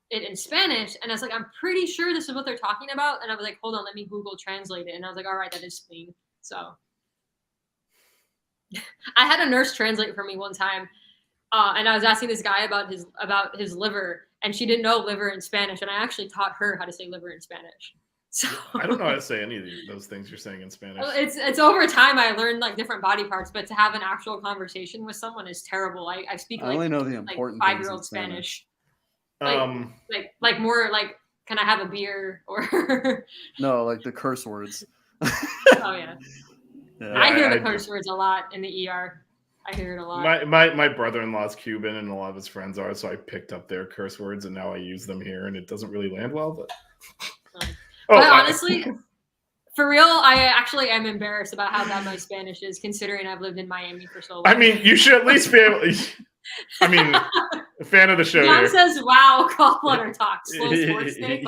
it in Spanish, and I was like, I'm pretty sure this is what they're talking about, and I was like, hold on, let me Google translate it, and I was like, all right, that is spleen. So I had a nurse translate for me one time, and I was asking this guy about his liver, and she didn't know liver in Spanish, and I actually taught her how to say liver in Spanish. So I don't know how to say any of those things you're saying in Spanish. It's over time I learned like different body parts, but to have an actual conversation with someone is terrible. I speak I only know the important like things in 5-year-old Spanish. Spanish. More like, can I have a beer or No, like the curse words. oh yeah. Yeah. I hear the curse words a lot in the ER. I hear it a lot. My brother-in-law's Cuban and a lot of his friends are, so I picked up their curse words and now I use them here and it doesn't really land well, but But honestly, for real, I actually am embarrassed about how bad my Spanish is, considering I've lived in Miami for so long. I mean, you should at least be able. I mean, a fan of the show. John here. says, "Wow, gallbladder talk." Slow sports day.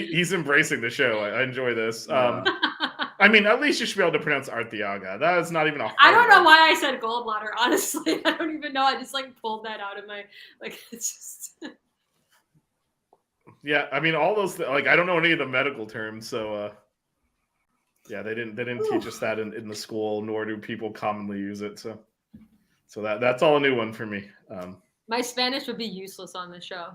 He's embracing the show. I enjoy this. I mean, at least you should be able to pronounce Arteaga. That is not even a. I don't know why I said gallbladder. Honestly, I don't even know. I just like pulled that out of my It's just. Yeah, I mean, all those like I don't know any of the medical terms, so yeah, they didn't teach us that in the school, nor do people commonly use it. So that's all a new one for me. My Spanish would be useless on the show.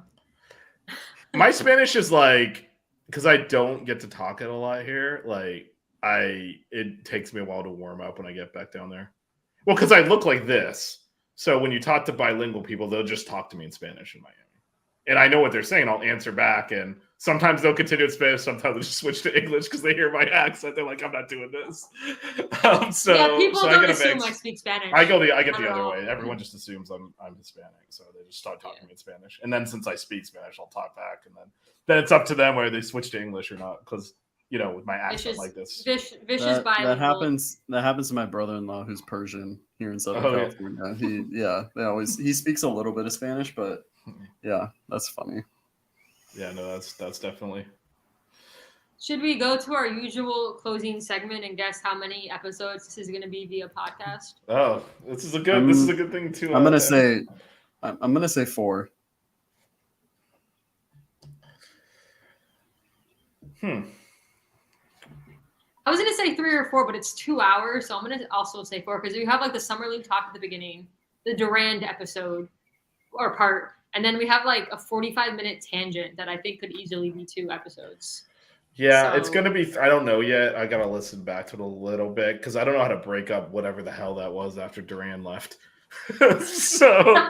My Spanish is like because I don't get to talk it a lot here. Like it takes me a while to warm up when I get back down there. Well, because I look like this, so when you talk to bilingual people, they'll just talk to me in Spanish in Miami. And I know what they're saying. I'll answer back. And sometimes they'll continue in Spanish. Sometimes they'll just switch to English because they hear my accent. They're like, I'm not doing this. People don't assume I speak Spanish. I get the other way. Everyone just assumes I'm Hispanic. So they just start talking to me in Spanish. And then since I speak Spanish, I'll talk back. And then it's up to them whether they switch to English or not. Because, with my accent like this. Vicious that happens to my brother-in-law who's Persian here in Southern California. He speaks a little bit of Spanish, but yeah, that's funny. Yeah, no, that's definitely. Should we go to our usual closing segment and guess how many episodes this is going to be via podcast? Oh, this is a good thing too. I'm gonna say 4. I was going to say 3 or 4, but it's 2 hours, so I'm going to also say 4 because you have like the Summer League talk at the beginning, the Durand episode or part, and then we have like a 45-minute tangent that I think could easily be 2 episodes. Yeah, it's going to be, I don't know yet. I got to listen back to it a little bit because I don't know how to break up whatever the hell that was after Durand left. So,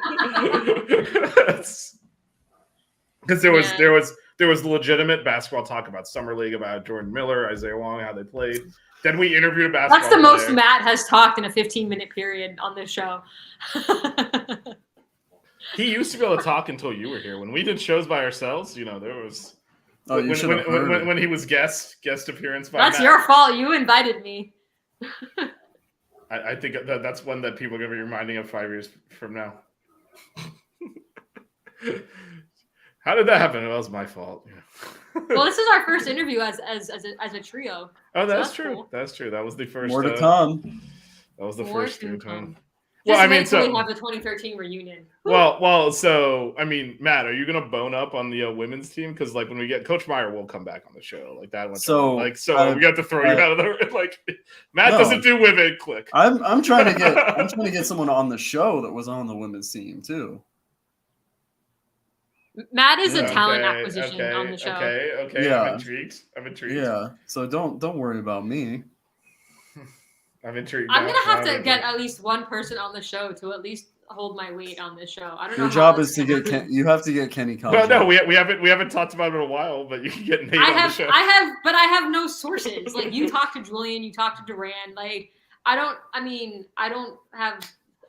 because there was legitimate basketball talk about Summer League, about Jordan Miller, Isaiah Wong, how they played. Then we interviewed a basketball That's the most player. Matt has talked in a 15-minute period on this show. He used to be able to talk until you were here. When we did shows by ourselves, there was when he was guest appearance by That's Matt. your fault. You invited me. I think that's one that people are going to be reminding of 5 years from now. How did that happen? It was my fault. Well, this is our first interview as a trio. Oh, that's true. Cool. That's true. That was the first. More to come. That was the first time. Well, I mean, so we have the 2013 reunion. Well, so I mean, Matt, are you gonna bone up on the women's team? Because like when we get Coach Meyer, will come back on the show like that. We got to throw you out of the like. Matt doesn't do women. Click. I'm trying to get someone on the show that was on the women's team too. Matt is a talent acquisition on the show. Okay. Yeah. I'm intrigued. Yeah. So don't worry about me. I'm intrigued. I'm gonna have to get at least one person on the show to at least hold my weight on this show. I don't know. Your job is to get you have to get Kenny Conjure. No, we haven't talked about it in a while, but you can get Nate on the show. I have no sources. Like you talk to Julian, you talk to Durand. Like I don't have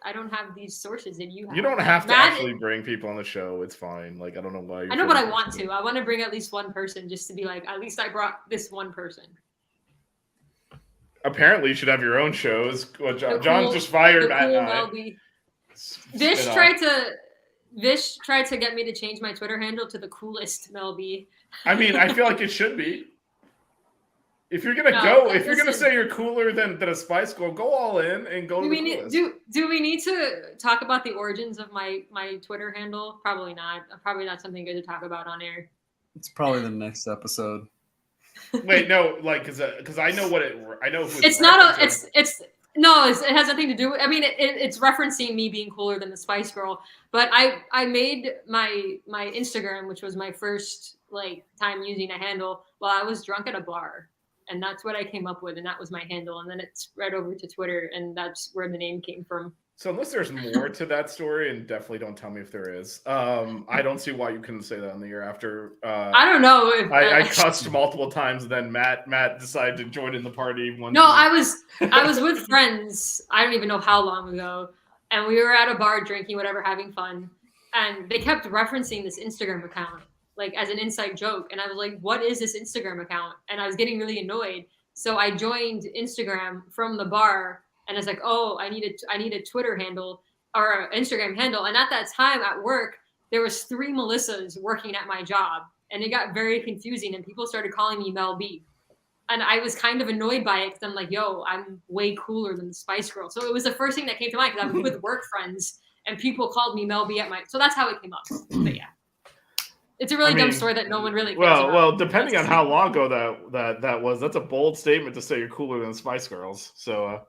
I don't have these sources that you have. You don't have to Matt, actually bring people on the show. It's fine. Like I don't know why. I know, but I want to. I want to bring at least one person just to be like, at least I brought this one person. Apparently, you should have your own shows. Well, John Cool- just fired the Matt cool and I. Mel B. Vish tried to get me to change my Twitter handle to the coolest Mel B. I mean, I feel like it should be. If you're gonna if you're gonna say you're cooler than a Spice Girl, go all in and go to the coolest. Do we need to talk about the origins of my Twitter handle? Probably not. Probably not something good to talk about on air. It's probably the next episode. Wait, no, like because I know what I know. Who It's not a. It has nothing to do with. I mean, it's referencing me being cooler than the Spice Girl. But I made my Instagram, which was my first time using a handle, while I was drunk at a bar. And that's what I came up with, and that was my handle. And then it spread over to Twitter, and that's where the name came from. So unless there's more to that story, and definitely don't tell me if there is, I don't see why you couldn't say that on the air after. I don't know. I cussed multiple times, and then Matt decided to join in the party. I was with friends. I don't even know how long ago, and we were at a bar drinking, whatever, having fun, and they kept referencing this Instagram account. As an inside joke. And I was like, what is this Instagram account? And I was getting really annoyed. So I joined Instagram from the bar and I was like, oh, I need a Twitter handle or an Instagram handle. And at that time at work, there was 3 Melissas working at my job. And it got very confusing and people started calling me Mel B. And I was kind of annoyed by it because I'm like, yo, I'm way cooler than the Spice Girl. So it was the first thing that came to mind because I was with work friends and people called me Mel B so that's how it came up. But yeah. It's a really dumb story that no one really cares about. Well, depending on how long ago that was, that's a bold statement to say you're cooler than the Spice Girls. So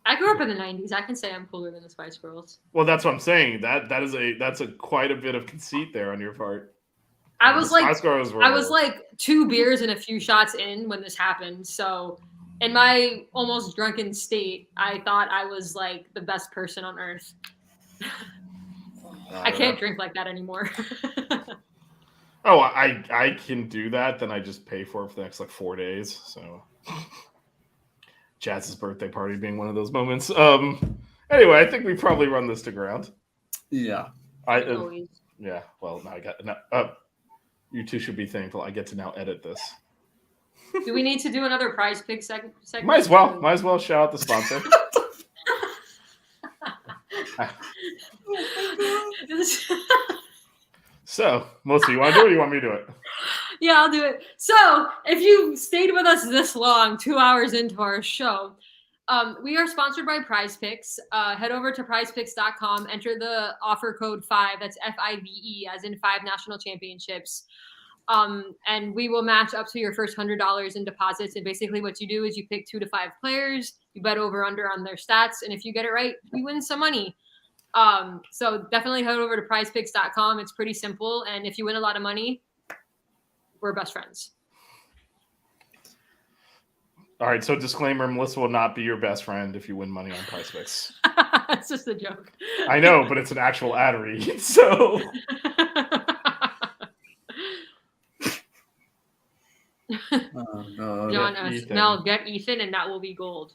I grew up in the 90s. I can say I'm cooler than the Spice Girls. Well, that's what I'm saying. That's quite a bit of conceit there on your part. I was like 2 beers and a few shots in when this happened. So in my almost drunken state, I thought I was like the best person on earth. I can't drink like that anymore. Oh, I can do that. Then I just pay for it for the next 4 days. So, Jazz's birthday party being one of those moments. Anyway, I think we probably run this to ground. Yeah. Yeah. Well, now I got. You two should be thankful. I get to now edit this. Do we need to do another Prize Pig segment? Might as well. Might as well shout out the sponsor. So, Melissa, you want to do it or you want me to do it? Yeah, I'll do it. So, if you stayed with us this long, 2 hours into our show, we are sponsored by Prize Picks. Head over to prizepicks.com, enter the offer code 5, that's FIVE, as in 5 national championships. And we will match up to your first $100 in deposits. And basically what you do is you pick 2 to 5 players, you bet over under on their stats. And if you get it right, you win some money. So definitely head over to prizepicks.com. It's pretty simple. And if you win a lot of money, we're best friends. All right. So disclaimer, Melissa will not be your best friend if you win money on Prize Picks. It's just a joke. I know, but it's an actual ad read. So. John, Mel, get Ethan and that will be gold.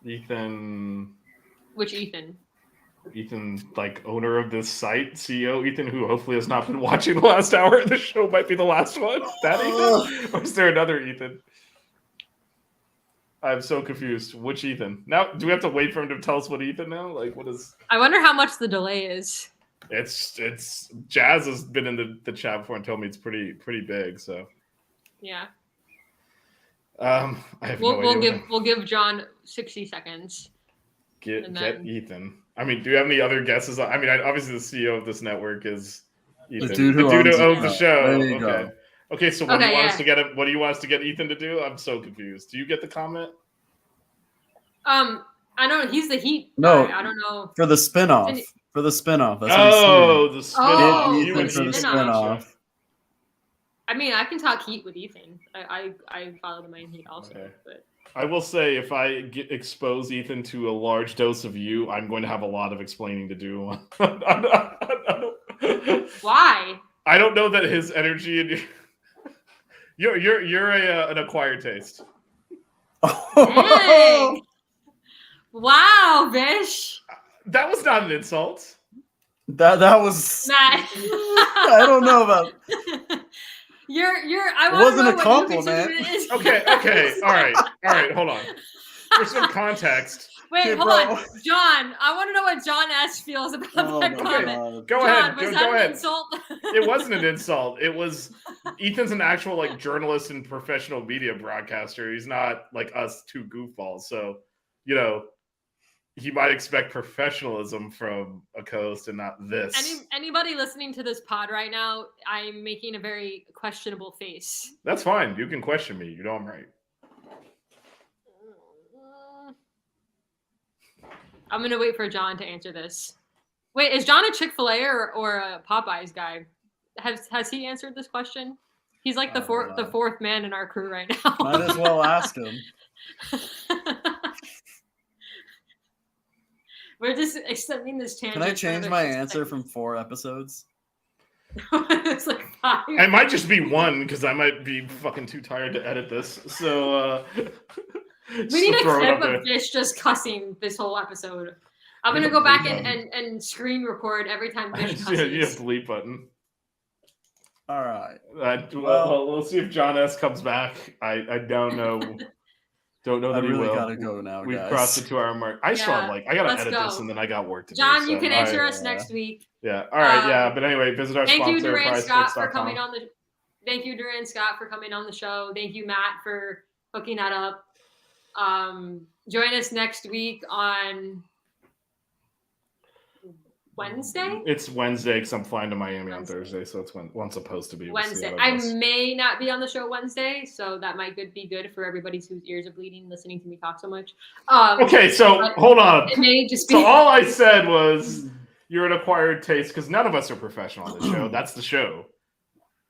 Ethan. Which Ethan? Ethan, owner of this site, CEO Ethan, who hopefully has not been watching the last hour of the show, might be the last one. That Ethan? Or is there another Ethan? I'm so confused. Which Ethan? Now, do we have to wait for him to tell us what Ethan now? What is... I wonder how much the delay is. It's Jazz has been in the chat before and told me it's pretty big, so. Yeah. I have no idea. We'll give John 60 seconds. Get Ethan. I mean, do you have any other guesses? I mean, obviously the CEO of this network is Ethan. The dude who owns the show. Okay. Okay, so what do you want us to get? What do you want us to get Ethan to do? I'm so confused. Do you get the comment? I know he's the Heat. No, guy. I don't know. For the spinoff. For the spinoff. That's the spinoff. Oh, Ethan for the spinoff. I mean, I can talk Heat with Ethan. I follow the main Heat also, but. I will say, if I expose Ethan to a large dose of you, I'm going to have a lot of explaining to do. Why? I don't know that his energy and you're an acquired taste. Dang. Wow, Vish. That was not an insult. That was. Matt. I don't know about. I It want to wasn't know a what compliment. you consider it is. Okay. All right. Hold on. For some context. Wait, Okay, hold bro. on. John, I want to know what John S. feels about Oh that my comment. God. Go John, ahead. was Go that an ahead. insult? It wasn't an insult. It was Ethan's an actual like journalist and professional media broadcaster. He's not like us two goofballs. So, you know, he might expect professionalism from a co-host and not this. Anybody listening to this pod right now, I'm making a very questionable face. That's fine. You can question me. You know I'm right. I'm gonna wait for John to answer this. Wait, is John a Chick-fil-A or a Popeyes guy? Has he answered this question? He's like the fourth man in our crew right now. Might as well ask him. We're just extending this tangent. Can I change my answer from? from 4 episodes? It's like 5. It might just be 1 because I might be fucking too tired to edit this. So We need a clip of Fish just cussing this whole episode. I'm gonna go back and screen record every time Fish cusses. Yeah, you have bleep button. All right. Well, we'll see if John S comes back. I don't know. Don't know that he really will. gotta go now, We've guys. crossed the 2-hour mark. I gotta let's edit go. this, and then I got work to do. John, so, you can all answer right. us next week. Yeah. All right. Yeah. But anyway, visit our Thank you, sponsor, Durand Scott, for PrizePicks.com. coming on the. Thank you, Durand Scott, for coming on the show. Thank you, Matt, for hooking that up. Join us next week on Wednesday. It's Wednesday because I'm flying to Miami on Thursday, so it's when one's supposed to be. We'll see Wednesday. how I it goes. may not be on the show Wednesday, so that might be good for everybody whose ears are bleeding listening to me talk so much. Okay, so hold on. It may just be. So all I said was you're an acquired taste because none of us are professional on the show. That's the show.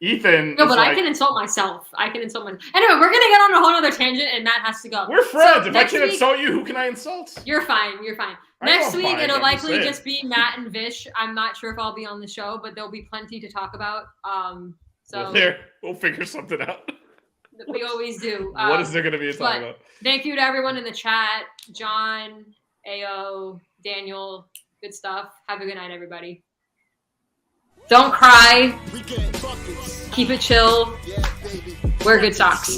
Ethan. No, is but like, I can insult myself. Anyway, we're gonna get on a whole other tangent, and Matt has to go. We're friends. So if I next can't week- insult you, who can I insult? You're fine. I Next know I'm week, fine, it'll I'm likely saying. just be Matt and Vish. I'm not sure if I'll be on the show, but there'll be plenty to talk about. So We'll figure something out. we always do. What is there going to be to talk about? Thank you to everyone in the chat. John, Ao, Daniel, good stuff. Have a good night, everybody. Don't cry. Keep it chill. Wear good socks.